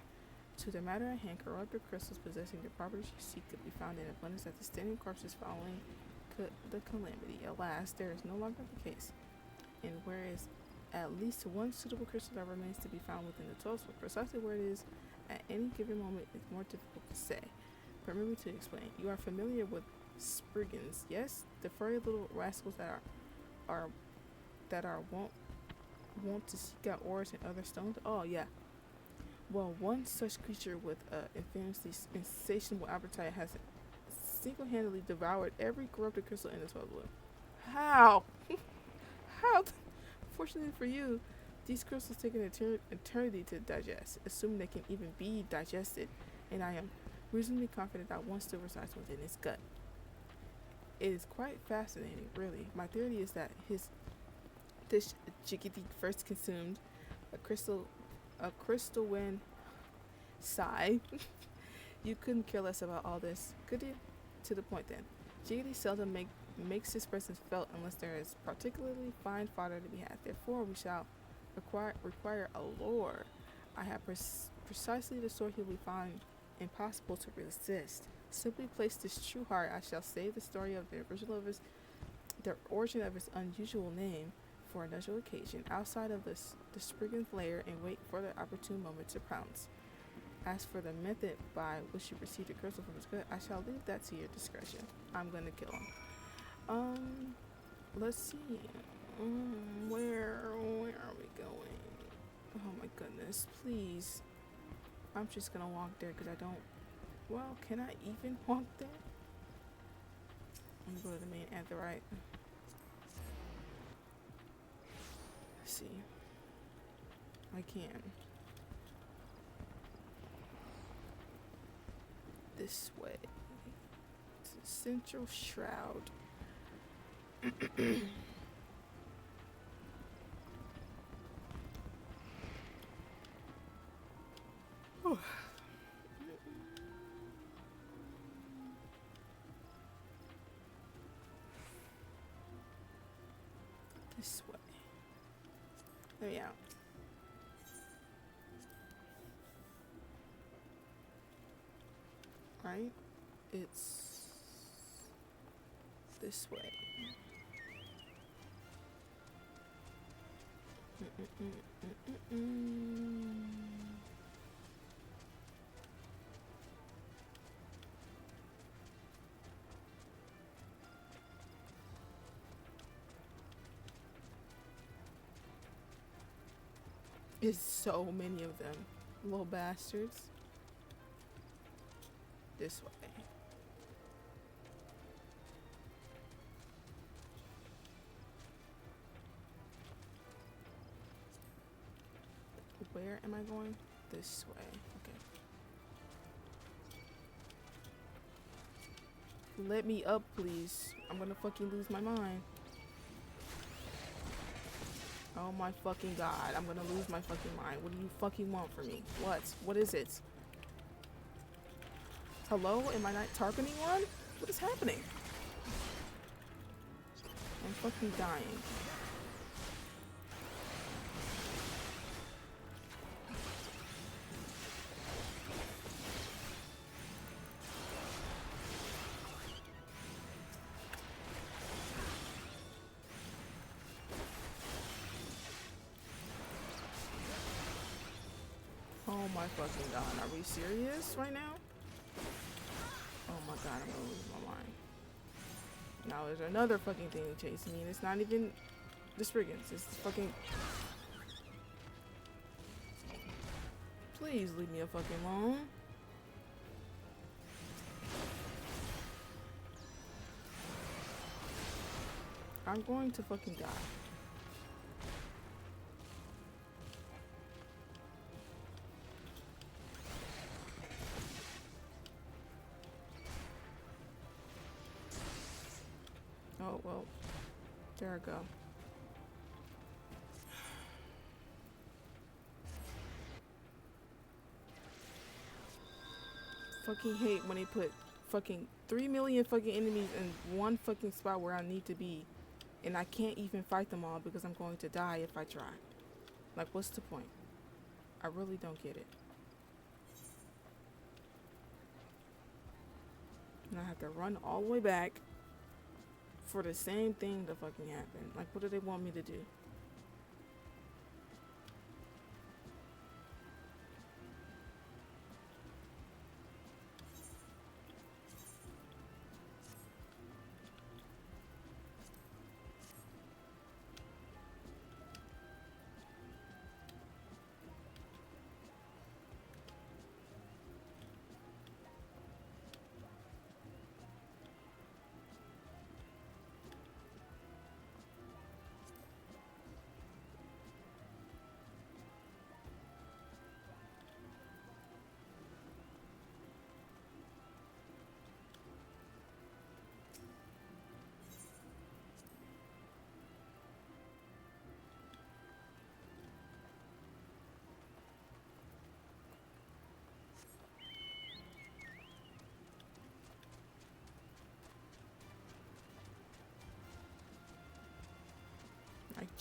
To the matter at hand, corrupted crystals possessing the properties you seek could be found in abundance at the standing corpses following the calamity. Alas, there is no longer the case. And whereas at least one suitable crystal that remains to be found within the 12th, precisely where it is at any given moment is more difficult to say. Permit me to explain. You are familiar with Spriggans, yes? The furry little rascals that are wont to seek out ores and other stones? Oh, yeah. Well, one such creature with infamously insatiable appetite has single-handedly devoured every corrupted crystal in the 12th world. How? How? Fortunately for you, these crystals take an eternity to digest, assuming they can even be digested, and I am reasonably confident that one still resides within his gut. It is quite fascinating, really. My theory is that this Jiggy first consumed a crystalline sigh. You couldn't care less about all this, could you? To the point then. Jiggity seldom makes his presence felt unless there is particularly fine fodder to be had. Therefore, we shall require a lure. I have precisely the sort he will find impossible to resist. Simply place this true heart. I shall save the story of the origin of his unusual name for another occasion, outside of the Spriggan's lair, and wait for the opportune moment to pounce. As for the method by which you receive the crystal from his gut, I shall leave that to your discretion. I'm gonna kill him. Let's see. Where are we going? Oh my goodness, please. I'm just gonna walk there because I don't. Well, can I even walk there? I'm gonna go to the main anthrite. Let's see. I can. This way. To the central shroud. Oh. This way. There we are. Right? It's this way. There's so many of them, little bastards. This way. Where am I going? This way. Okay. Let me up, please. I'm gonna fucking lose my mind. Oh my fucking god. I'm gonna lose my fucking mind. What do you fucking want from me? What? What is it? Hello? Am I not targeting one? What is happening? I'm fucking dying. Oh my fucking god. Are we serious right now? Oh my god, I'm gonna lose my mind. Now there's another fucking thing chasing me, and it's not even the Spriggans. It's fucking. Please leave me a fucking alone. I'm going to fucking die. Oh, well, there I go. Fucking hate when they put fucking 3 million fucking enemies in one fucking spot where I need to be, and I can't even fight them all because I'm going to die if I try. Like, what's the point? I really don't get it. And I have to run all the way back for the same thing to fucking happen. Like, what do they want me to do?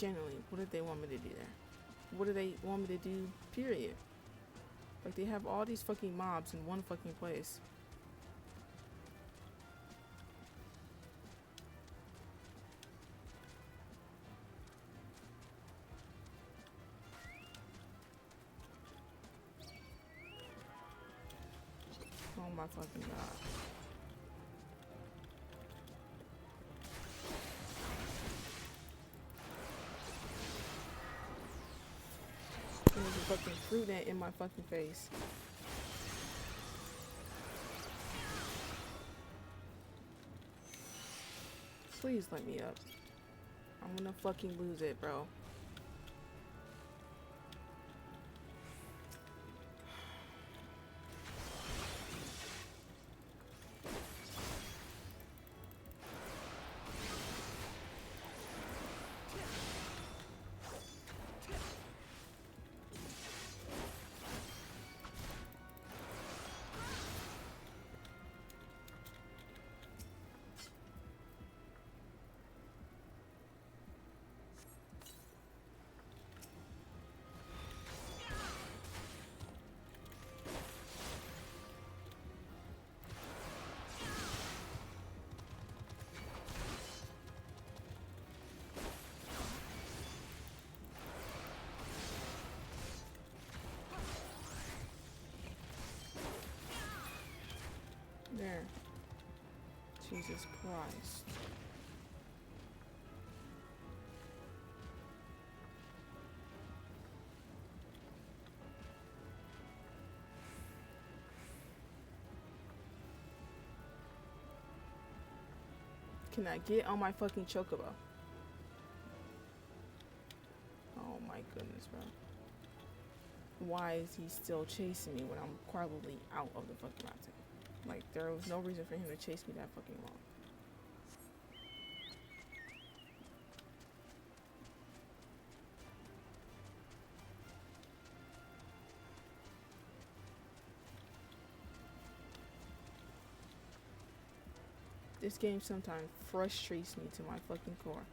Generally, what did they want me to do there? What do they want me to do, period? Like, they have all these fucking mobs in one fucking place. Oh my fucking god. There's a fucking fruit ant in my fucking face. Please let me up. I'm gonna fucking lose it, bro. There. Jesus Christ. Can I get on my fucking chocobo? Oh my goodness, bro. Why is he still chasing me when I'm probably out of the fucking mountain? Like, there was no reason for him to chase me that fucking long. This game sometimes frustrates me to my fucking core.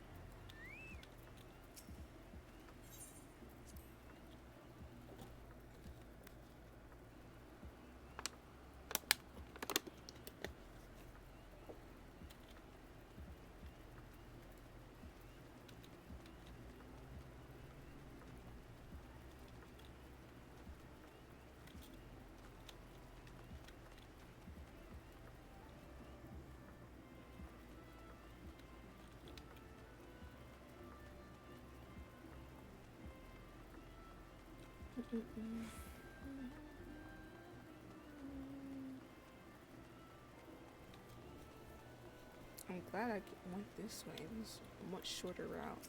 I'm glad I went this way. It was a much shorter route.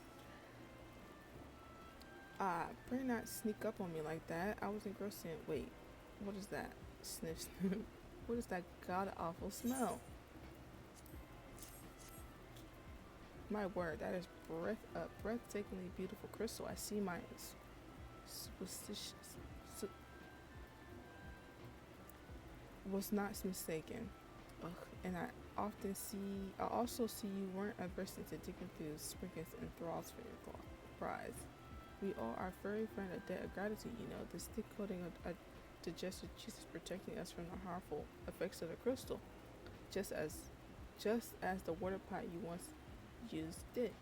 Better not sneak up on me like that. I was engrossed in. Wait, what is that? Sniff, sniff. What is that god awful smell? My word, that is breathtakingly beautiful crystal. I see my superstitious. Was not mistaken. Ugh, and I also see you weren't averse to digging through sprinkles and thralls for your prize. We owe our furry friend a debt of gratitude, you know. The stick coating of digested cheese is protecting us from the harmful effects of the crystal, just as the water pot you once used did.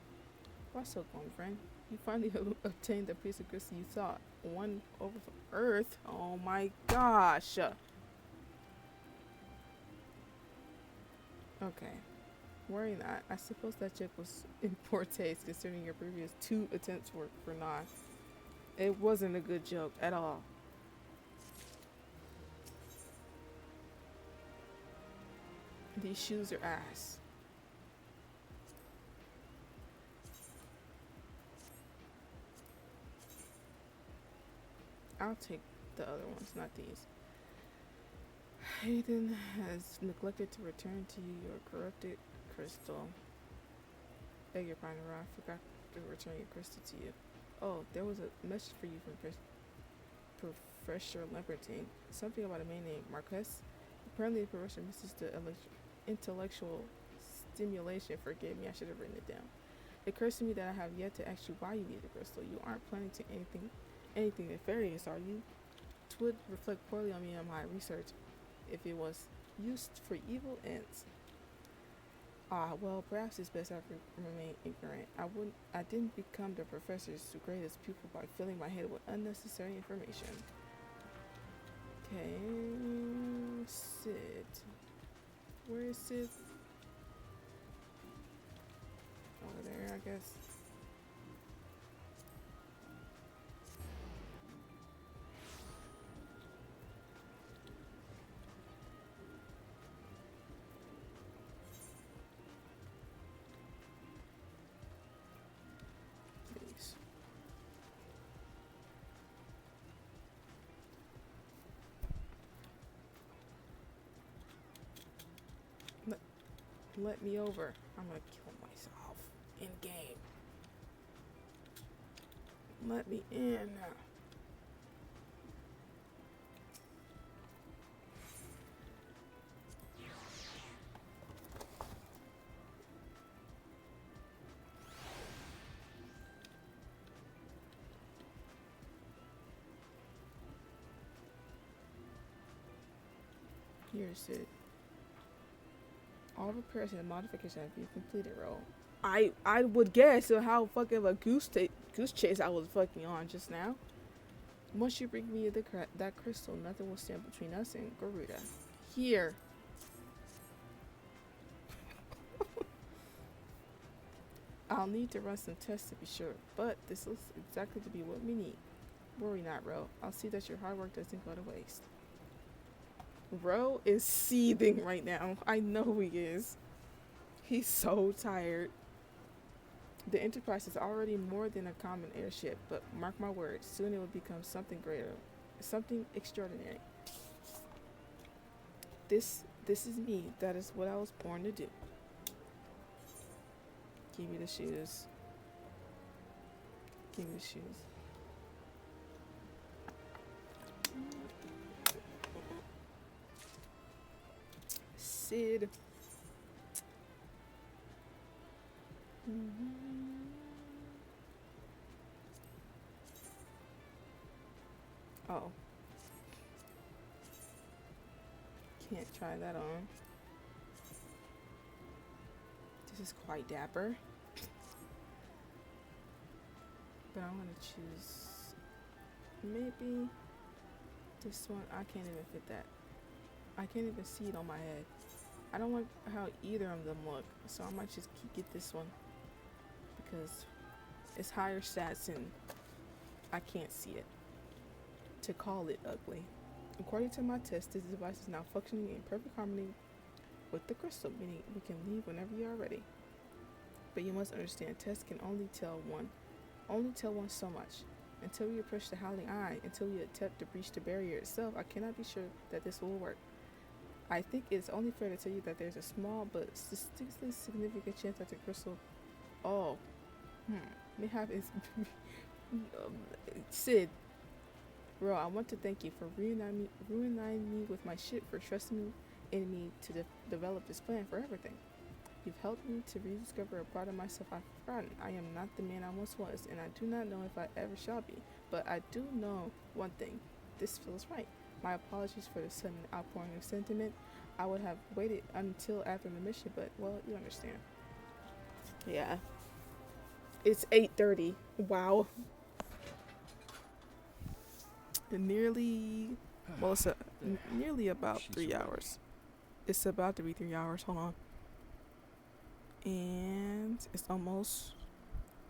Why so gone, friend? You finally obtained the piece of crystal you sought. One over from Earth. Oh my gosh. Okay. Worry not. I suppose that joke was in poor taste considering your previous 2 attempts were for naught. It wasn't a good joke at all. These shoes are ass. I'll take the other ones, not these. Hayden has neglected to return to you your corrupted crystal. Beg your pardon, Ra. I forgot to return your crystal to you. Oh, there was a message for you from Professor Lambertine. Something about a man named Marquez. Apparently, the professor misses the intellectual stimulation. Forgive me, I should have written it down. It occurs to me that I have yet to ask you why you need the crystal. You aren't planning to anything nefarious, are you? It would reflect poorly on me and my research if it was used for evil ends. Ah, well, perhaps it's best I remain ignorant. I didn't become the professor's greatest pupil by filling my head with unnecessary information. Okay, Sid. Where is Sid? Over there, I guess. Please. Let me over. I'm gonna kill myself in game. Let me in. Here, Sid. All repairs and modifications have been completed, Ro. I would guess how fucking of a goose chase I was fucking on just now. Once you bring me that crystal, nothing will stand between us and Garuda. Here. I'll need to run some tests to be sure, but this looks exactly to be what we need. Worry not, Ro. I'll see that your hard work doesn't go to waste. Ro is seething right now. I know he is. He's so tired. The Enterprise is already more than a common airship, but mark my words, soon it will become something greater, something extraordinary. This is me. That is what I was born to do. Give me the shoes. Give me the shoes. Sid. Oh. Can't try that on. This is quite dapper. But I'm gonna choose maybe this one. I can't even fit that. I can't even see it on my head. I don't like how either of them look, so I might just get this one because it's higher stats and I can't see it. To call it ugly. According to my test, this device is now functioning in perfect harmony with the crystal, meaning we can leave whenever you are ready. But you must understand, tests can only tell one so much. Until we approach the Howling Eye, until we attempt to breach the barrier itself, I cannot be sure that this will work. I think it's only fair to tell you that there's a small but statistically significant chance that the crystal may have its Sid. Bro, I want to thank you for reuniting me with my ship, for trusting in me to develop this plan for everything. You've helped me to rediscover a part of myself I've forgotten. I am not the man I once was, and I do not know if I ever shall be. But I do know one thing. This feels right. My apologies for the sudden outpouring of sentiment. I would have waited until after the mission, but, well, you understand. Yeah. It's 8:30. Wow. Nearly about 3 hours. It's about to be 3 hours. Hold on. And it's almost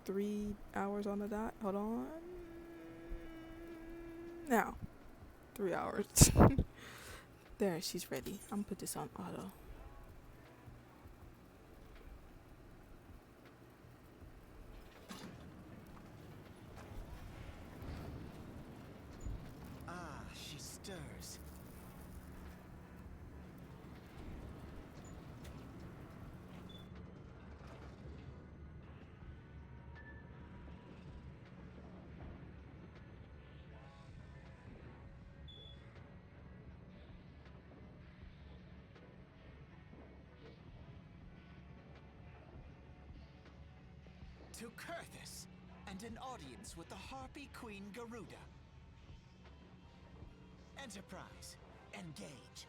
3 hours on the dot. Hold on. Now. 3 hours. There, she's ready. I'm gonna put this on auto. She stirs. to Kurthus and an audience with the Harpy Queen Garuda. Enterprise, engage.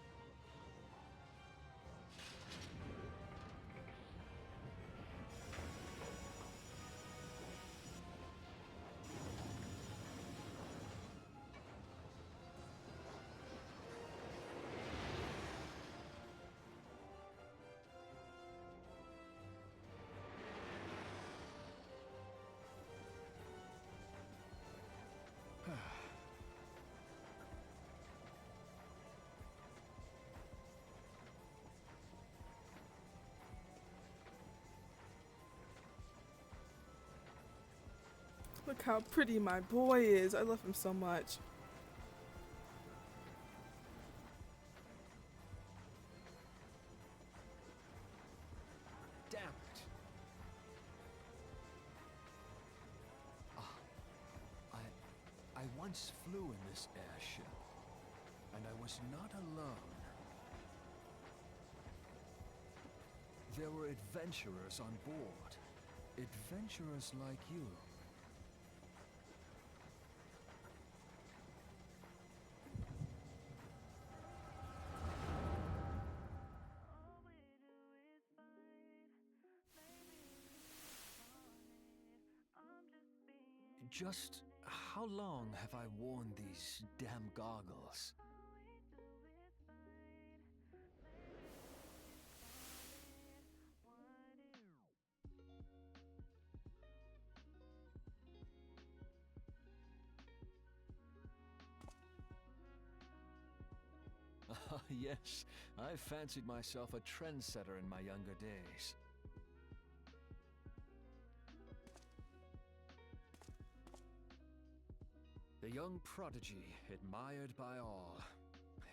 Look how pretty my boy is. I love him so much. Damn it. I once flew in this airship, and I was not alone. There were adventurers on board. Adventurers like you. Just how long have I worn these damn goggles? Yes, I fancied myself a trendsetter in my younger days. The young prodigy, admired by all,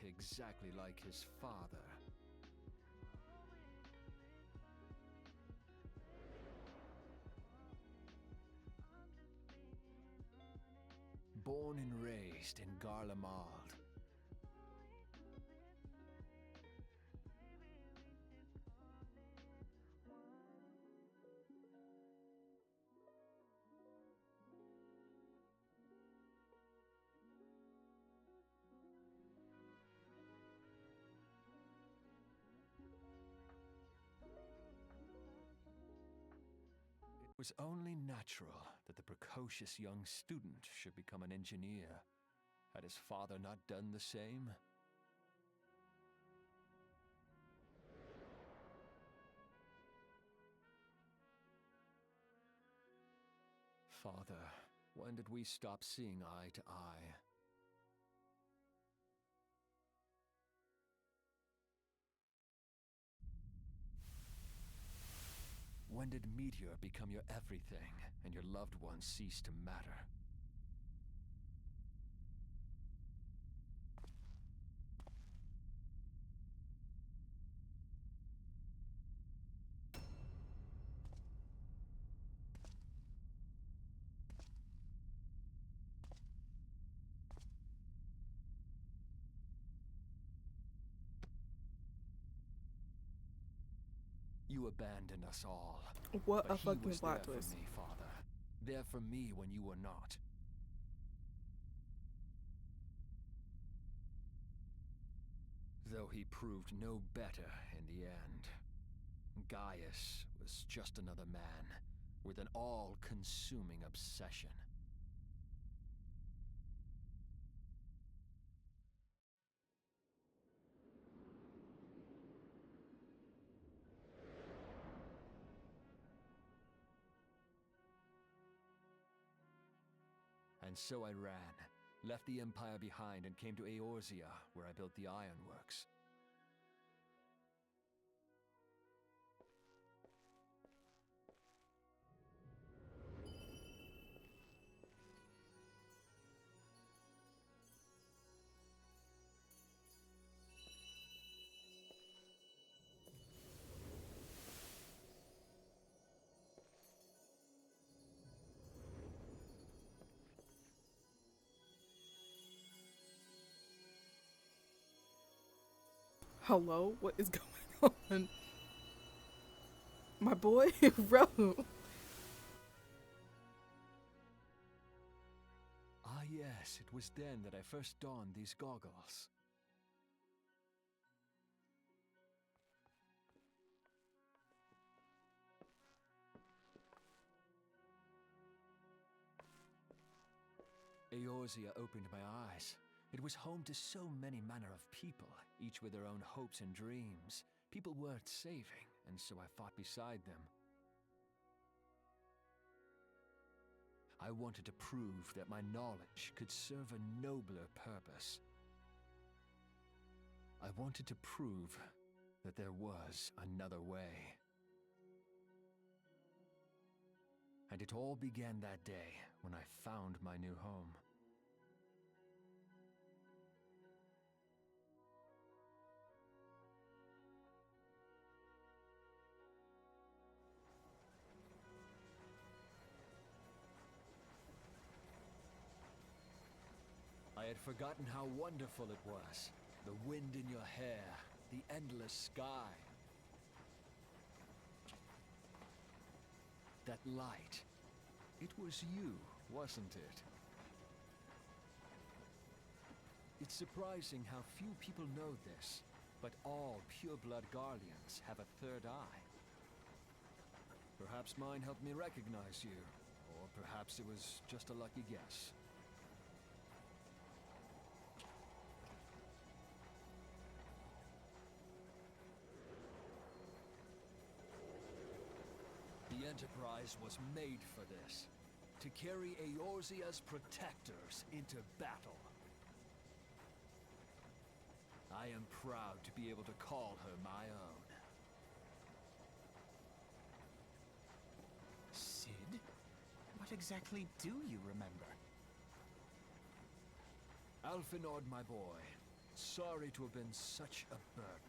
exactly like his father. Born and raised in Garlemald. It was only natural that the precocious young student should become an engineer. Had his father not done the same? Father, when did we stop seeing eye to eye? When did Meteor become your everything, and your loved ones cease to matter? You abandoned us all. What But a he fucking was there plot for twist. me, Father. There for me when you were not. Though he proved no better in the end. Gaius was just another man, with an all-consuming obsession. And so I ran, left the Empire behind and came to Eorzea, where I built the ironworks. Hello? What is going on? My boy? Bro. guess it was then that I first donned these goggles. Eorzea opened my eyes. It was home to so many manner of people, each with their own hopes and dreams. People worth saving, and so I fought beside them. I wanted to prove that my knowledge could serve a nobler purpose. I wanted to prove that there was another way. And it all began that day when I found my new home. I had forgotten how wonderful it was. The wind in your hair, the endless sky. That light. It was you, wasn't it? It's surprising how few people know this, but all pureblood Garleans have a third eye. Perhaps mine helped me recognize you, or perhaps it was just a lucky guess. The Enterprise was made for this, to carry Eorzea's protectors into battle. I am proud to be able to call her my own. Sid? What exactly do you remember? Alphenord, my boy. Sorry to have been such a burden.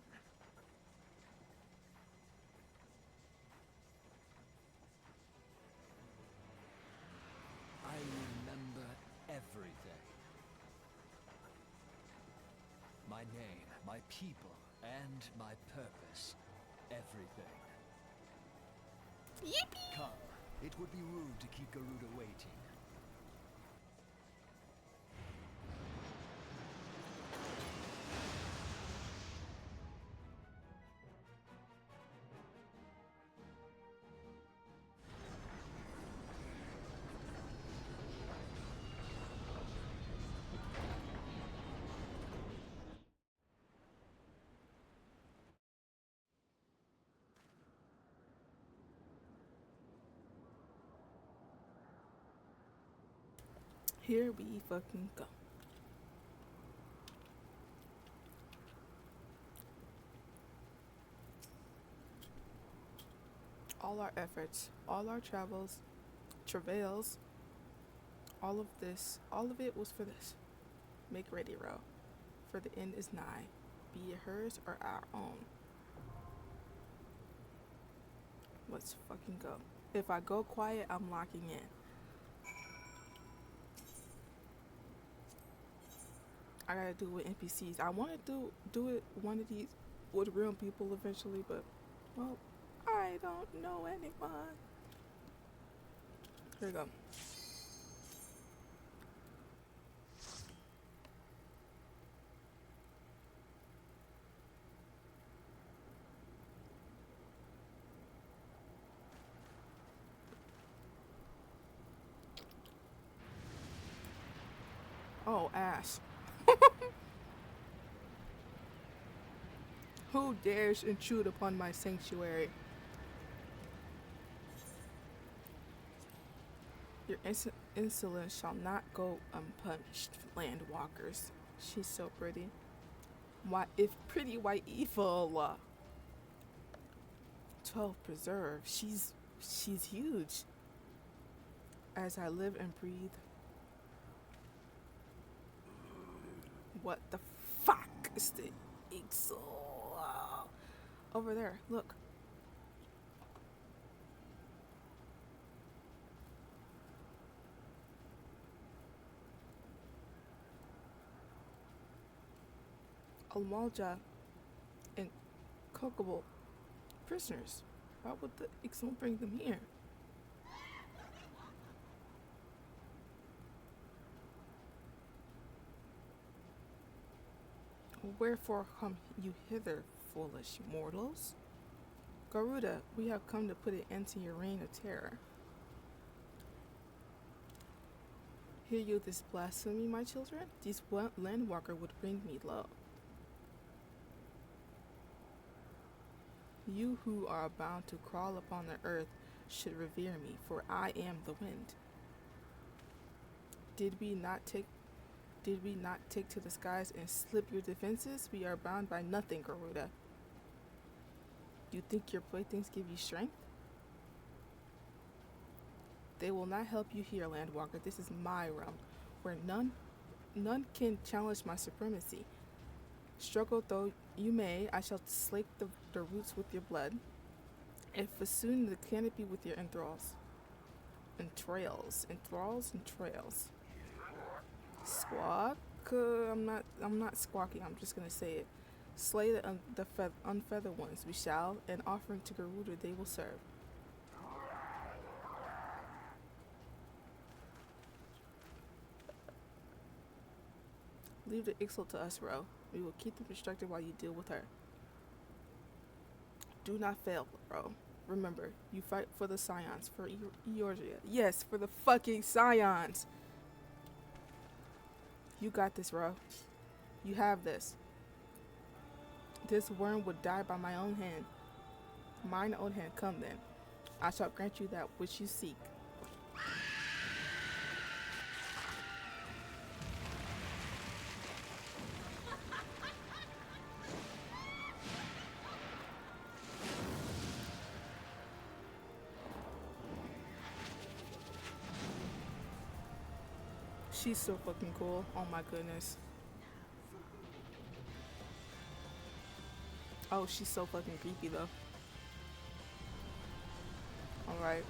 I remember everything. My name, my people, and my purpose. Everything. Yippee! Come, it would be rude to keep Garuda waiting. Here we fucking go. All our efforts, all our travails, all of this, all of it was for this. Make ready, Ro, for the end is nigh, be it hers or our own. Let's fucking go. If I go quiet, I'm locking in. I gotta do it with NPCs. I wanted to do it one of these with real people eventually, but, well, I don't know anyone. Here we go. Oh, ass. Who dares intrude upon my sanctuary? Your insolence shall not go unpunished, landwalkers. She's so pretty. Why, if pretty white evil, 12 preserve. She's huge. As I live and breathe. What the fuck is the Ixal? Over there, look. Almalja and Kokobo prisoners. Why would the Ixal bring them here? Wherefore come you hither, foolish mortals? Garuda, we have come to put an end to your reign of terror. Hear you this blasphemy, my children? This landwalker would bring me low. You who are bound to crawl upon the earth should revere me, for I am the wind. Did we not take to the skies and slip your defenses? We are bound by nothing, Garuda. You think your playthings give you strength? They will not help you here, Landwalker. This is my realm, where none can challenge my supremacy. Struggle though you may, I shall slake the roots with your blood, and festoon the canopy with your entrails. Squawk. I'm not squawking. I'm just gonna say it. Slay the unfeathered ones. We shall, and offering to Garuda they will serve. Leave the Ixal to us, Ro. We will keep them distracted while you deal with her. Do not fail, Ro. Remember, you fight for the Scions, for Eorzea. Yes, for the fucking Scions. You got this, Ro. You have this. This worm would die by my own hand. Mine own hand, come then. I shall grant you that which you seek. She's so fucking cool. Oh my goodness. Oh, she's so fucking creepy though. Alright.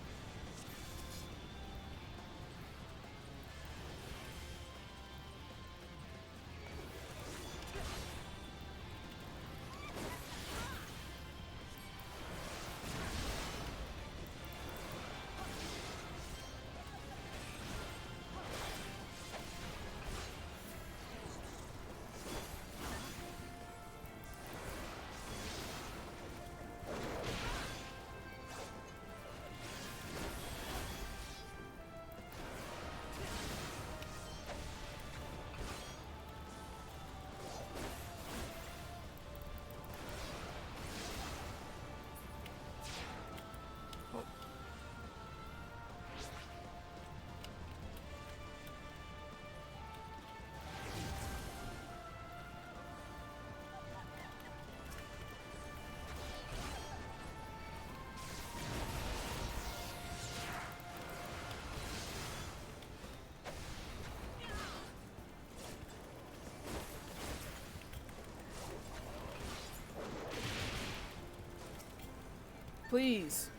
Please.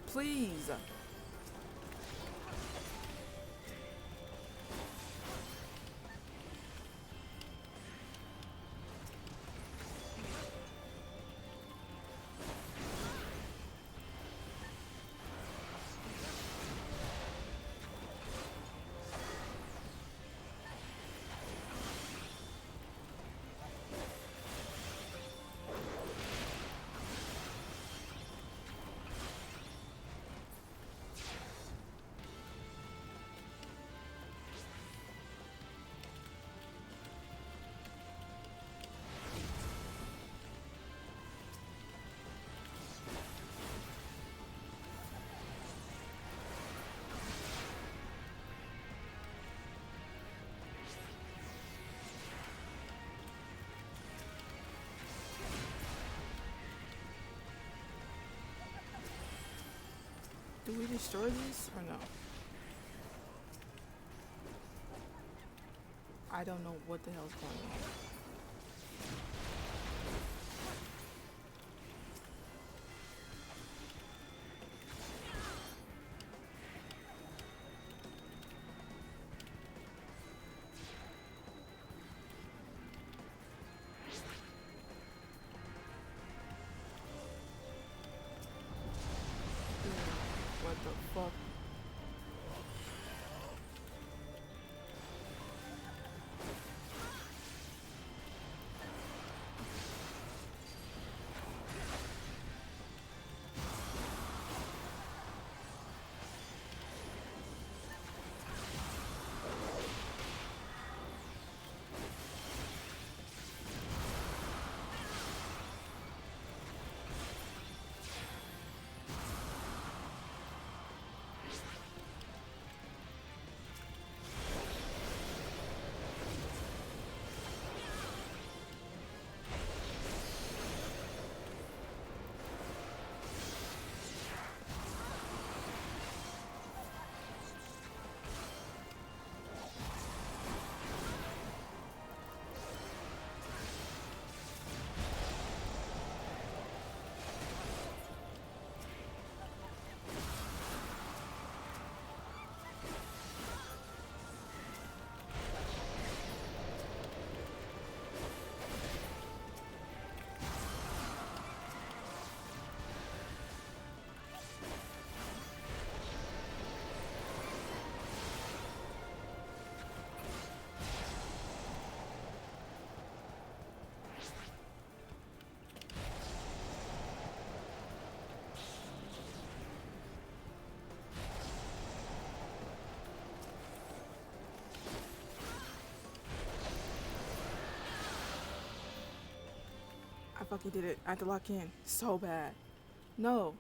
Please. Do we destroy these or no? I don't know what the hell's going on. What the fuck? fucking did it. I had to lock in. So bad. No.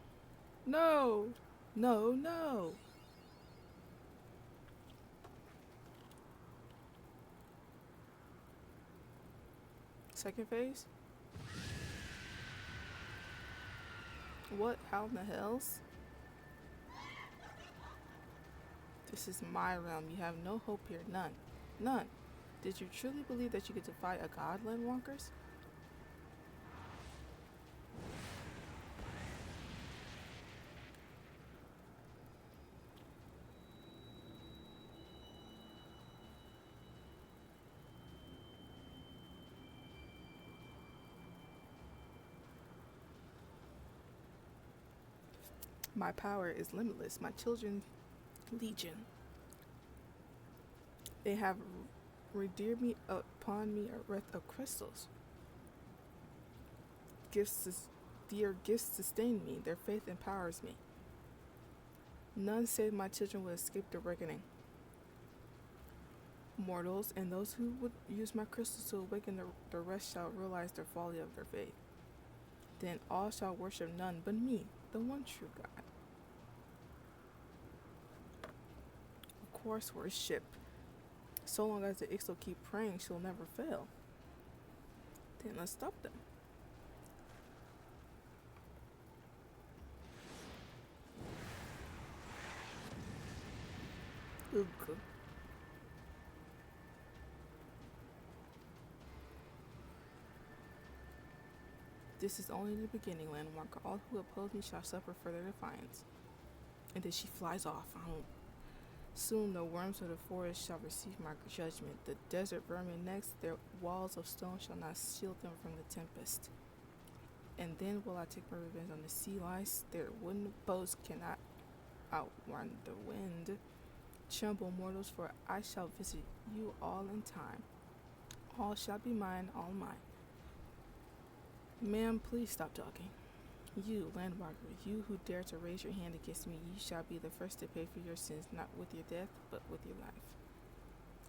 No. No, no. Second phase? What? How in the hells? This is my realm. You have no hope here. None. None. Did you truly believe that you could defy a god, Landwalkers? My power is limitless. My children, legion. They have redeemed me upon me a wreath of crystals. Dear gifts sustain me. Their faith empowers me. None save my children will escape the reckoning. Mortals and those who would use my crystals to awaken the rest shall realize the folly of their faith. Then all shall worship none but me, the one true God. Of course, worship. So long as the Ixtal keep praying, she'll never fail. Then let's stop them. Ugh. This is only the beginning, Landmarker. All who oppose me shall suffer further defiance. And then she flies off. Soon the worms of the forest shall receive my judgment. The desert vermin next, their walls of stone shall not shield them from the tempest. And then will I take my revenge on the sea lice. Their wooden boats cannot outrun the wind. Tremble, mortals, for I shall visit you all in time. All shall be mine, all mine. Ma'am, please stop talking. You, Landwalker, you who dare to raise your hand against me, you shall be the first to pay for your sins, not with your death, but with your life.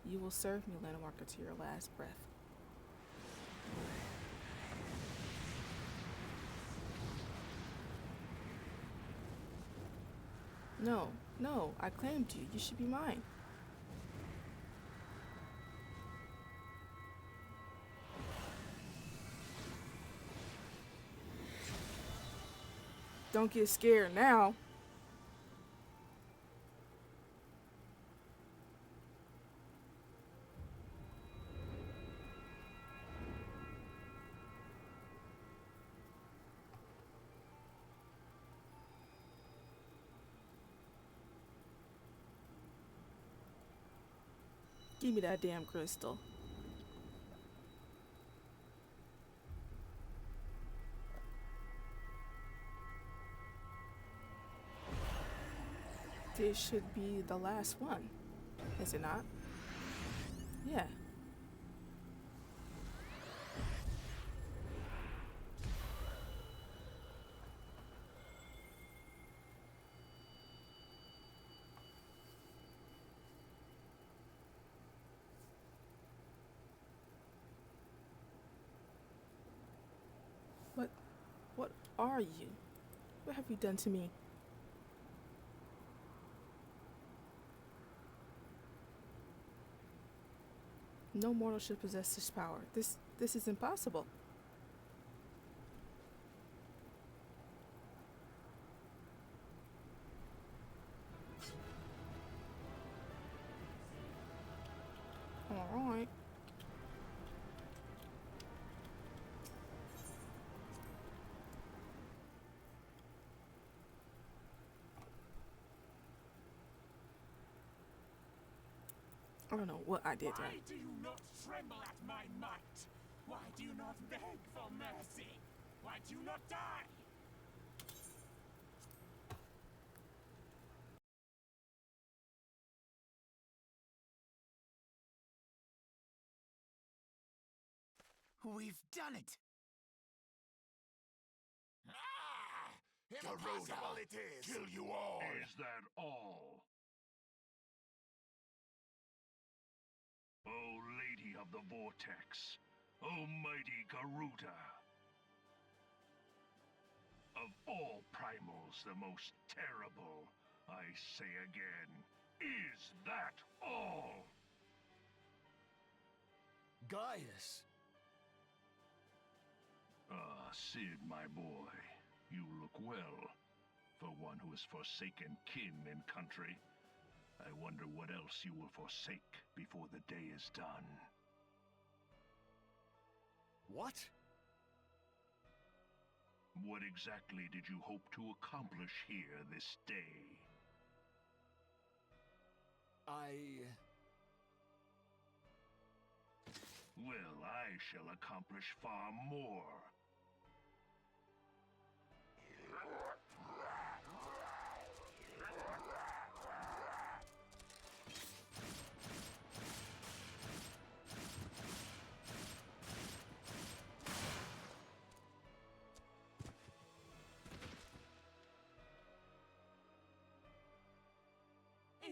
You will serve me, Landwalker, to your last breath. No, no, I claimed you. You should be mine. Don't get scared now. Give me that damn crystal. This should be the last one, is it not? Yeah. What are you? What have you done to me? No mortal should possess this power. This is impossible. Alright. I don't know what I did there. Why do you not tremble at my might? Why do you not beg for mercy? Why do you not die? We've done it! Ah! Impossible it is! Kill you all! Is that all? O Lady of the Vortex, O mighty Garuda, Of all primals, the most terrible, I say again, is that all? Gaius! Ah, Sid, my boy, you look well. For one who has forsaken kin and country, I wonder what else you will forsake before the day is done. What? What exactly did you hope to accomplish here this day? Well, I shall accomplish far more.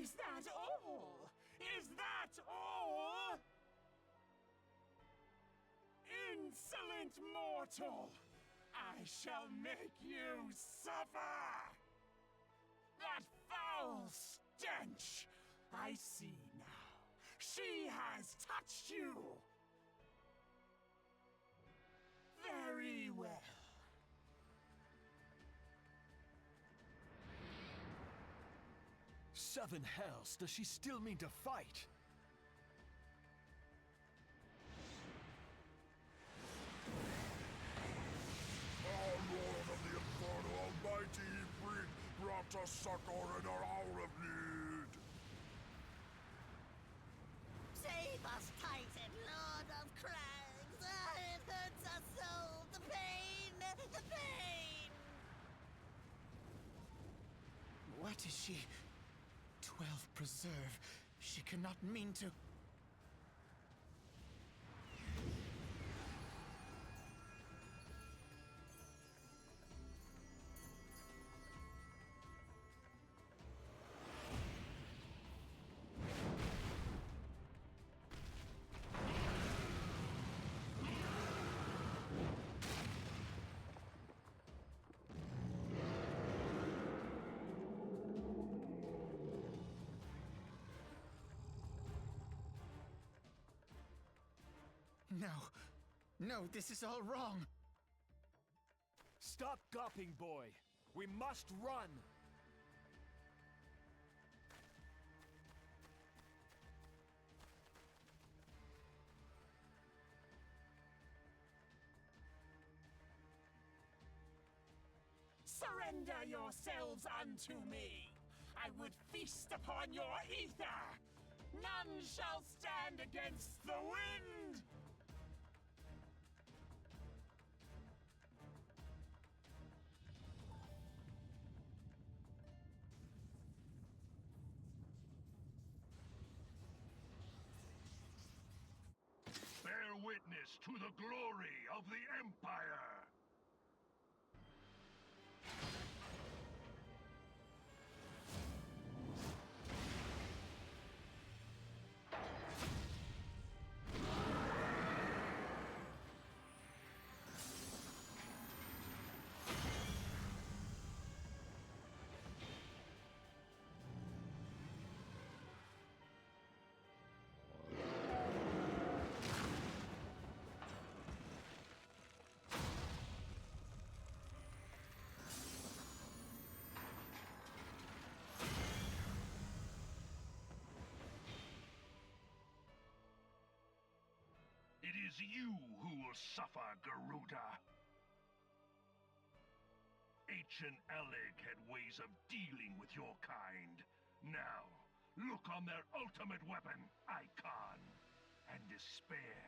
Is that all? Is that all? Insolent mortal! I shall make you suffer! That foul stench! I see now. She has touched you! Very well. Seven hells, does she still mean to fight? Our Lord of the Inferno Almighty, brought us succor in our hour of need. Save us, Titan, Lord of Crags! It hurts us so! The pain! The pain! What is she? 12 preserve. She cannot mean to... No. No, this is all wrong. Stop gawping, boy! We must run! Surrender yourselves unto me! I would feast upon your ether! None shall stand against the wind! Bear witness to the glory of the Empire! It is you who will suffer, Garuda. Ancient Alec had ways of dealing with your kind. Now, look on their ultimate weapon, Icon, and despair.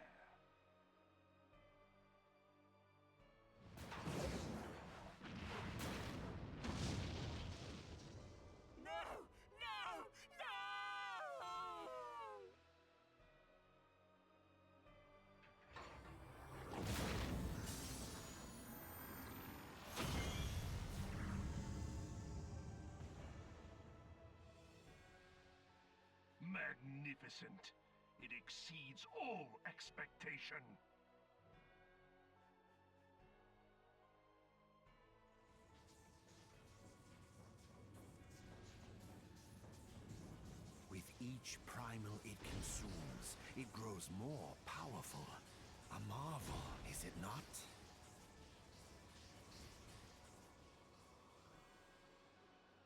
No! No! No! Magnificent. It exceeds all expectation. each primal it consumes, it grows more powerful. A marvel, is it not?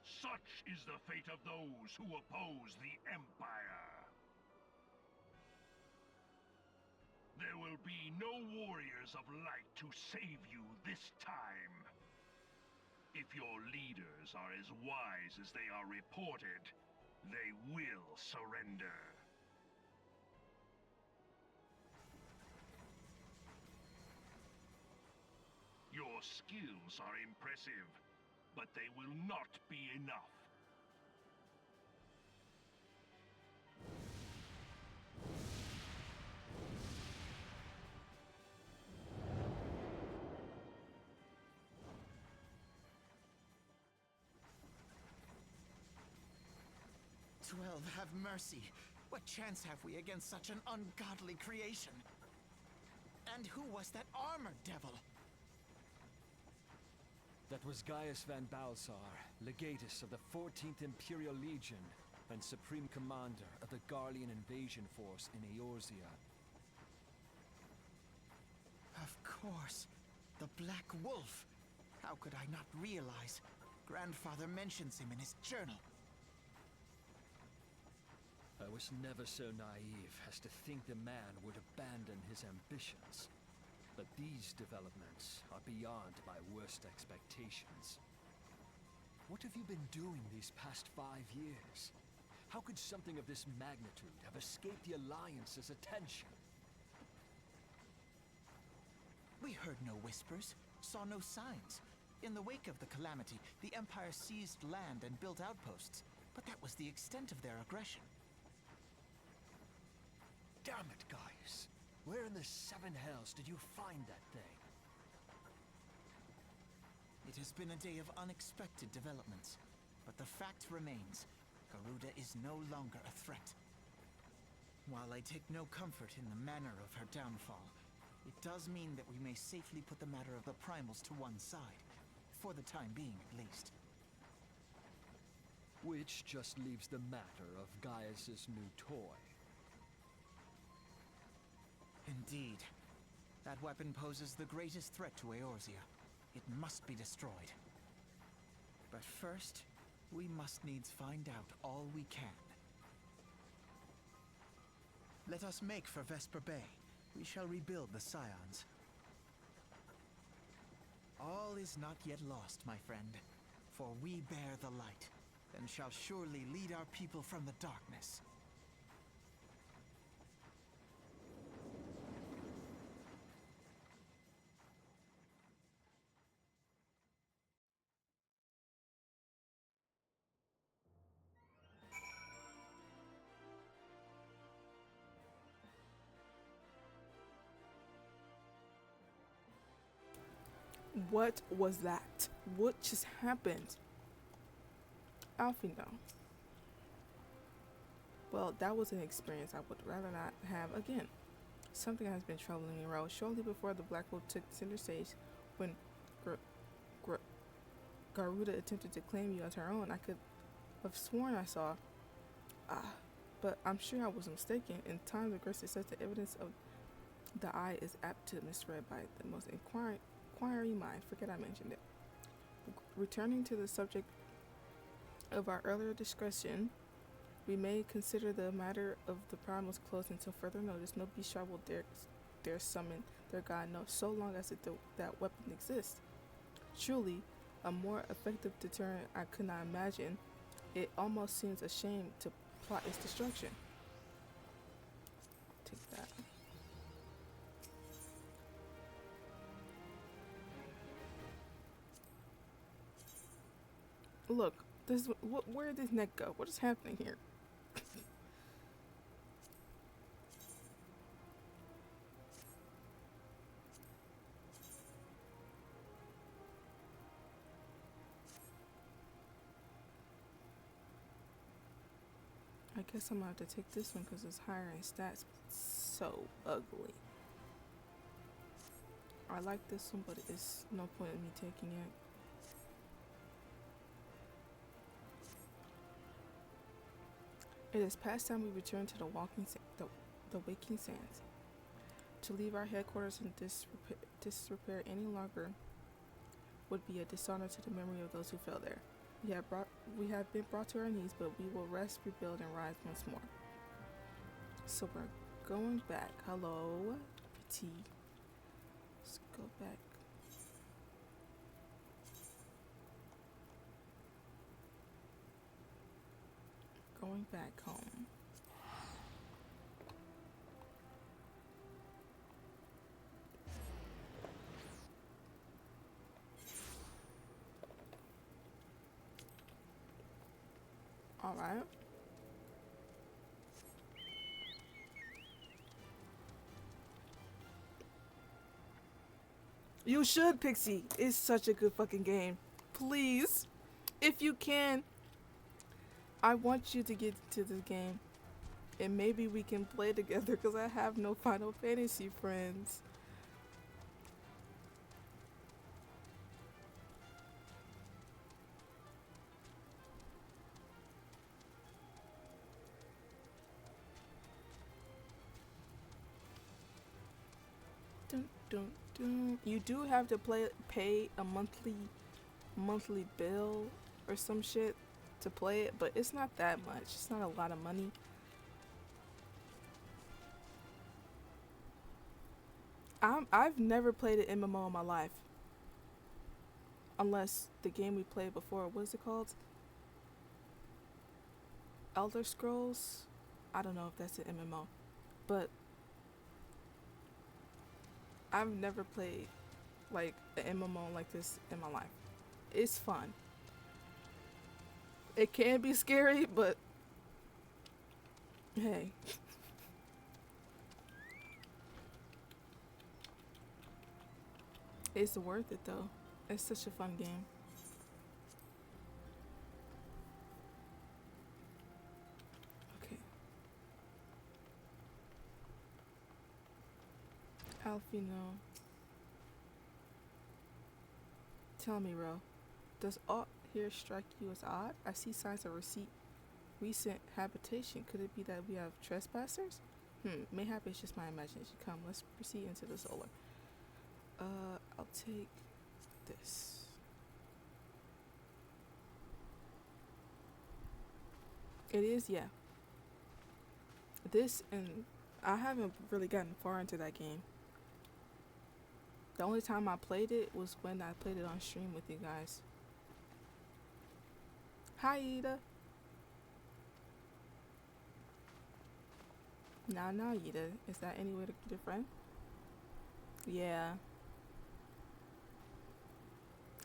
Such is the fate of those who oppose the Empire. There will be no warriors of light to save you this time. If your leaders are as wise as they are reported, they will surrender. Your skills are impressive, but they will not be enough. Twelve, have mercy. What chance have we against such an ungodly creation? And who was that armored devil? That was Gaius Van Balsar, legatus of the 14th Imperial Legion and Supreme Commander of the Garlean invasion force in Eorzea. Of course. The Black Wolf. How could I not realize? Grandfather mentions him in his journal. I was never so naive as to think the man would abandon his ambitions. But these developments are beyond my worst expectations. What have you been doing these past 5 years? How could something of this magnitude have escaped the Alliance's attention? We heard no whispers, saw no signs. In the wake of the calamity, the Empire seized land and built outposts, but that was the extent of their aggression. Damn it, Gaius! Where in the 7 hells did you find that thing? It has been a day of unexpected developments, but the fact remains, Garuda is no longer a threat. While I take no comfort in the manner of her downfall, it does mean that we may safely put the matter of the primals to one side, for the time being at least. Which just leaves the matter of Gaius's new toy. Indeed. That weapon poses the greatest threat to Eorzea. It must be destroyed. But first, we must needs find out all we can. Let us make for Vesper Bay. We shall rebuild the Scions. All is not yet lost, my friend. For we bear the light, and shall surely lead our people from the darkness. What was that? What just happened? Alfie, no. Well, that was an experience I would rather not have again. Something has been troubling me, Rose. Shortly before the Black Wolf took center stage, when Garuda attempted to claim you as her own, I could have sworn I saw. But I'm sure I was mistaken. In time, the grace says the evidence of the eye is apt to misread by the most inquiring mind. Forget I mentioned it. Returning to the subject of our earlier discussion, we may consider the matter of the primals closed until further notice. No beast will dare summon their god, no, so long as that weapon exists. Truly, a more effective deterrent I could not imagine. It almost seems a shame to plot its destruction. Take that. Look, where did this neck go? What is happening here? I guess I'm gonna have to take this one because it's higher in stats. It's so ugly. I like this one, but it's no point in me taking it. It is past time we return to the waking sands. To leave our headquarters in disrepair any longer would be a dishonor to the memory of those who fell there. We have been brought to our knees, but we will rest, rebuild, and rise once more. So we're going back. Hello, Petit. Let's go back. Going back home. All right. You should, Pixie. It's such a good fucking game. Please, if you can, I want you to get to this game. And maybe we can play together because I have no Final Fantasy friends. Dun, dun, dun. You do have to pay a monthly bill or some shit to play it, but it's not that much. It's not a lot of money. I've never played an MMO in my life. Unless the game we played before, what is it called? Elder Scrolls? I don't know if that's an MMO. But I've never played like an MMO like this in my life. It's fun. It can be scary, but hey. It's worth it though. It's such a fun game. Okay. Alfino. Tell me, Ro. Does aught here strike you as odd? I see signs of recent habitation. Could it be that we have trespassers? Mayhap it's just my imagination. Come, let's proceed into the solar. I'll take this. It is, yeah. This, and I haven't really gotten far into that game. The only time I played it was when I played it on stream with you guys. Hi, Ida. Now, Ida. Is that any way to get a friend? Yeah.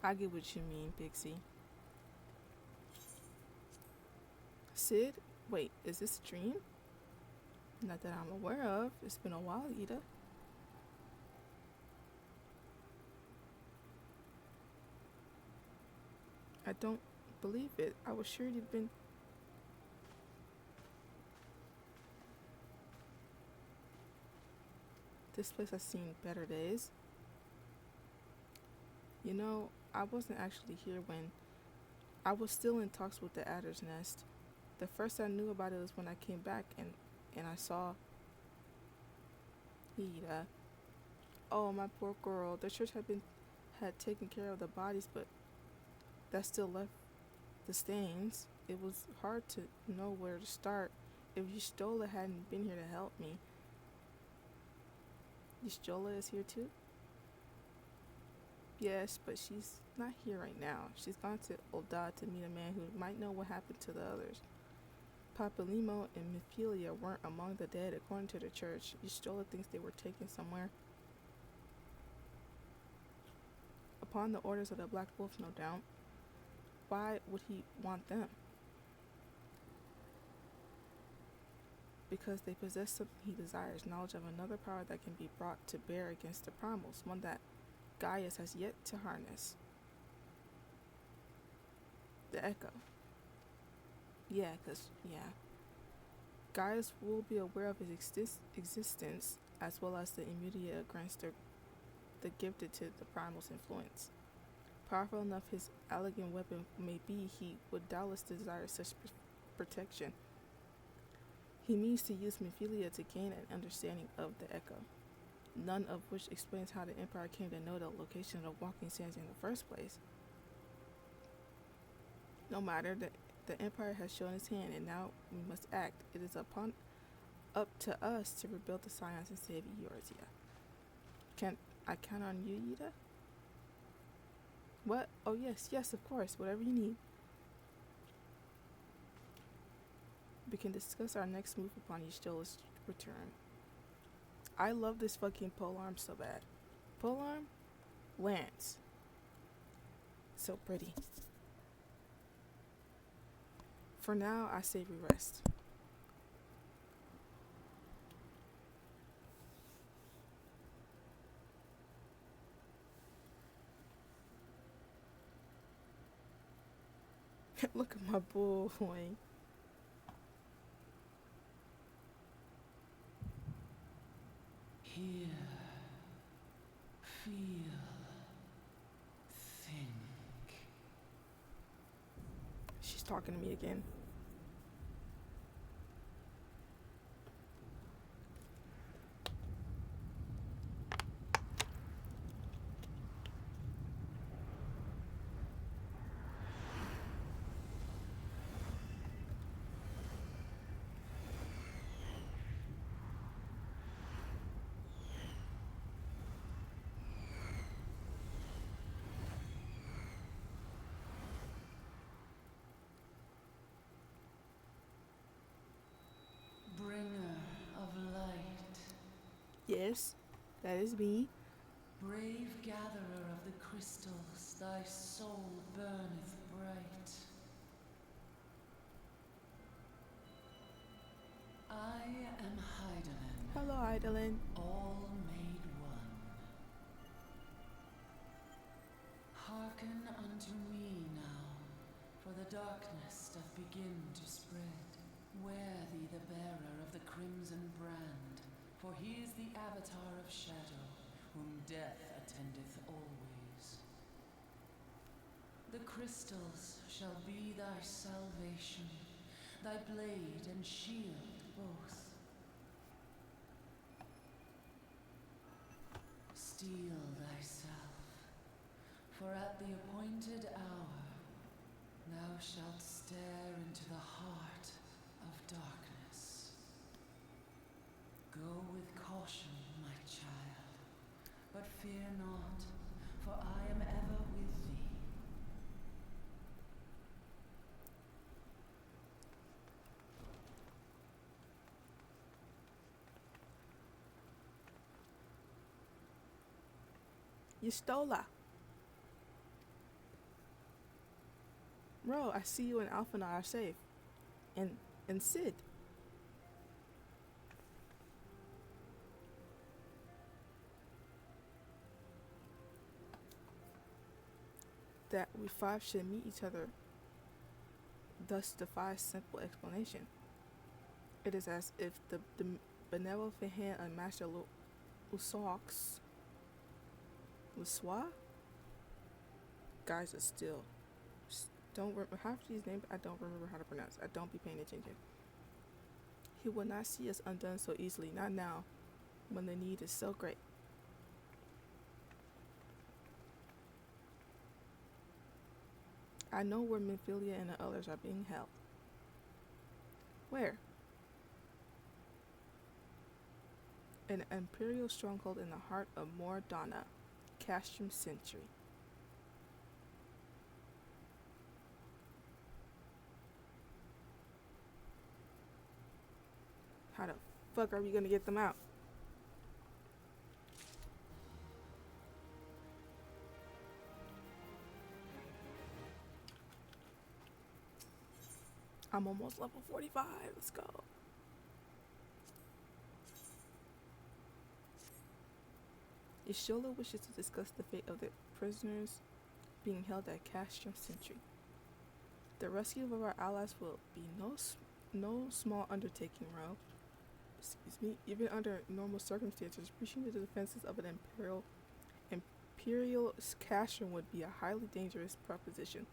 I get what you mean, Pixie. Sid? Wait, is this a dream? Not that I'm aware of. It's been a while, Ida. I don't believe it. I was sure you'd been... This place has seen better days. You know, I wasn't actually here when I was still in talks with the Adder's Nest. The first I knew about it was when I came back and I saw Ida. Oh, my poor girl. The church had taken care of the bodies, but that still left the stains. It was hard to know where to start. If Y'shtola hadn't been here to help me. Y'shtola is here too? Yes, but she's not here right now. She's gone to Oldad to meet a man who might know what happened to the others. Papalimo and Mephilia weren't among the dead according to the church. Y'shtola thinks they were taken somewhere. Upon the orders of the Black Wolf, no doubt. Why would he want them? Because they possess something he desires, knowledge of another power that can be brought to bear against the primals, one that Gaius has yet to harness. The Echo. Yeah. Gaius will be aware of his existence, as well as the immunity grants the gifted to the primal's influence. Powerful enough his elegant weapon may be, he would doubtless desire such protection. He means to use Mephilia to gain an understanding of the Echo, none of which explains how the Empire came to know the location of the Walking Sands in the first place. No matter, the Empire has shown its hand, and now we must act. It is up to us to rebuild the Scions and save Eorzea. Can I count on you, Yida? What? Oh yes, of course. Whatever you need. We can discuss our next move upon Y'shtola's return. I love this fucking polearm so bad. Polearm? Lance. So pretty. For now, I say we rest. Look at my boy. Hear, feel, think. She's talking to me again. Bringer of light, Yes, that is me. brave gatherer of the crystals, thy soul burneth bright. I am Hydaelyn, Hello, Hydaelyn. all made one. Hearken unto me now, for the darkness doth begin to spread. Wear thee the bearer of the crimson brand, for he is the avatar of shadow, whom death attendeth always. The crystals shall be thy salvation, thy blade and shield both. Steel thyself, for at the appointed hour thou shalt stare into the heart of darkness. Go with caution, my child, but fear not, for I am ever with thee. Y'shtola. Bro, I see you and Alphana are safe. And Sid. That we five should meet each other thus defies simple explanation. It is as if the benevolent hand of Master Usox Luswa? Guys are still. Don't remember half of these names. I don't remember how to pronounce. I don't be paying attention. He will not see us undone so easily. Not now, when the need is so great. I know where Mephilia and the others are being held. Where? An imperial stronghold in the heart of Mordana, Castrum Century. How the fuck are we gonna get them out? I'm almost level 45. Let's go. Y'shtola wishes to discuss the fate of the prisoners being held at Castrum Century. The rescue of our allies will be no small undertaking, Ro. Excuse me. Even under normal circumstances, reaching the defenses of an imperial Castrum would be a highly dangerous proposition.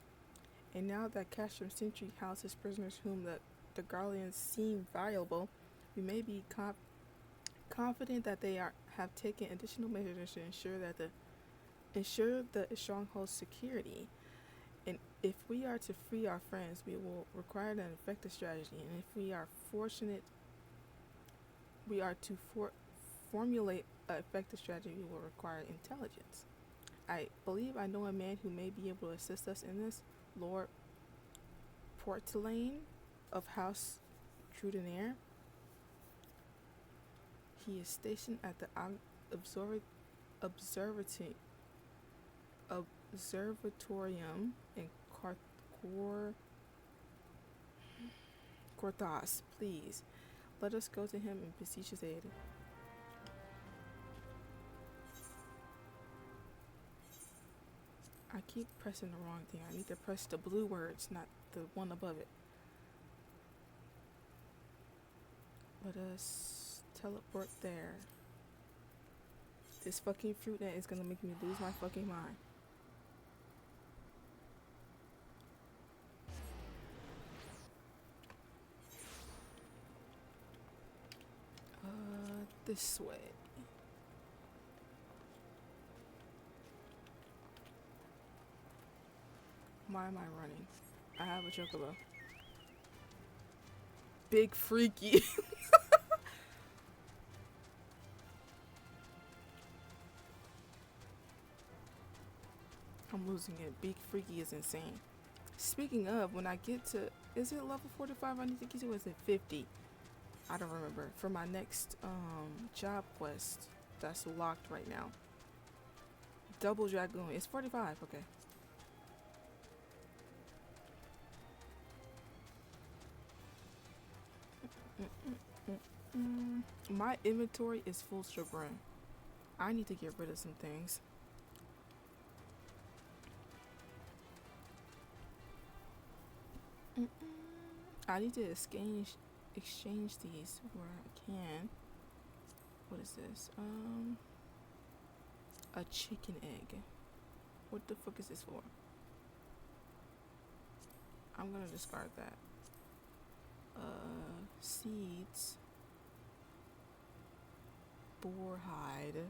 And now that Castrum Century houses prisoners whom the Garleans seem valuable, We may be confident that they have taken additional measures to ensure the stronghold's security. And if we are to free our friends, we will require an effective strategy. And if we are to formulate an effective strategy, we will require intelligence. I believe I know a man who may be able to assist us in this, Lord Portelaine of House Trudenaire. He is stationed at the observatorium in Corthas. Please, let us go to him and beseech his aid. I keep pressing the wrong thing. I need to press the blue words, not the one above it. Let us teleport there. This fucking fruit net is gonna make me lose my fucking mind. This way. Why am I running? I have a chocobo. Big Freaky. I'm losing it. Big Freaky is insane. Speaking of, when I get to, is it level 45 I need to get to, or is it 50? I don't remember. For my next job quest that's locked right now. Double Dragoon. It's 45, okay. My inventory is full chagrin. I need to get rid of some things. I need to exchange these where I can. What is this? A chicken egg. What the fuck is this for? I'm gonna discard that. Seeds. Boar hide.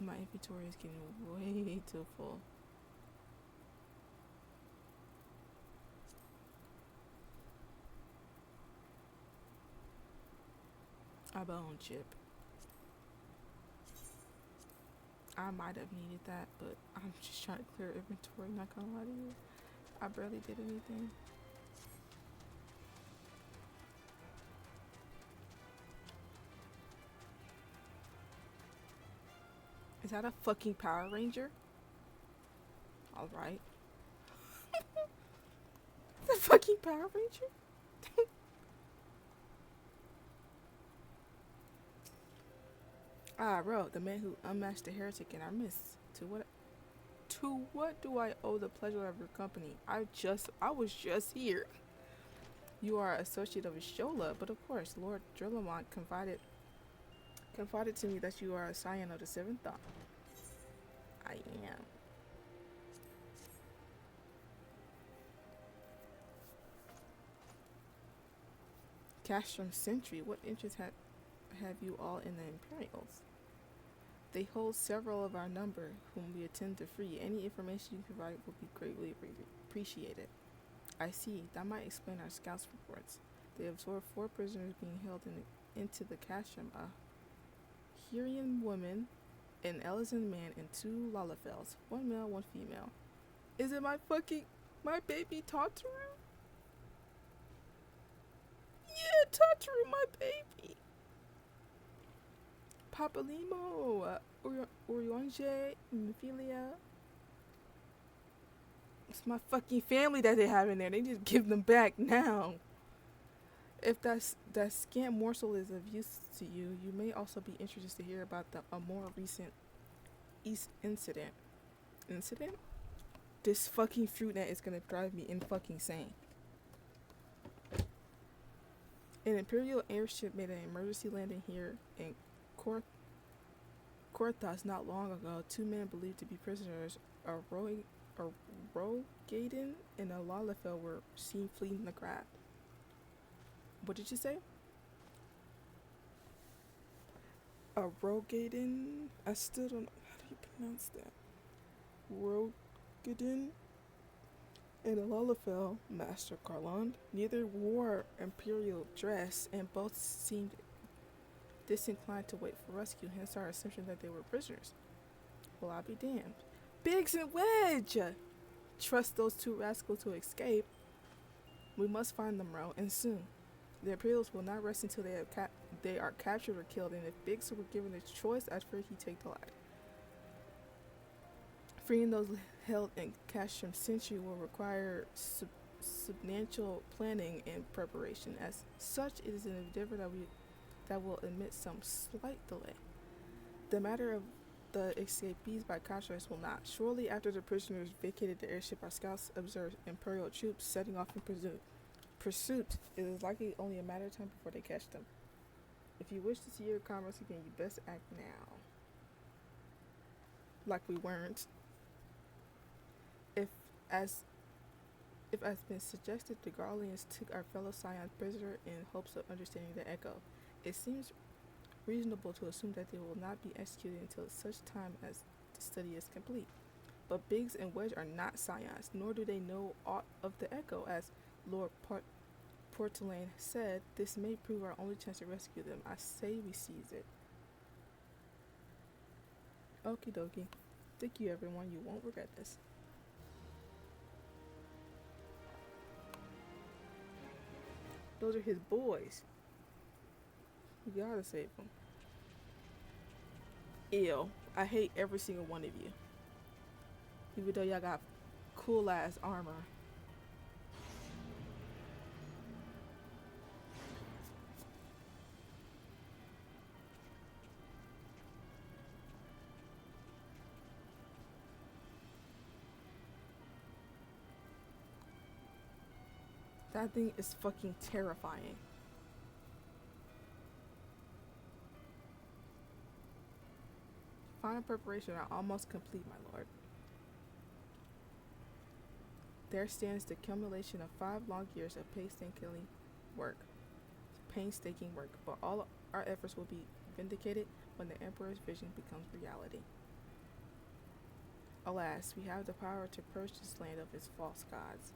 My inventory is getting way too full. A bone chip. I might have needed that, but I'm just trying to clear inventory, not gonna lie to you. I barely did anything. Is that a fucking Power Ranger? Alright. The fucking Power Ranger? Ah, bro, the man who unmasked the heretic in our midst. To what do I owe the pleasure of your company? I was just here. You are associate of Ishola, but of course, Lord Drillamont confided to me that you are a scion of the Seventh Dawn. I am. Castrum Sentry, what interest have you all in the Imperials? They hold several of our number, whom we intend to free. Any information you provide will be greatly appreciated. I see. That might explain our scouts reports. They absorbed 4 prisoners being held into the castrum: a Hurian woman, an Elysian man, and 2 Lalafels. 1 male, 1 female. Is it my baby Tataru? Yeah, Tataru, my baby. Papalimo, Orionje, Mephilia. It's my fucking family that they have in there. They just give them back now. If that scant morsel is of use to you, you may also be interested to hear about a more recent incident. Incident? This fucking fruit net is gonna drive me fucking insane. An Imperial airship made an emergency landing here in Corthas not long ago. 2 men believed to be prisoners, a Rogaden and a Lalafell, were seen fleeing the craft. What did you say? Rogaden? I still don't know. How do you pronounce that? Rogaden and Alalafel, Master Garland. Neither wore imperial dress, and both seemed disinclined to wait for rescue, hence our assumption that they were prisoners. Well, I'll be damned. Biggs and Wedge! Trust those two rascals to escape. We must find them, Ro, and soon. The Imperials will not rest until they are captured or killed, and if Biggs were given a choice, I'd fear he'd take the latter. Freeing those held in Castrum Century will require substantial planning and preparation. As such, it is an endeavor that will admit some slight delay. The matter of the escapees by contrast will not. Shortly after the prisoners vacated the airship, our scouts observed Imperial troops setting off in pursuit. It is likely only a matter of time before they catch them. If you wish to see your commerce again, you best act now. Like we weren't. If as been suggested, the Garleans took our fellow Scions prisoner in hopes of understanding the echo. It seems reasonable to assume that they will not be executed until such time as the study is complete. But Biggs and Wedge are not Scions, nor do they know aught of the echo. As Lord Portelaine said, this may prove our only chance to rescue them. I say we seize it. Okie dokie. Thank you, everyone. You won't regret this. Those are his boys. You gotta save them. Ew. I hate every single one of you. Even though y'all got cool ass armor. That thing is fucking terrifying. Final preparation are almost complete, my lord. There stands the accumulation of 5 long years of painstaking work, but all our efforts will be vindicated when the Emperor's vision becomes reality. Alas, we have the power to purge this land of its false gods.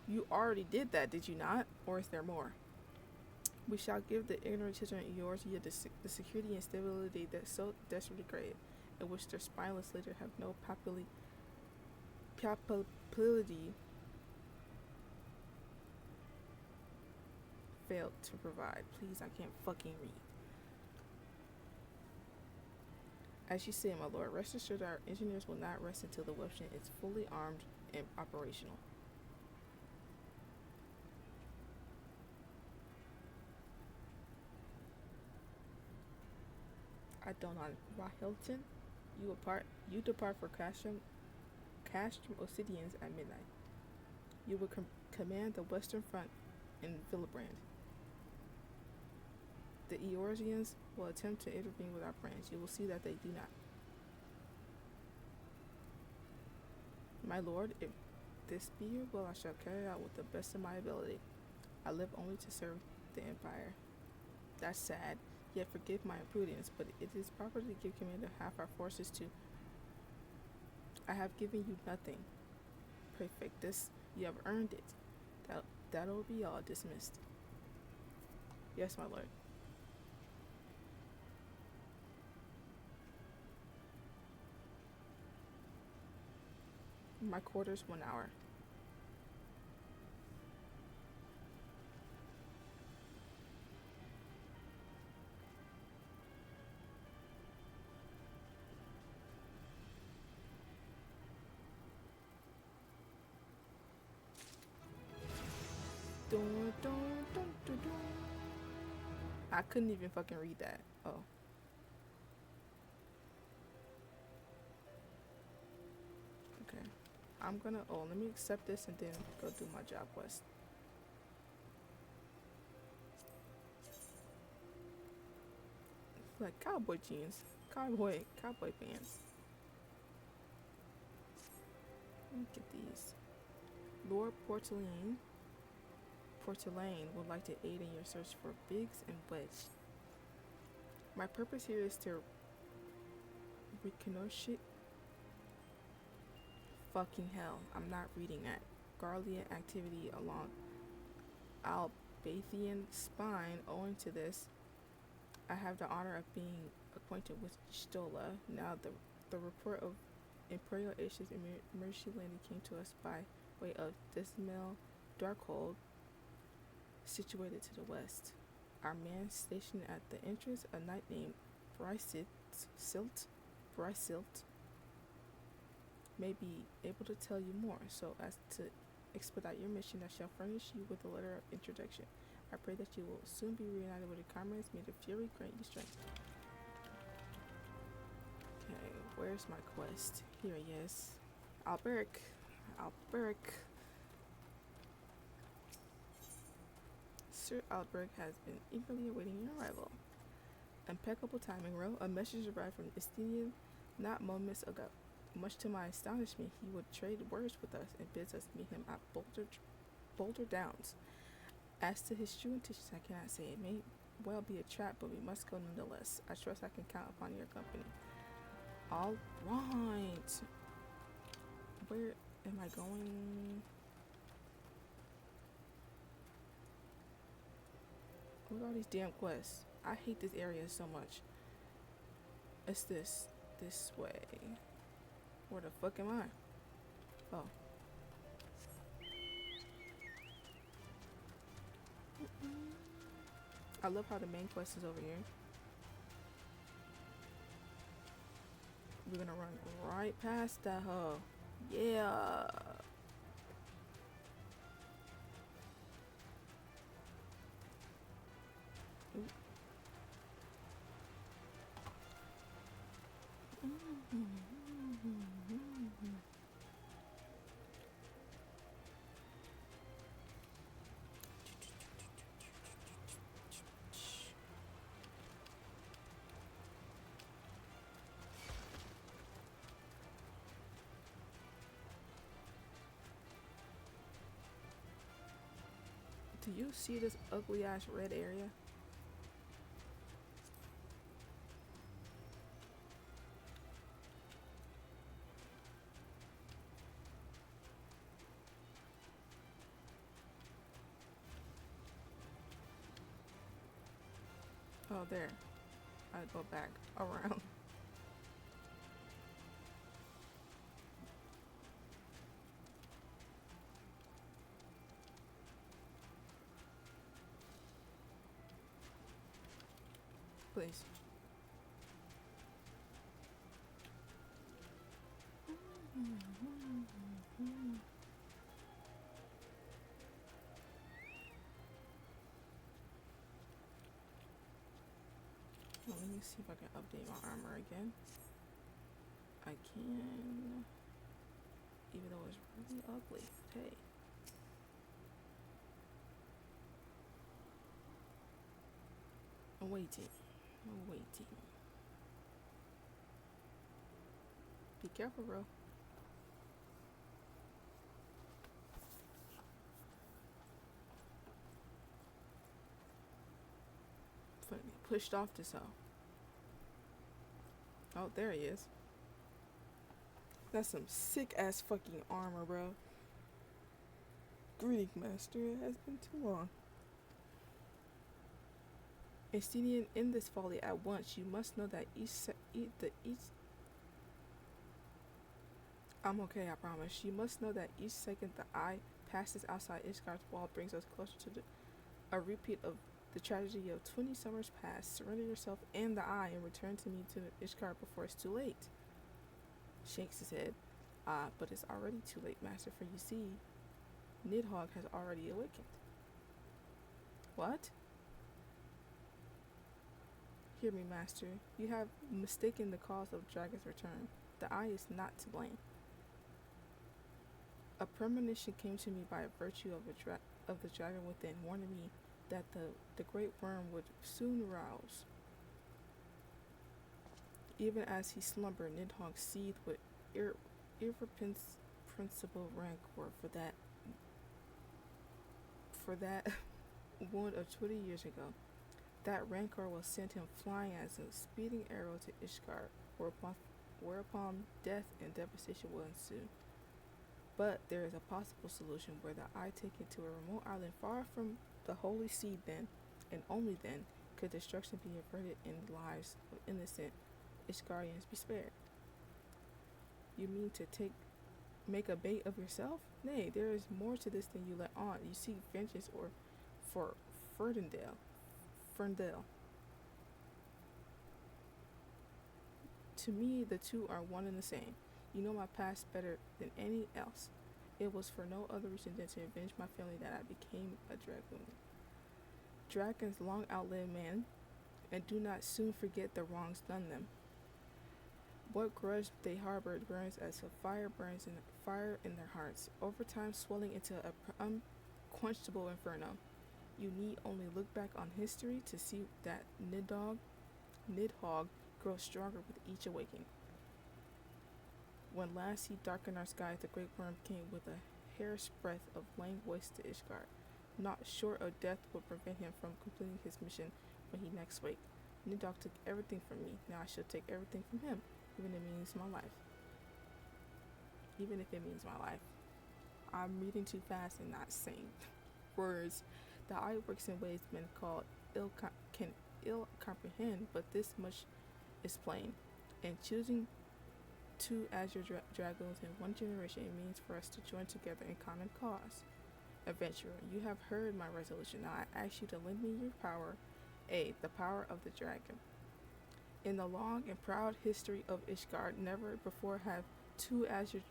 You already did that, did you not? Or is there more? We shall give the ignorant children of Eorzea the security and stability that so desperately crave, in which their spineless leader have no papillity failed to provide. Please, I can't fucking read. As you say, my lord, rest assured our engineers will not rest until the weapon is fully armed and operational. Adonan Rahilton, you depart for Castrum Obsidians at midnight. You will command the western front in Villebrand. The Eorzeans will attempt to intervene with our plans. You will see that they do not. My lord, if this be your will, I shall carry out with the best of my ability. I live only to serve the Empire. That's sad. Yet forgive my imprudence, but it is proper to give command of half our forces to. I have given you nothing. Perfectus, you have earned it. That'll be all dismissed. Yes, my lord. My quarters, 1 hour. Dun, dun, dun, dun, dun. I couldn't even fucking read that. Oh. Okay. I'm gonna, let me accept this and then go do my job quest. Like cowboy jeans. Cowboy pants. Let me get these. Lord Portelaine. Port Tulane would like to aid in your search for Biggs and Wedge. My purpose here is to reconnoiter. Fucking hell, I'm not reading that. Garlean activity along Albathian spine. Owing to this, I have the honor of being acquainted with Stola. Now, the report of Imperial Ashes in Mercy Landing came to us by way of Dismal Darkhold, situated to the west. Our man stationed at the entrance, a knight named Brysilt, may be able to tell you more, so as to expedite your mission. I shall furnish you with a letter of introduction. I pray that you will soon be reunited with your comrades. May the fury grant you strength. Okay, where's my quest? Here he is. Alberic. Sir Alberic has been eagerly awaiting your arrival. Impeccable timing, Ro. A message arrived from Estinian not moments ago. Much to my astonishment, he would trade words with us and bids us meet him at Boulder Downs. As to his true intentions, I cannot say. It may well be a trap, but we must go nonetheless. I trust I can count upon your company. All right. Where am I going? Look at all these damn quests. I hate this area so much. It's this way. Where the fuck am I? Oh. I love how the main quest is over here. We're gonna run right past that hoe. Yeah. Ooh. Do you see this ugly ass red area? Oh, there. I go back around. Please. Let me see if I can update my armor again. I can, even though it's really ugly. Hey. I'm waiting. Be careful, bro. Finally pushed off this hoe. Oh, there he is. That's some sick ass fucking armor, bro. Greeting, master. It has been too long. Estinian, in this folly at once. You must know that I'm okay, I promise. You must know that each second the eye passes outside Ishgar's wall brings us closer to a repeat of the tragedy of 20 summers past. Surrender yourself and the eye and return to me to Ishgar before it's too late. Shakes his head. But it's already too late, master, for you see, Nidhogg has already awakened. What? Hear me, master. You have mistaken the cause of Dragon's return. The eye is not to blame. A premonition came to me by virtue of the dragon within, warning me that the great worm would soon rouse. Even as he slumbered, Nidhogg seethed with irrepressible rancor for for that wound of 20 years ago. That rancor will send him flying as a speeding arrow to Ishgard, whereupon death and devastation will ensue. But there is a possible solution where the eye take it to a remote island far from the Holy See. Then, and only then, could destruction be averted and lives of innocent Ishgardians be spared. You mean to make a bait of yourself? Nay, there is more to this than you let on. You seek vengeance or for Ferndale. To me, the two are one and the same. You know my past better than any else. It was for no other reason than to avenge my family that I became a dragoon. Dragons long outlive man, and do not soon forget the wrongs done them. What grudge they harbored burns as a fire burns in fire in their hearts, over time swelling into an unquenchable inferno. You need only look back on history to see that Nidhogg grows stronger with each awakening. When last he darkened our skies, the great worm came with a hair's breadth of laying waste to Ishgard. Not short of death would prevent him from completing his mission when he next waked. Nidhogg took everything from me. Now I shall take everything from him, even if it means my life. Even if it means my life. I'm reading too fast and not saying words. The eye works in ways men can ill comprehend, but this much is plain. And choosing two Azure Dragons in one generation, it means for us to join together in common cause. Adventurer, you have heard my resolution. Now I ask you to lend me your power, the power of the dragon. In the long and proud history of Ishgard, never before have two Azure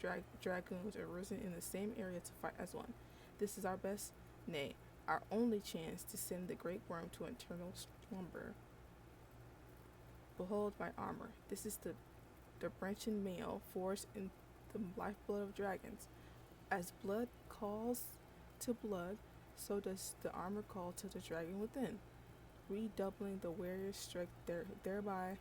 Dragoons arisen in the same area to fight as one. This is our best, nay, our only chance to send the great worm to eternal slumber. Behold my armor. This is the branching mail forged in the lifeblood of dragons. As blood calls to blood, so does the armor call to the dragon within, redoubling the warrior's strength thereby.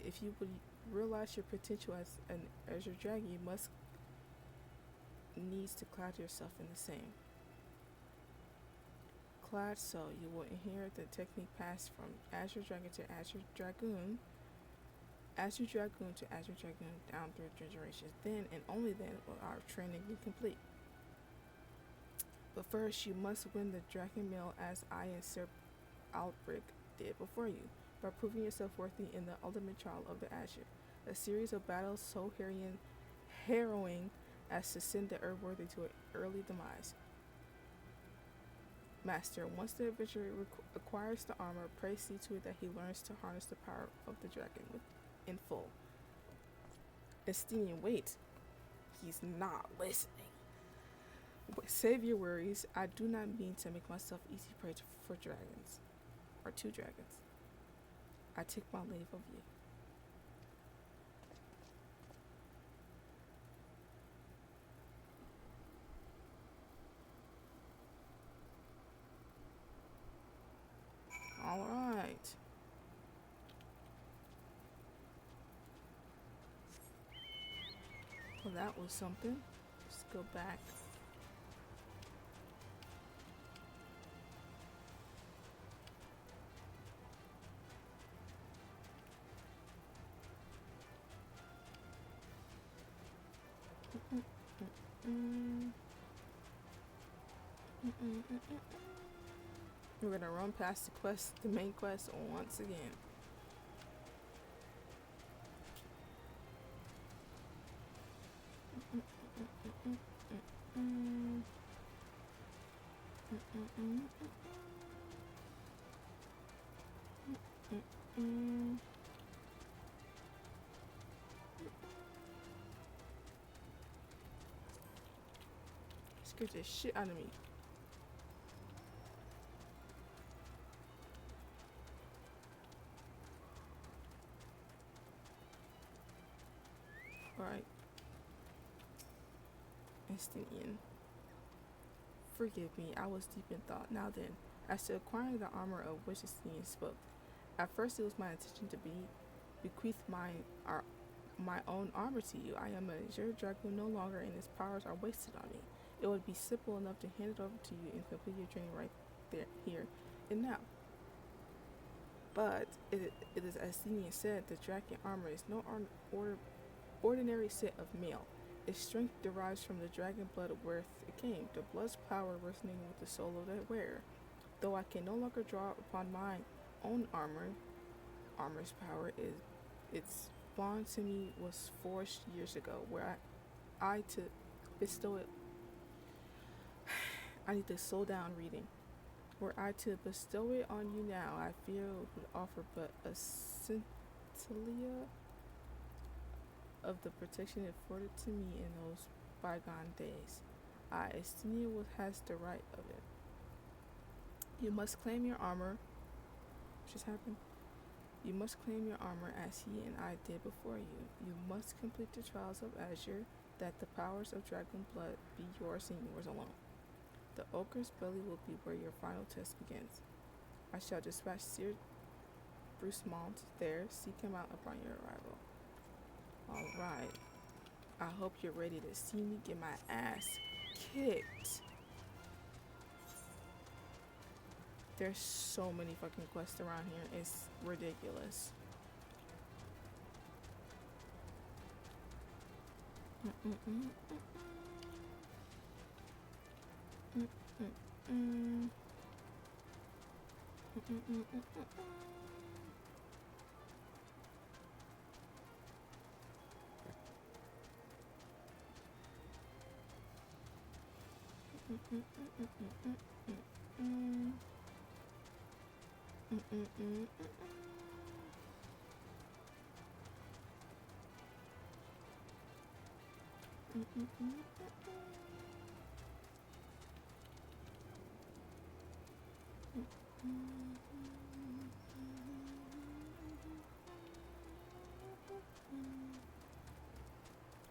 If you would realize your potential as your dragon, you must needs to clad yourself in the same. Clad so, you will inherit the technique passed from Azure Dragon to Azure Dragoon, Azure Dragoon to Azure Dragoon down through generations. Then and only then will our training be complete. But first, you must win the Dragon Mail as I and Sir Albrecht did before you, by proving yourself worthy in the ultimate trial of the Azure, a series of battles so harrowing as to send the Earthworthy to an early demise. Master, once the adventurer acquires the armor, pray see to it that he learns to harness the power of the dragon in full. Estinian, wait. He's not listening. Save your worries. I do not mean to make myself easy prey for dragons, or two dragons. I take my leave of you. All right. Well, that was something. Let's go back. We're gonna run past the main quest once again. Scared the shit out of me. Alright. Estinian. Forgive me, I was deep in thought. Now then, as to acquiring the armor of which Estinian spoke, at first it was my intention to bequeath my own armor to you. I am a Azure Dragoon no longer, and his powers are wasted on me. It would be simple enough to hand it over to you and complete your training right there, here, and now. But it is as Senior said, the dragon armor is no ordinary set of mail. Its strength derives from the dragon blood whence it came, the blood's power resonating with the soul of that wearer. Though I can no longer draw upon my own armor's power is its bond to me was forged years ago, where I to bestow it. I need to slow down reading. Were I to bestow it on you now, I fear it would offer but a scintilla of the protection it afforded to me in those bygone days. I, Estinia, has the right of it. You must claim your armor. What just happened? You must claim your armor as he and I did before you. You must complete the trials of Azure, that the powers of dragon blood be yours and yours alone. The ogre's belly will be where your final test begins. I shall dispatch Sir Brucemont there. Seek him out upon your arrival. Alright. I hope you're ready to see me get my ass kicked. There's so many fucking quests around here. It's ridiculous.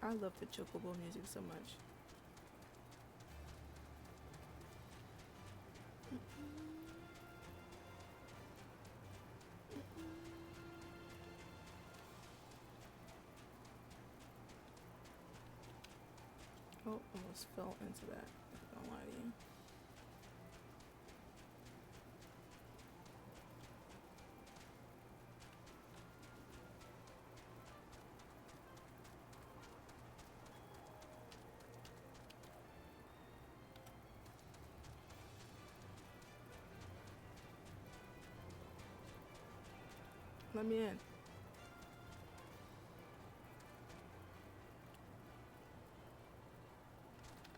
I love the chocobo music so much. Oh, almost fell into that. Don't lie to you. Let me in.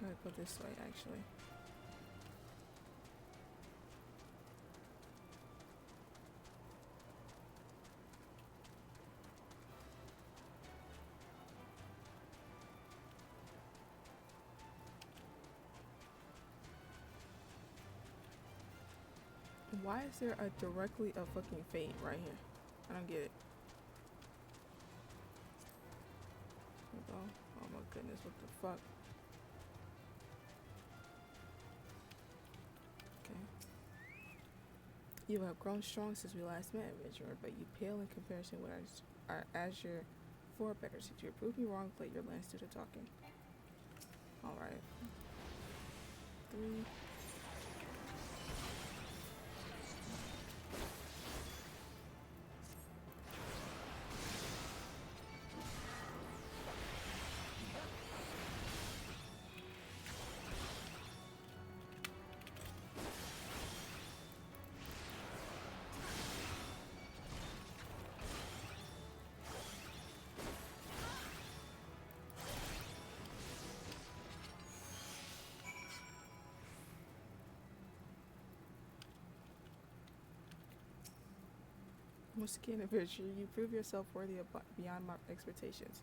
I'm gonna go this way, actually. Why is there directly a fucking fade right here? I don't get it. Oh my goodness, what the fuck? Okay. You have grown strong since we last met, adventurer, but you pale in comparison with our Azure forebears. If you prove me wrong, let your lance do the talking. Alright. 3. Once again, adventure, you prove yourself worthy of beyond my expectations.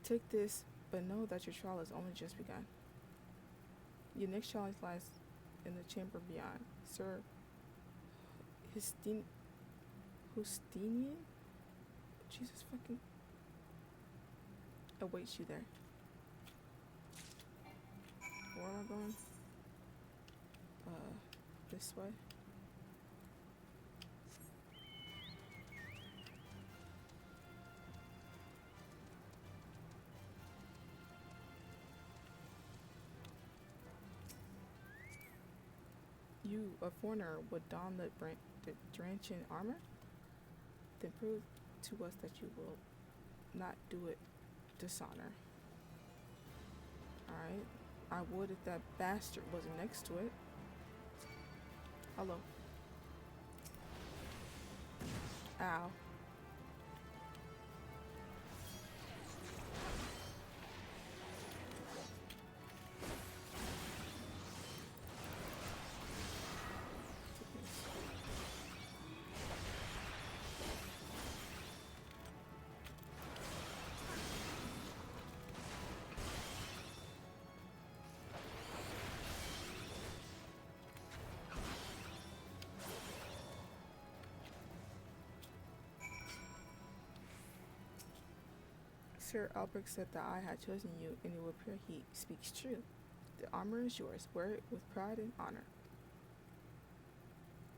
Take this, but know that your trial has only just begun. Your next challenge lies in the chamber beyond. Sir Hustinian? Jesus fucking awaits you there. Where am I going? This way. you, a foreigner, would don the drenching armor? Then prove to us that you will not do it dishonor. Alright. I would if that bastard wasn't next to it. Hello. Ow. Sir Albrecht said that I had chosen you, and it will appear he speaks true. The armor is yours. Wear it with pride and honor.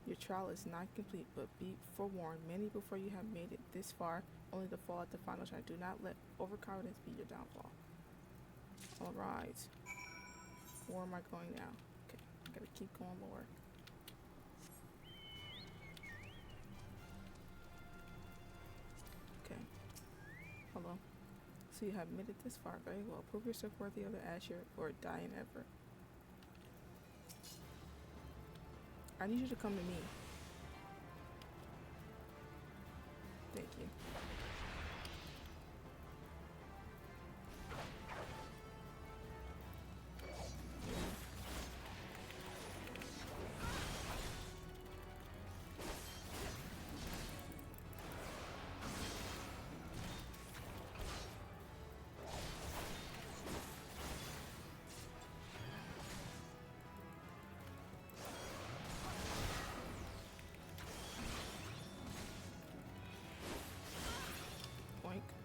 Your trial is not complete, but be forewarned, many before you have made it this far, only to fall at the final try. Do not let overconfidence be your downfall. Alright. Where am I going now? Okay, I gotta keep going lower. Okay. Hello. So you have made it this far. Very well. Prove yourself worthy of the Azure or die in ever. I need you to come to me. Thank you.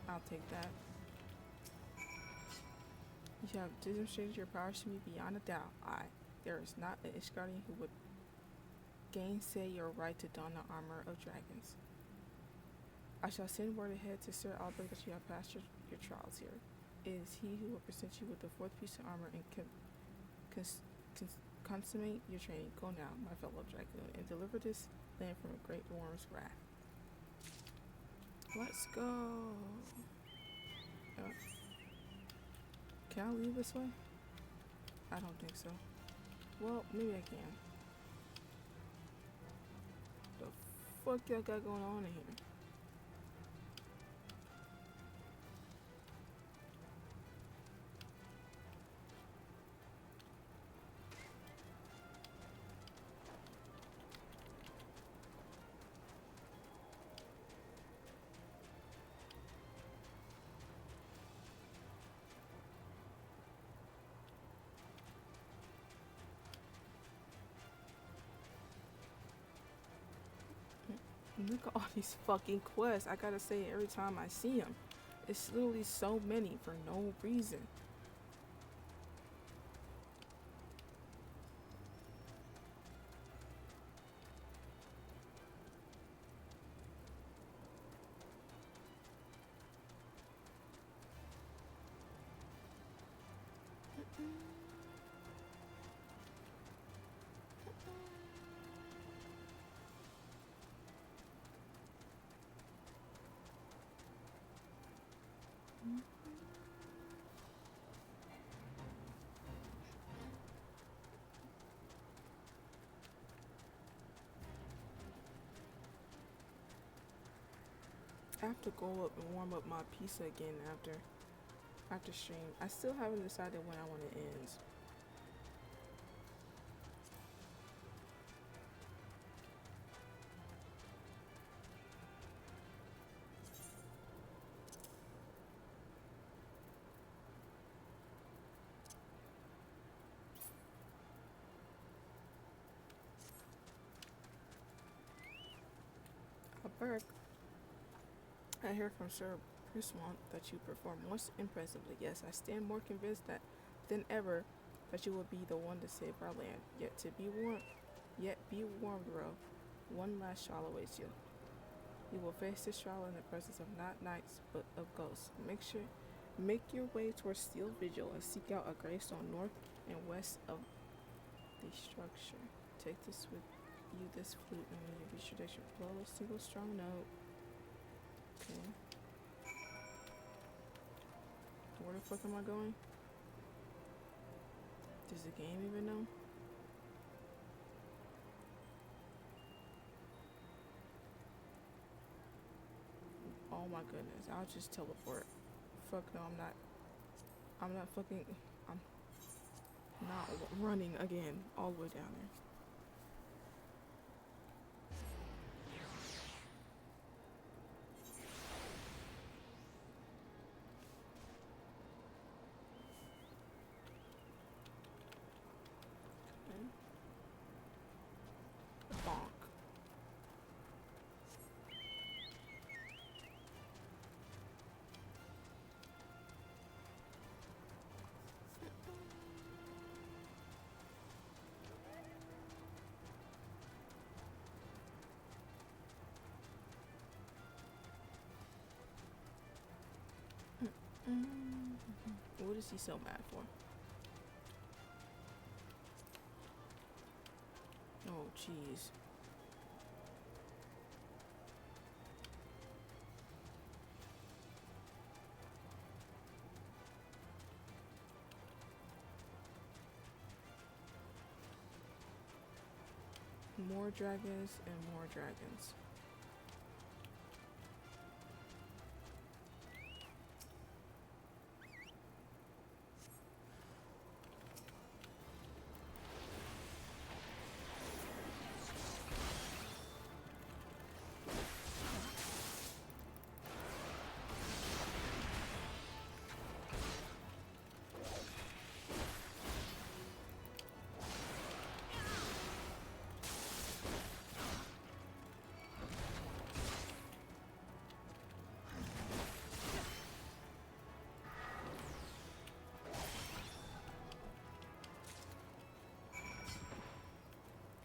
I'll take that. You have demonstrated your powers to me beyond a doubt. There is not an Ishgardian who would gainsay your right to don the armor of dragons. I shall send word ahead to Sir Albrecht that you have passed your trials here. It is he who will present you with the fourth piece of armor and consummate your training. Go now, my fellow dragoon, and deliver this land from a great worm's wrath. Let's go. Can I leave this way? I don't think so. Well, maybe I can. The fuck y'all got going on in here? Look at all these fucking quests. I gotta say it every time I see them. It's literally so many for no reason. I have to go up and warm up my pizza again after stream. I still haven't decided when I want it ends. Burke, I hear from Sir Prismont that you perform most impressively. Yes, I stand more convinced than ever that you will be the one to save our land. Yet be warned, Ro. One last trial awaits you. You will face this trial in the presence of not knights, but of ghosts. Make your way towards Steel Vigil and seek out a gravestone north and west of the structure. take this with you, this flute, and when you reach your deck, you blow a single strong note. Okay. Where the fuck am I going? Does the game even know? Oh my goodness, I'll just teleport. Fuck no, I'm not fucking, I'm not running again all the way down there. Okay. Bonk. What is he so mad for? Oh, jeez. More dragons and more dragons.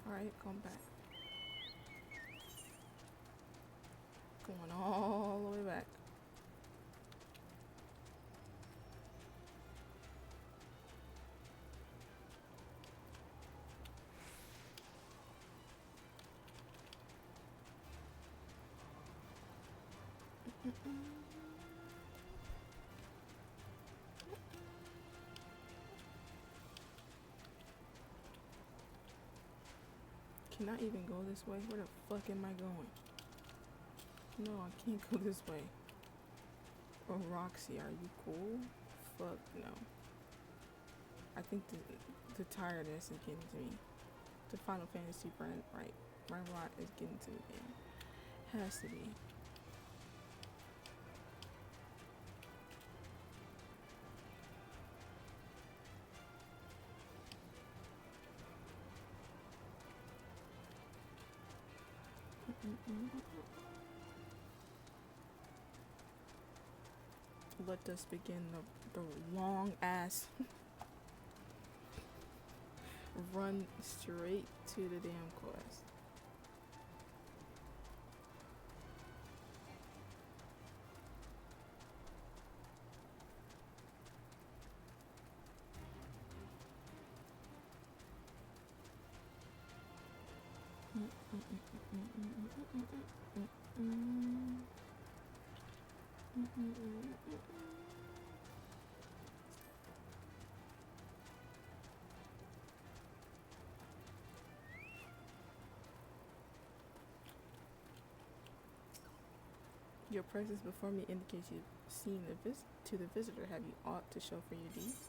Alright, come back. Going all the way back. Can I even go this way? Where the fuck am I going? No, I can't go this way. Oh, Roxy, are you cool? Fuck no. I think the tiredness is getting to me. The Final Fantasy brand rot is getting to me, man. Has to be. Let us begin the long ass run straight to the damn quest. Your presence before me indicates you've seen to the visitor. Have you aught to show for your deeds?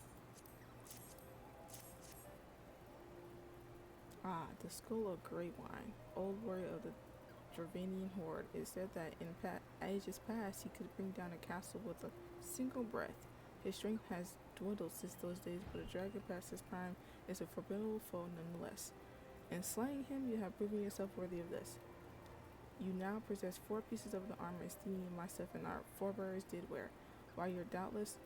Ah, the skull of great wine, old warrior of the Dravanian horde. It said that in ages past he could bring down a castle with a single breath. His strength has dwindled since those days, but a dragon past his prime is a formidable foe nonetheless. In slaying him, you have proven yourself worthy of this. You now possess 4 pieces of the armor esteeming myself and our forebears did wear. While you doubtless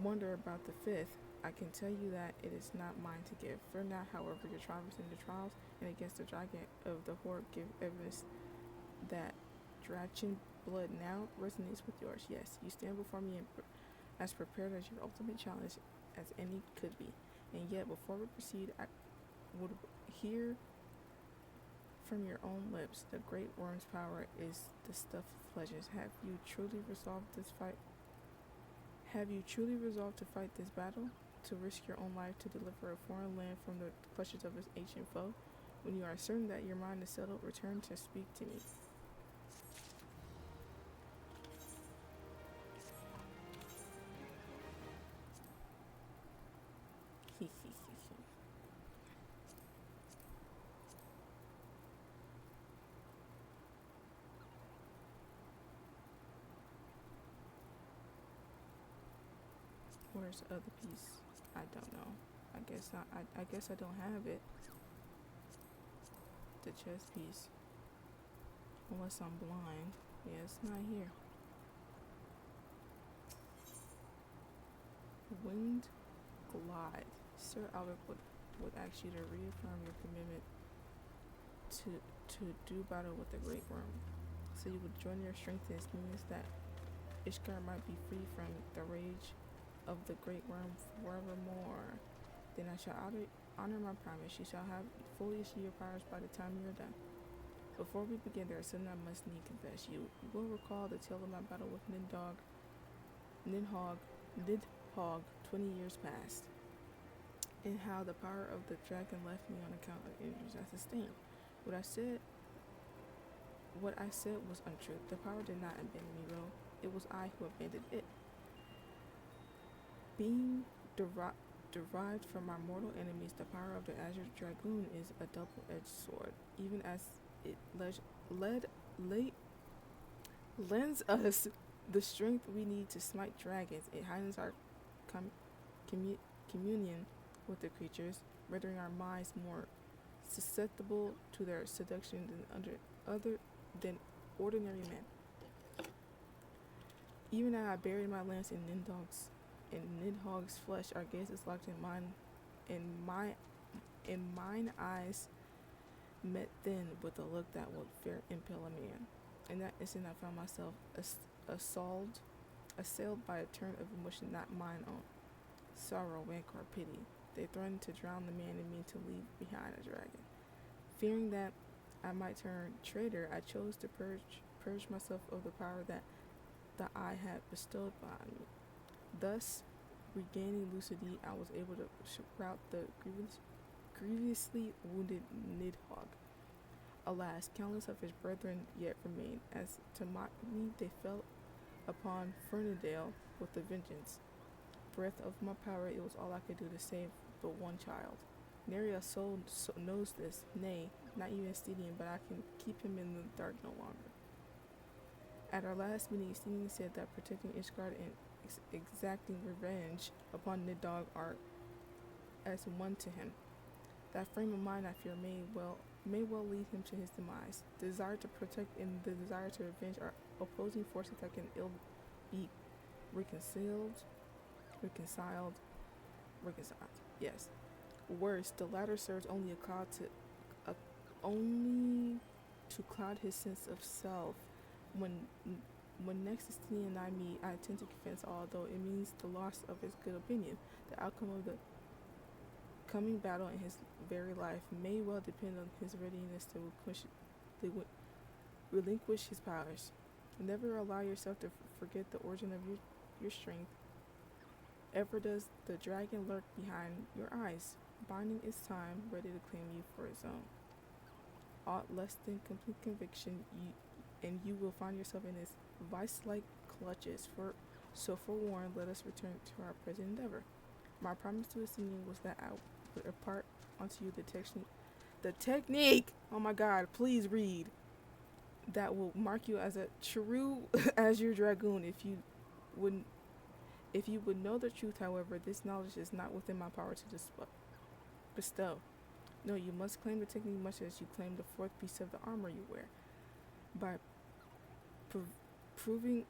wonder about the 5th, I can tell you that it is not mine to give. For now, however, your traversing the trials and against the dragon of the horde give evidence that Drachen blood now resonates with yours. Yes, you stand before me as prepared as your ultimate challenge as any could be. And yet, before we proceed, would hear from your own lips. The great worm's power is the stuff of pleasures. Have you truly resolved this fight? Have you truly resolved to fight this battle? To risk your own life to deliver a foreign land from the clutches of its ancient foe? When you are certain that your mind is settled, return to speak to me. Where's the other piece? I don't know. I guess I guess I don't have it. The chess piece. Unless I'm blind. Yeah, it's not here. Winged glide. Sir Albert would ask you to reaffirm your commitment to do battle with the Great Worm. So you would join your strength in his means that Ishgard might be free from the rage of the Great Worm forevermore. Then I shall honor my promise. You shall have fully use your powers by the time you are done. Before we begin, there is something I must need confess. You will recall the tale of my battle with Nidhogg 20 years past, and how the power of the dragon left me on account of injuries I sustained. What I said was untrue. The power did not abandon me, though. It was I who abandoned it. Being derived from my mortal enemies, the power of the Azure Dragoon is a double-edged sword. Even as it lends us the strength we need to smite dragons, it heightens our communion with the creatures, rendering our minds more susceptible to their seduction than ordinary men. Even as I buried my lance in Nidhogg's flesh, our gaze is locked in mine eyes met then with a look that would fair impale a man. In that instant I found myself assailed by a turn of emotion not mine own. Sorrow, rancor, pity. They threatened to drown the man in me to leave behind a dragon. Fearing that I might turn traitor, I chose to purge myself of the power that the eye had bestowed upon me. Thus, regaining lucidity, I was able to rout the grievously wounded Nidhogg. Alas, countless of his brethren yet remained. As to mock me, they fell upon Fernandale with a vengeance. Breath of my power, it was all I could do to save but one child. Nary a soul knows this, nay, not even Stedion, but I can keep him in the dark no longer. At our last meeting, Stedion said that protecting Ishgard and exacting revenge upon Nidhogg are as one to him. That frame of mind, I fear, may well lead him to his demise. The desire to protect and the desire to revenge are opposing forces that can ill be reconciled. Yes. Worse, the latter serves only to cloud his sense of self. When next Stedion and I meet, I intend to confess, although it means the loss of his good opinion. The outcome of the coming battle in his very life may well depend on his readiness to relinquish his powers. Never allow yourself to forget the origin of your strength. Ever does the dragon lurk behind your eyes, binding its time, ready to claim you for its own. Aught less than complete conviction, you will find yourself in his vice-like clutches. So forewarned, let us return to our present endeavor. My promise to Stedion was that I would impart onto you the technique. Oh my God! Please read. That will mark you as a true Azure Dragoon. If you would know the truth, however, this knowledge is not within my power to bestow. No, you must claim the technique much as you claim the fourth piece of the armor you wear. By proving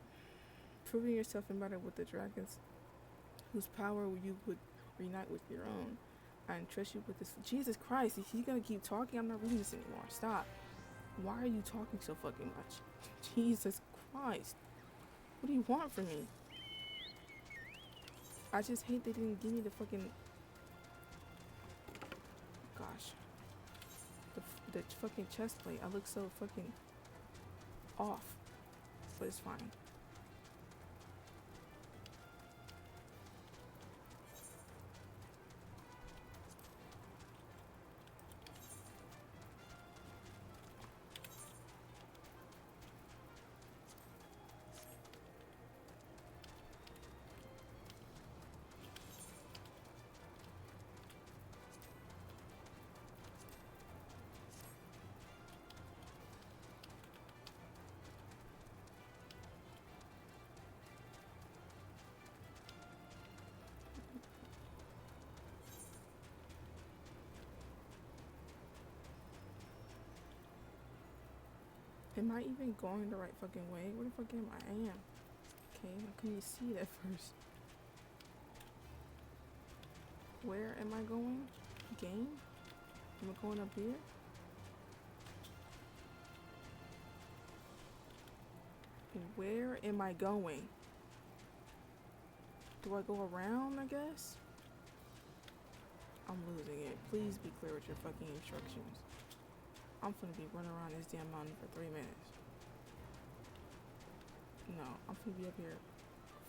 yourself in battle with the dragons, whose power you would reunite with your own, I entrust you with this. Jesus Christ, is he gonna keep talking? I'm not reading this anymore. Stop. Why are you talking so fucking much? Jesus Christ. What do you want from me? I just hate they didn't give me the fucking gosh. The fucking chest plate. I look so fucking off. But it's fine. Am I even going the right fucking way? Where the fuck am I? I am. Okay, how can you see that first? Where am I going? Game? Am I going up here? Where am I going? Do I go around, I guess? I'm losing it. Please be clear with your fucking instructions. I'm finna be running around this damn mountain for 3 minutes. No, I'm finna be up here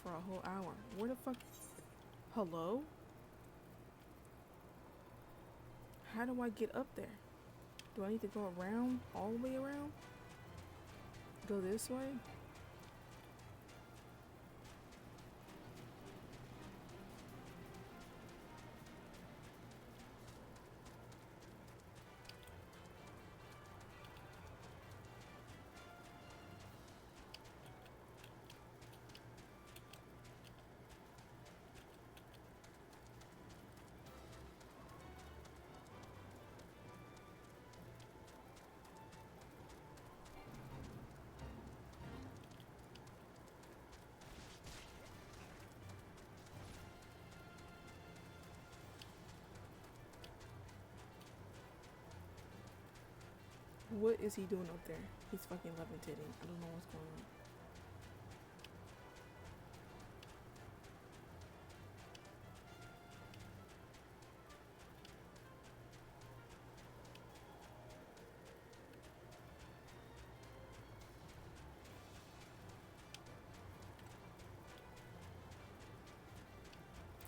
for a whole hour. Where the fuck? Hello? How do I get up there? Do I need to go around? All the way around? Go this way? What is he doing up there? He's fucking levitating. I don't know what's going on.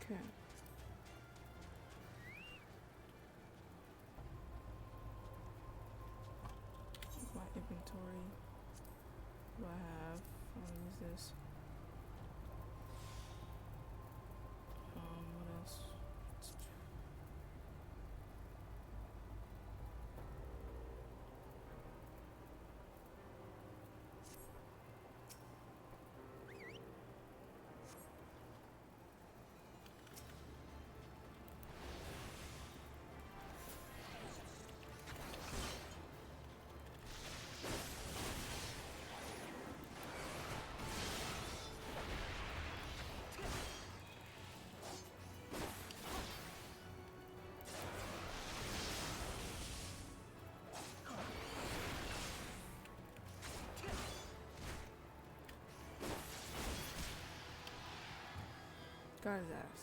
Okay. My inventory. What do I have? I'll use this. What else? Got his ass.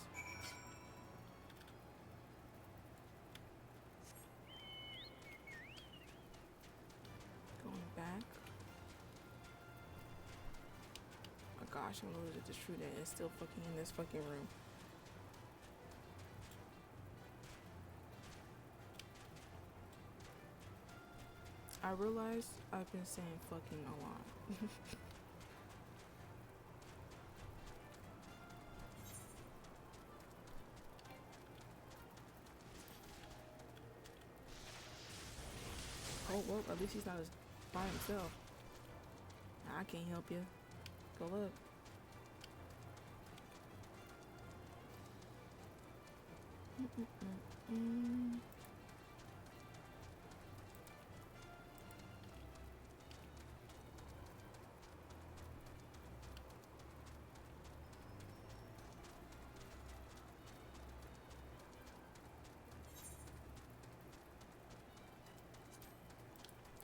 Going back. Oh gosh, I'm gonna lose it to shoot it. It's still fucking in this fucking room. I realized I've been saying fucking a lot. Oh, well, at least he's not by himself. I can't help you. Go look.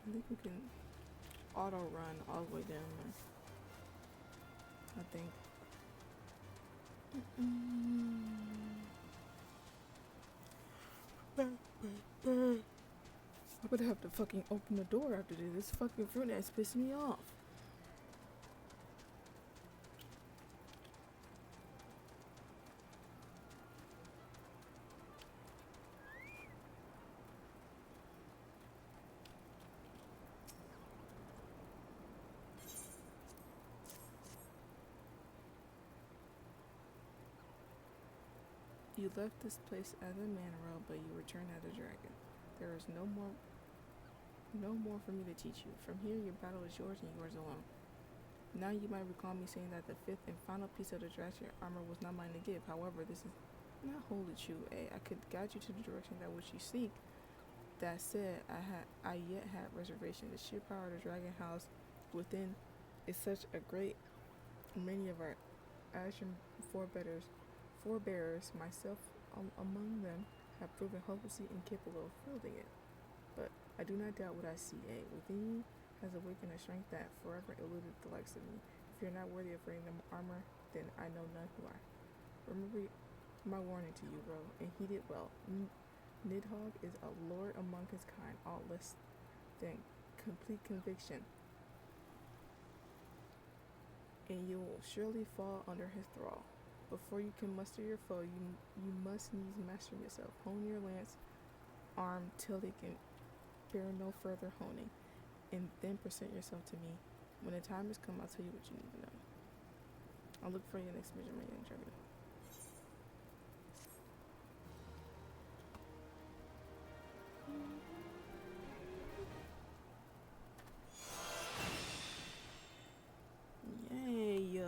I think we can auto run all the way down there. I think. I'm gonna have to fucking open the door after this. This fucking fruit is pissing me off. You left this place as a man row, but you return as a dragon. There is no more for me to teach you. From here, your battle is yours and yours alone. Now you might recall me saying that the fifth and final piece of the dragon armor was not mine to give. However, this is not wholly true. I could guide you to the direction that which you seek. That said, I yet have reservation. The sheer power of the dragon house within is such a great many of our Ashen forebearers, myself among them, have proven hopelessly incapable of wielding it. But I do not doubt what I see. Within you has awakened a strength that forever eluded the likes of me. If you're not worthy of wearing the armor, then I know none who are. Remember my warning to you, Ro, and heed it well. Nidhogg is a lord among his kind, all less than complete conviction, and you will surely fall under his thrall. Before you can muster your foe, you must needs master yourself. Hone your lance arm till they can bear no further honing, and then present yourself to me. When the time has come, I'll tell you what you need to know. I'll look for your next mission, my young dragon. Yay!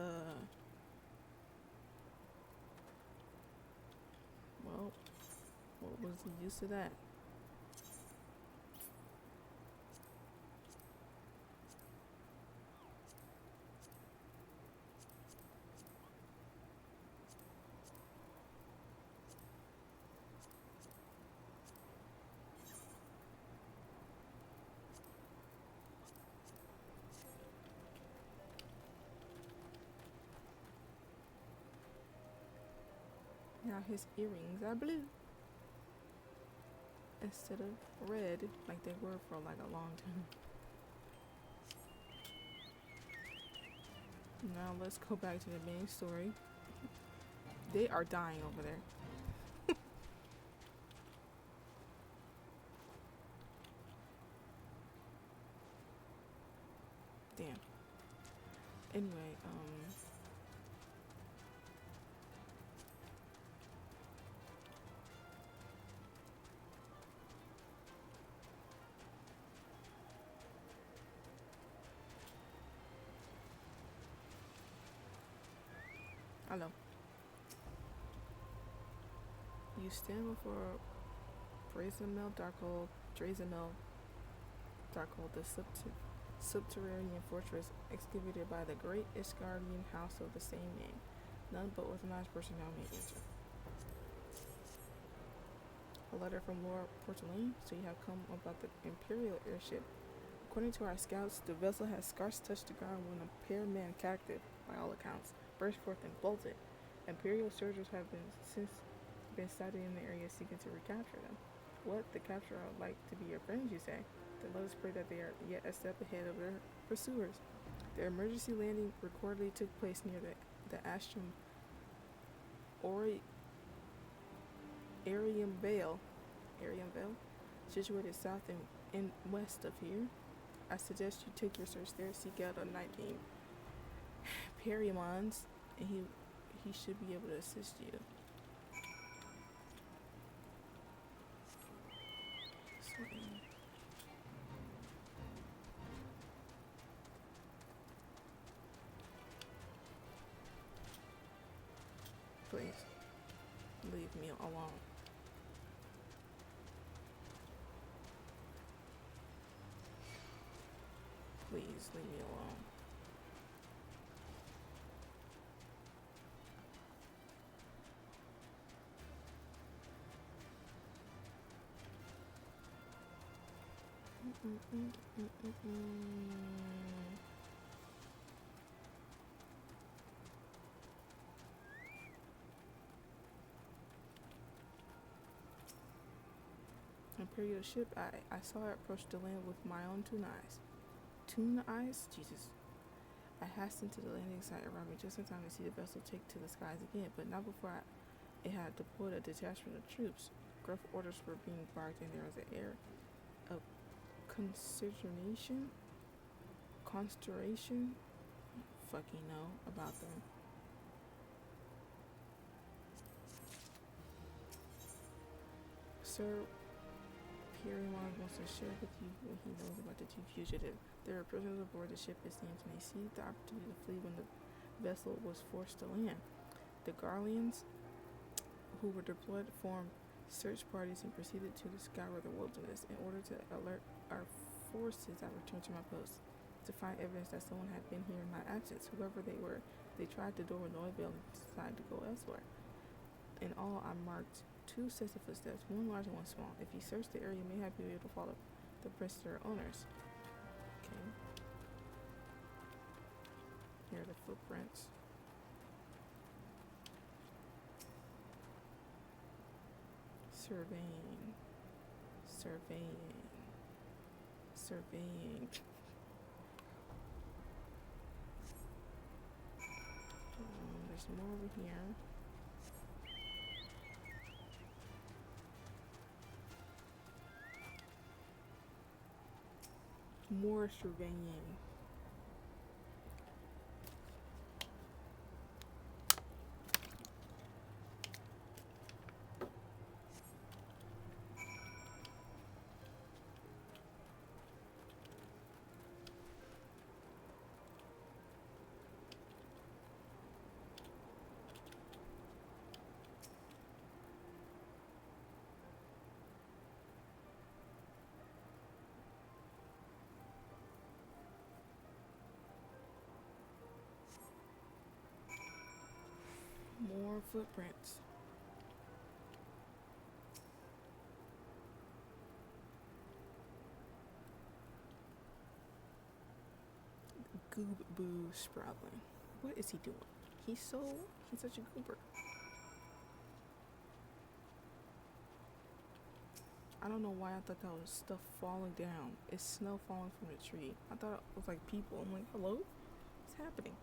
Well, what was the use of that? Now his earrings are blue instead of red like they were for like a long time. Now let's go back to the main story. They are dying over there. Damn. Anyway, hello. You stand before Drazamel Darkhold, the subterranean fortress excavated by the great Iscardian house of the same name. None but organized personnel may enter. A letter from Lord Portelaine, so you have come about the Imperial airship. According to our scouts, the vessel has scarce touched the ground when a pair of men captive, by all accounts, burst forth and bolted. Imperial soldiers have since been sighted in the area seeking to recapture them. What? The capturer would like to be your friends, you say? Then let us pray that they are yet a step ahead of their pursuers. Their emergency landing reportedly took place near the Astrum Arium Vale, situated south and west of here. I suggest you take your search there, seek out a knight named Periamons, and he should be able to assist you. Please, leave me alone. Please, leave me alone. Imperial ship, I saw it approach the land with my own 2 eyes. 2 eyes? Jesus. I hastened to the landing site, arriving just in time to see the vessel take to the skies again, but not before it had deployed a detachment of troops. Gruff orders were being barked, and there was an air of consternation, fucking know about them. Sir Pierimon wants to share with you what he knows about the 2 fugitives. There are prisoners aboard the ship, it seems, and they seized the opportunity to flee when the vessel was forced to land. The Garleans, who were deployed, formed search parties and proceeded to scour the wilderness in order to alert our forces. I returned to my post to find evidence that someone had been here in my absence. Whoever they were, they tried the door with no avail and decided to go elsewhere. In all, I marked 2 sets of footsteps, one large and one small. If you search the area, you may have been able to follow the prints to their owners. Okay. Here are the footprints. Surveying. There's more over here. More surveying. More footprints. Goob Boo Sprouting. What is he doing? He's such a goober. I don't know why I thought that was stuff falling down. It's snow falling from the tree. I thought it was like people. I'm like, hello? What's happening?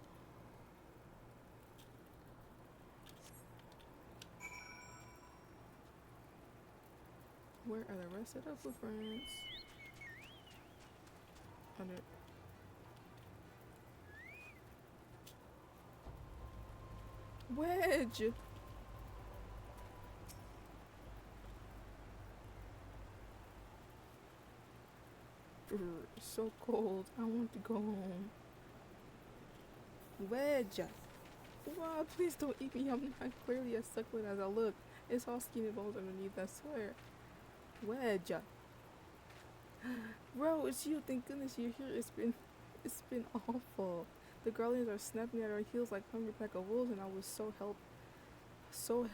Where are the rest of the footprints? Under. Wedge! So cold. I want to go home. Wedge! Wow, please don't eat me. I'm not clearly as succulent as I look. It's all skin and bones underneath, I swear. Wedge! Bro, it's you. Thank goodness you're here. It's been awful. The Garleans are snapping at our heels like a hungry pack of wolves, and I was so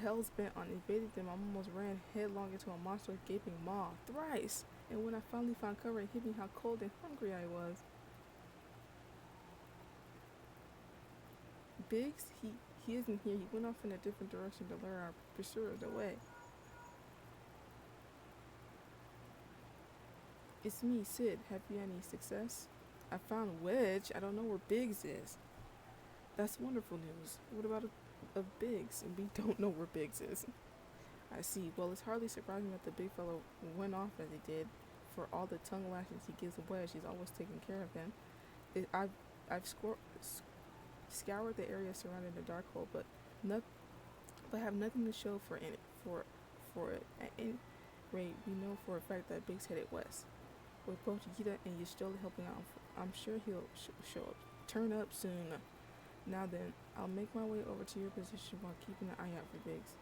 hell's bent on evading them, I almost ran headlong into a monstrous gaping maw. Thrice! And when I finally found cover, it hit me how cold and hungry I was. Biggs? He isn't here. He went off in a different direction to lure our pursuers away. It's me, Sid. Have you any success? I found Wedge. I don't know where Biggs is. That's wonderful news. What about a Biggs? And we don't know where Biggs is. I see. Well, it's hardly surprising that the big fellow went off as he did. For all the tongue lashings he gives Wedge, he's always taking care of him. I've scoured the area surrounding the dark hole, but have nothing to show for it. At any rate, we know for a fact that Biggs headed west. With both Yita and Yashtola helping out, I'm sure he'll show up. Turn up soon. Now then, I'll make my way over to your position while keeping an eye out for Biggs.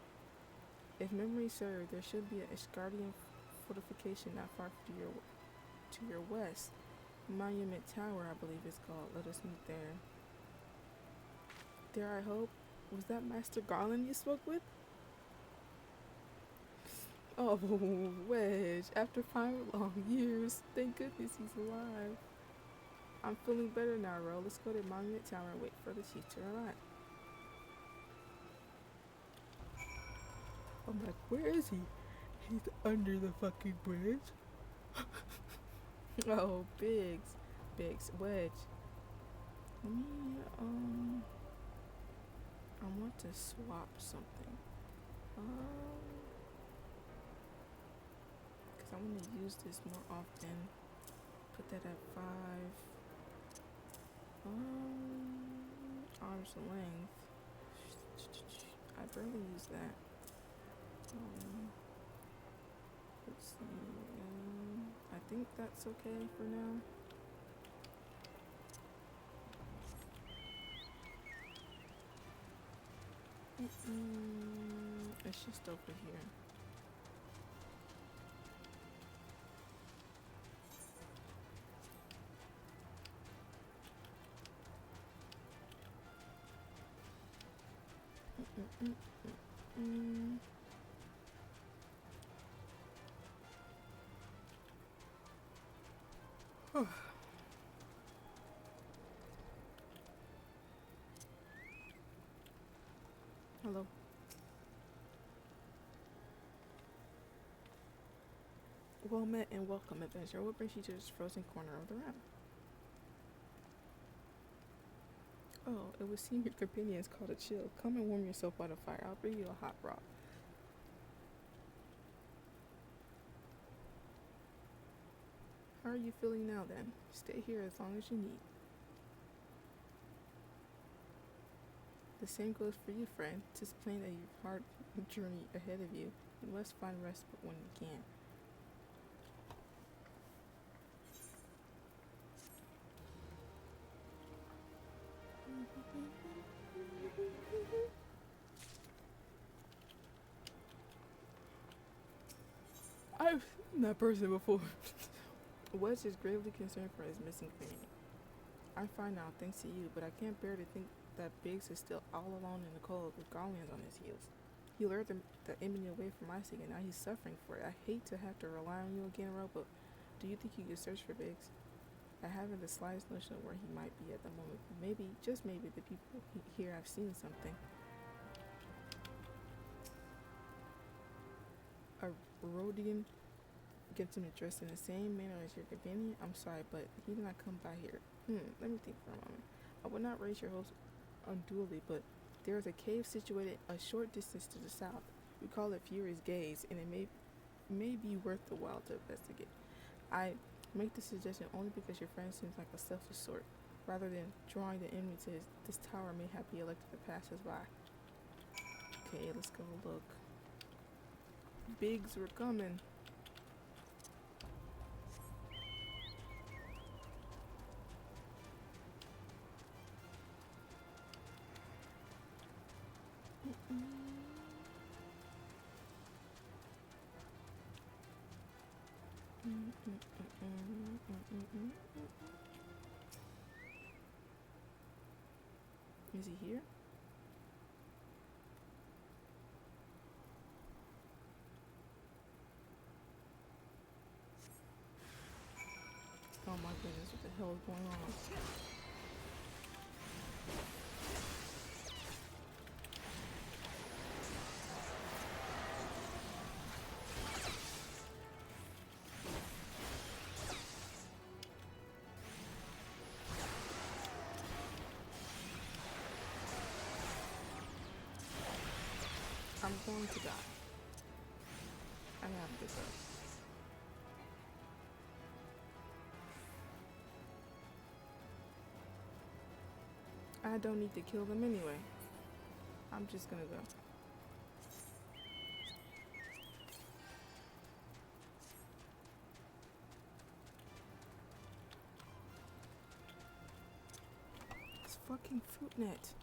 If memory serves, there should be an Iscardian fortification not far to your west. Monument Tower, I believe it's called. Let us meet there. There, I hope. Was that Master Garland you spoke with? Oh, Wedge. After 5 long years. Thank goodness he's alive. I'm feeling better now, Ro. Let's go to Monument Tower and wait for the chief to arrive. I'm like, where is he? He's under the fucking bridge. Oh, Biggs. Biggs. Wedge. Let me, I want to swap something. Because I want to use this more often. Put that at 5. Arm's length. I barely use that. Let's see. I think that's okay for now. It's just over here. Hello. Well met and welcome, adventurer. What brings you to this frozen corner of the realm? Oh, it would seem your companions called a chill. Come and warm yourself by the fire. I'll bring you a hot broth. How are you feeling now then? Stay here as long as you need. The same goes for you, friend. Tis plain that you've a hard journey ahead of you. You must find respite when you can. I've seen that person before. Wedge is gravely concerned for his missing companion. I'm fine now, thanks to you, but I can't bear to think that Biggs is still all alone in the cold with Garlands on his heels. He lured the enemy away from my sake, and now he's suffering for it. I hate to have to rely on you again, Ro, but do you think you could search for Biggs? I haven't the slightest notion of where he might be at the moment. Maybe, just maybe, the people here have seen something. A Rhodian gentleman dressed in the same manner as your companion? I'm sorry, but he did not come by here. Let me think for a moment. I would not raise your hopes unduly, but there is a cave situated a short distance to the south. We call it Fury's Gaze, and it may be worth the while to investigate. I make the suggestion only because your friend seems like a selfish sort. Rather than drawing the enemy to this tower may have be elected to pass us by. Okay, let's go look. Biggs, we're coming. Is he here? Oh my goodness, what the hell is going on? I'm going to die. I have to go. I don't need to kill them anyway. I'm just gonna go. It's fucking fruit net.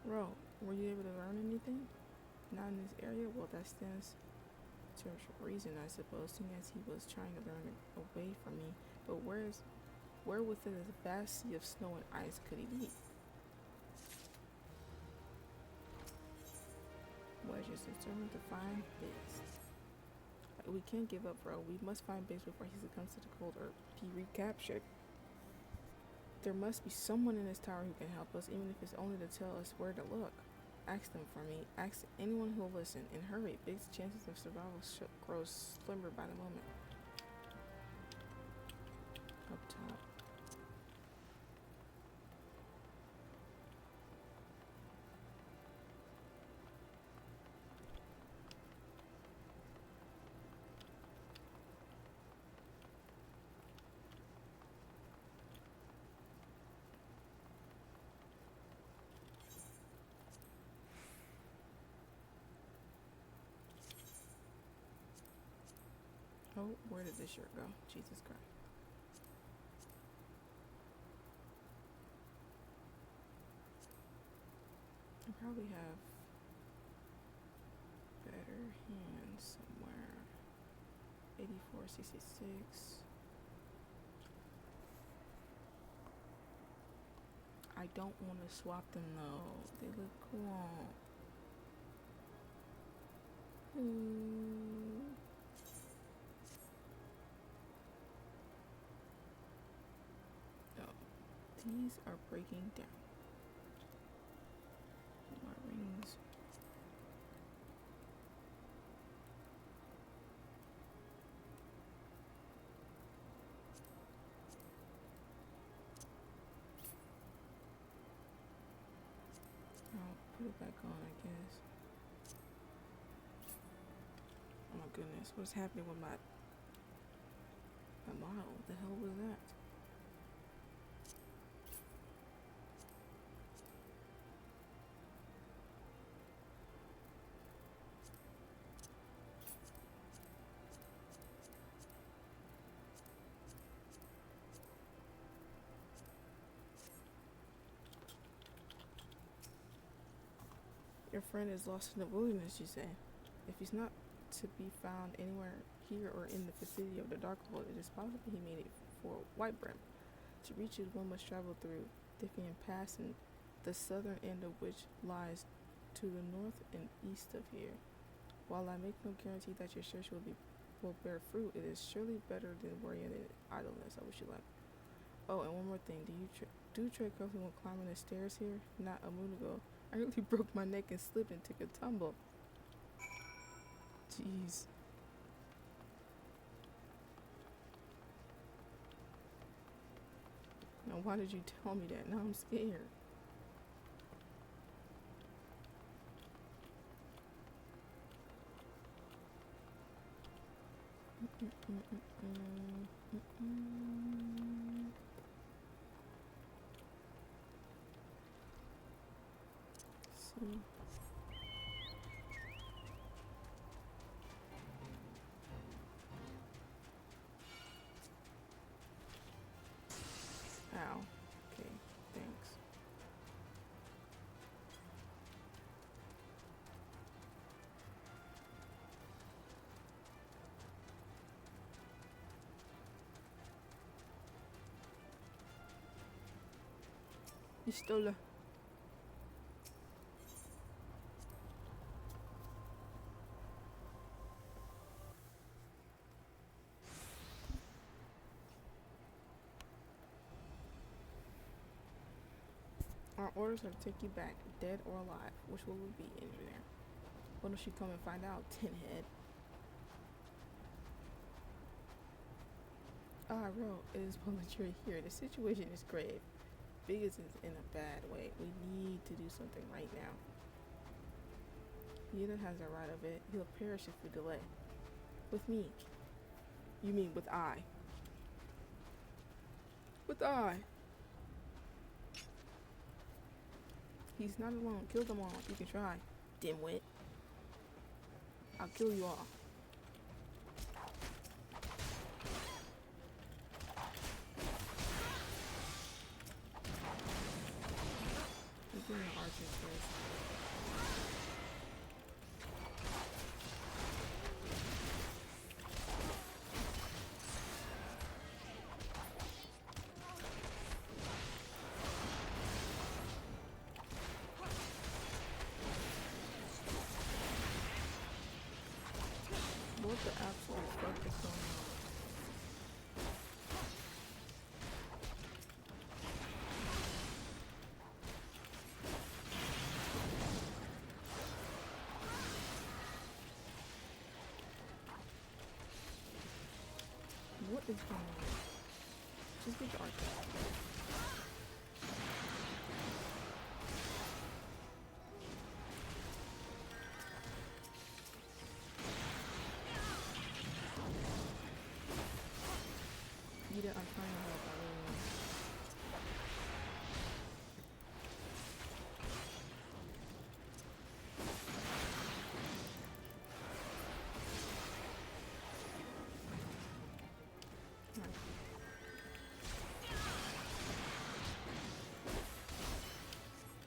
Bro, were you able to learn anything? Not in this area? Well, that stands to a reason, I suppose, seeing as he was trying to learn away from me. But where within this vast sea of snow and ice could he be? Wedge is determined to find Biggs. We can't give up, bro. We must find Biggs before he succumbs to the cold or be recaptured. There must be someone in this tower who can help us, even if it's only to tell us where to look. Ask them for me. Ask anyone who'll listen. And hurry. Big's chances of survival grows slimmer by the moment. Up top. Oh, where did this shirt go? Jesus Christ. I probably have better hands somewhere. 84, 66. I don't want to swap them though. They look cool. These are breaking down. My rings. I'll put it back on, I guess. Oh my goodness, what's happening with my model? What the hell was that? Your friend is lost in the wilderness, you say. If he's not to be found anywhere here or in the vicinity of the Darkhold, it is possible he made it for Whitebrim. To reach it, one must travel through Diffian Pass, and the southern end of which lies to the north and east of here. While I make no guarantee that your search will bear fruit, it is surely better than worrying in idleness. I wish you luck. Oh, and one more thing. Do you tread carefully when climbing the stairs here? Not a moon ago, I really broke my neck and slipped and took a tumble. Jeez. Now, why did you tell me that? Now I'm scared. See. Ow. Okay, thanks. Pistola. Our orders are to take you back, dead or alive. Which will it be, engineer? When will she come and find out, tinhead? Ah, Ro, it is well that you're here. The situation is grave. Biggest is in a bad way. We need to do something right now. Neither has the right of it. He'll perish if we delay. With me. You mean with I? With I. He's not alone. Kill them all. You can try. Dimwit. I'll kill you all. I'm doing the archers first. What the absolute fuck is going on? What is going on? Just get the arc back. Ida, I'm trying to help. I really am.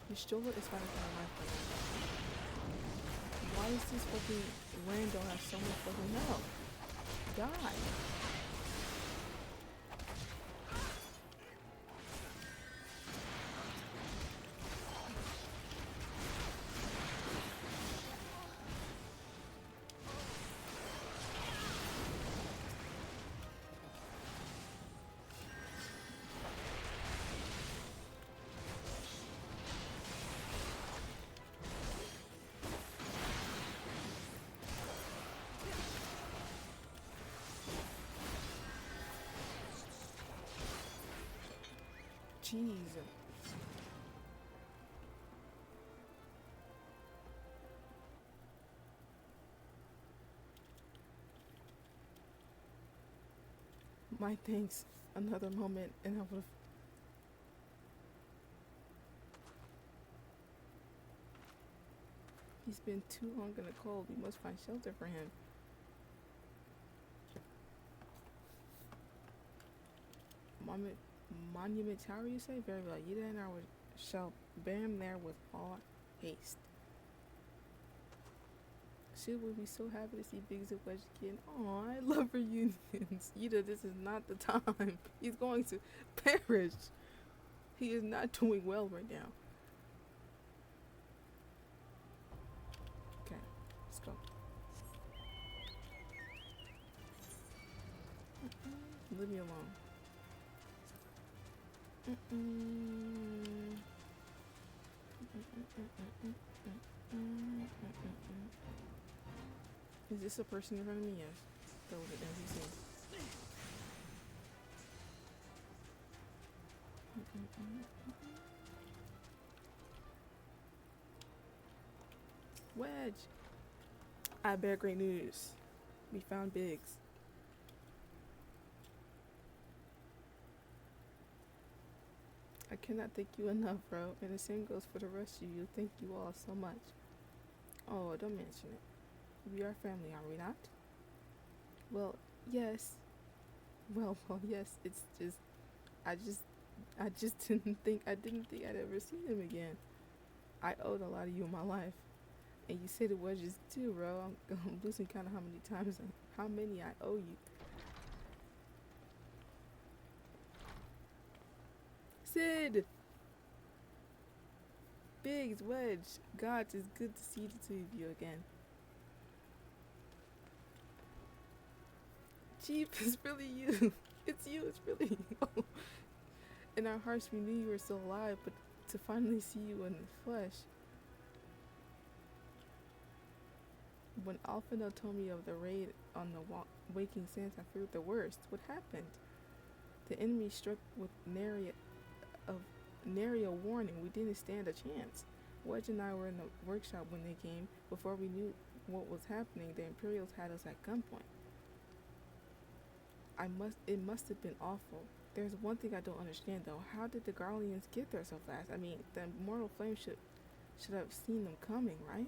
This Jola is fighting for my life right now. Why does this fucking rando have so much fucking health? Die. Jeez. My thanks. Another moment and I would've... He's been too long in the cold. We must find shelter for him. Monument Tower, you say? Very well. Yida and I shall bear him there with all haste. She will be so happy to see Biggs and Wedge again. Aw, I love reunions. Yida, this is not the time. He's going to perish. He is not doing well right now. Okay, let's go. Leave me alone. Is this a person in front of me? Yes. Go with it, NPC. Wedge! I bear great news. We found Biggs. I cannot thank you enough, bro. And the same goes for the rest of you. Thank you all so much. Oh, don't mention it. We are family, are we not? Well, yes. Well, yes. It's just, I didn't think I'd ever see him again. I owed a lot of you in my life, and you said it was just too, bro. I'm losing count of how many I owe you. Sid! Biggs, Wedge, God, it's good to see the two of you again. Chief, it's really you. It's you, it's really you. In our hearts, we knew you were still alive, but to finally see you in the flesh. When Alphino told me of the raid on the Waking Sands, I feared the worst. What happened? The enemy struck with nary a warning. We didn't stand a chance. Wedge and I were in the workshop when they came. Before we knew what was happening, the Imperials had us at gunpoint. It must have been awful. There's one thing I don't understand though. How did the Garleans get there so fast? I mean, the immortal flame should have seen them coming, right?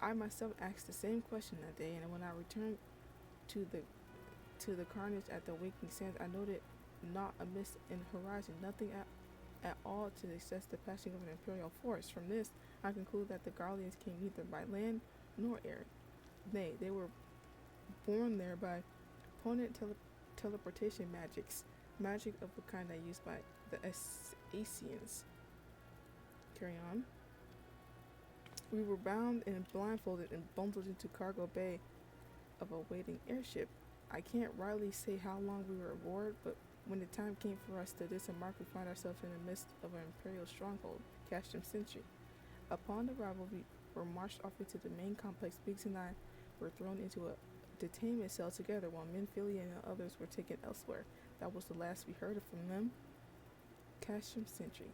I myself asked the same question that day, and when I returned to the carnage at the Waking Sands, I noted not a mist in the horizon, nothing at all to assess the passing of an Imperial force. From this, I conclude that the Garleans came neither by land nor air. Nay, they were born there by potent teleportation magic of the kind that used by the Asians. Carry on. We were bound and blindfolded and bundled into cargo bay of a waiting airship. I can't rightly say how long we were aboard, but when the time came for us to disembark, we found ourselves in the midst of an Imperial stronghold, Casham Sentry. Upon arrival, we were marched off into the main complex. Biggs and I were thrown into a detainment cell together while Minfilia and the others were taken elsewhere. That was the last we heard from them. Casham Sentry.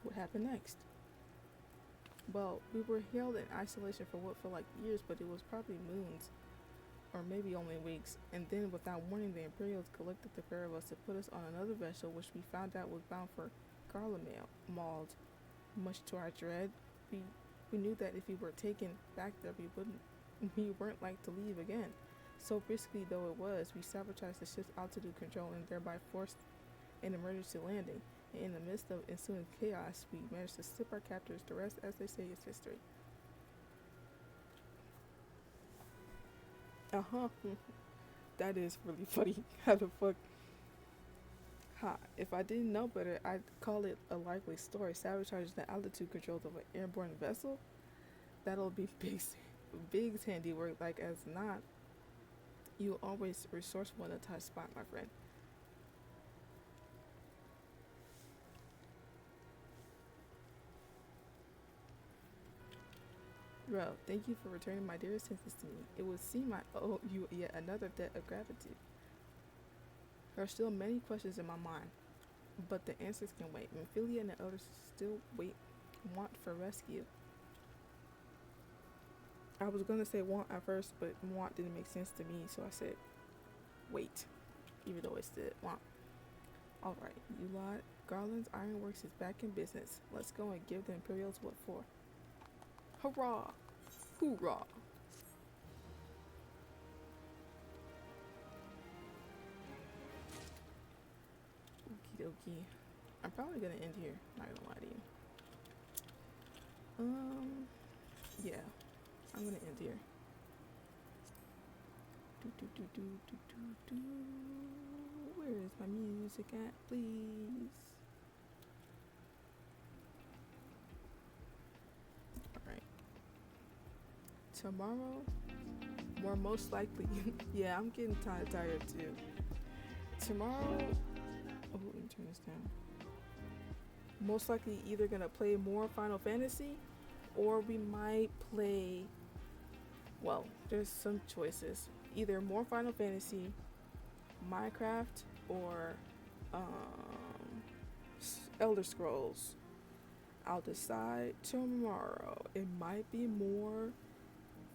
What happened next? Well, we were held in isolation for what felt like years, but it was probably moons, or maybe only weeks. And then, without warning, the Imperials collected the pair of us to put us on another vessel, which we found out was bound for Garlemald. Much to our dread, we knew that if we were taken back there, we weren't like to leave again. So risky though it was, we sabotaged the ship's altitude control and thereby forced an emergency landing. And in the midst of ensuing chaos, we managed to slip our captors. The rest, as they say, is history. That is really funny. How the fuck? If I didn't know better, I'd call it a likely story. Sabotaging the altitude controls of an airborne vessel? That'll be big handiwork. Like as not, you always resourceful in a tough spot, my friend. Well, thank you for returning my dearest senses to me. It would seem I owe you yet another debt of gratitude. There are still many questions in my mind, but the answers can wait. Minfilia and the others still want for rescue. I was gonna say want at first, but want didn't make sense to me, so I said wait, even though it said want. Alright, you lot. Garland's Ironworks is back in business. Let's go and give the Imperials what for. Hurrah! Hoorah! Okie dokie. I'm probably gonna end here, not gonna lie to you. Yeah. I'm gonna end here. Where is my music at, please? Alright. Tomorrow, more most likely. Yeah, I'm getting tired too. Tomorrow, oh, let me turn this down. Most likely either gonna play more Final Fantasy, or we might play, well, there's some choices. Either more Final Fantasy, Minecraft, or Elder Scrolls. I'll decide tomorrow. It might be more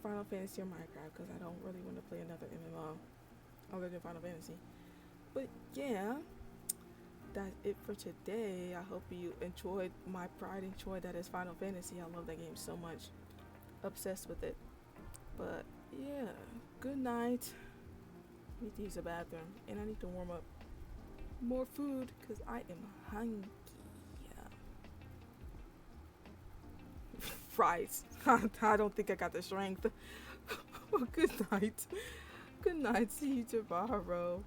Final Fantasy or Minecraft because I don't really want to play another MMO other than Final Fantasy. But yeah, that's it for today. I hope you enjoyed my pride and joy that is Final Fantasy. I love that game so much. Obsessed with it. But yeah, good night. I need to use the bathroom and I need to warm up more food because I am hungry. Fries. I don't think I got the strength. Good night. Good night. See you tomorrow.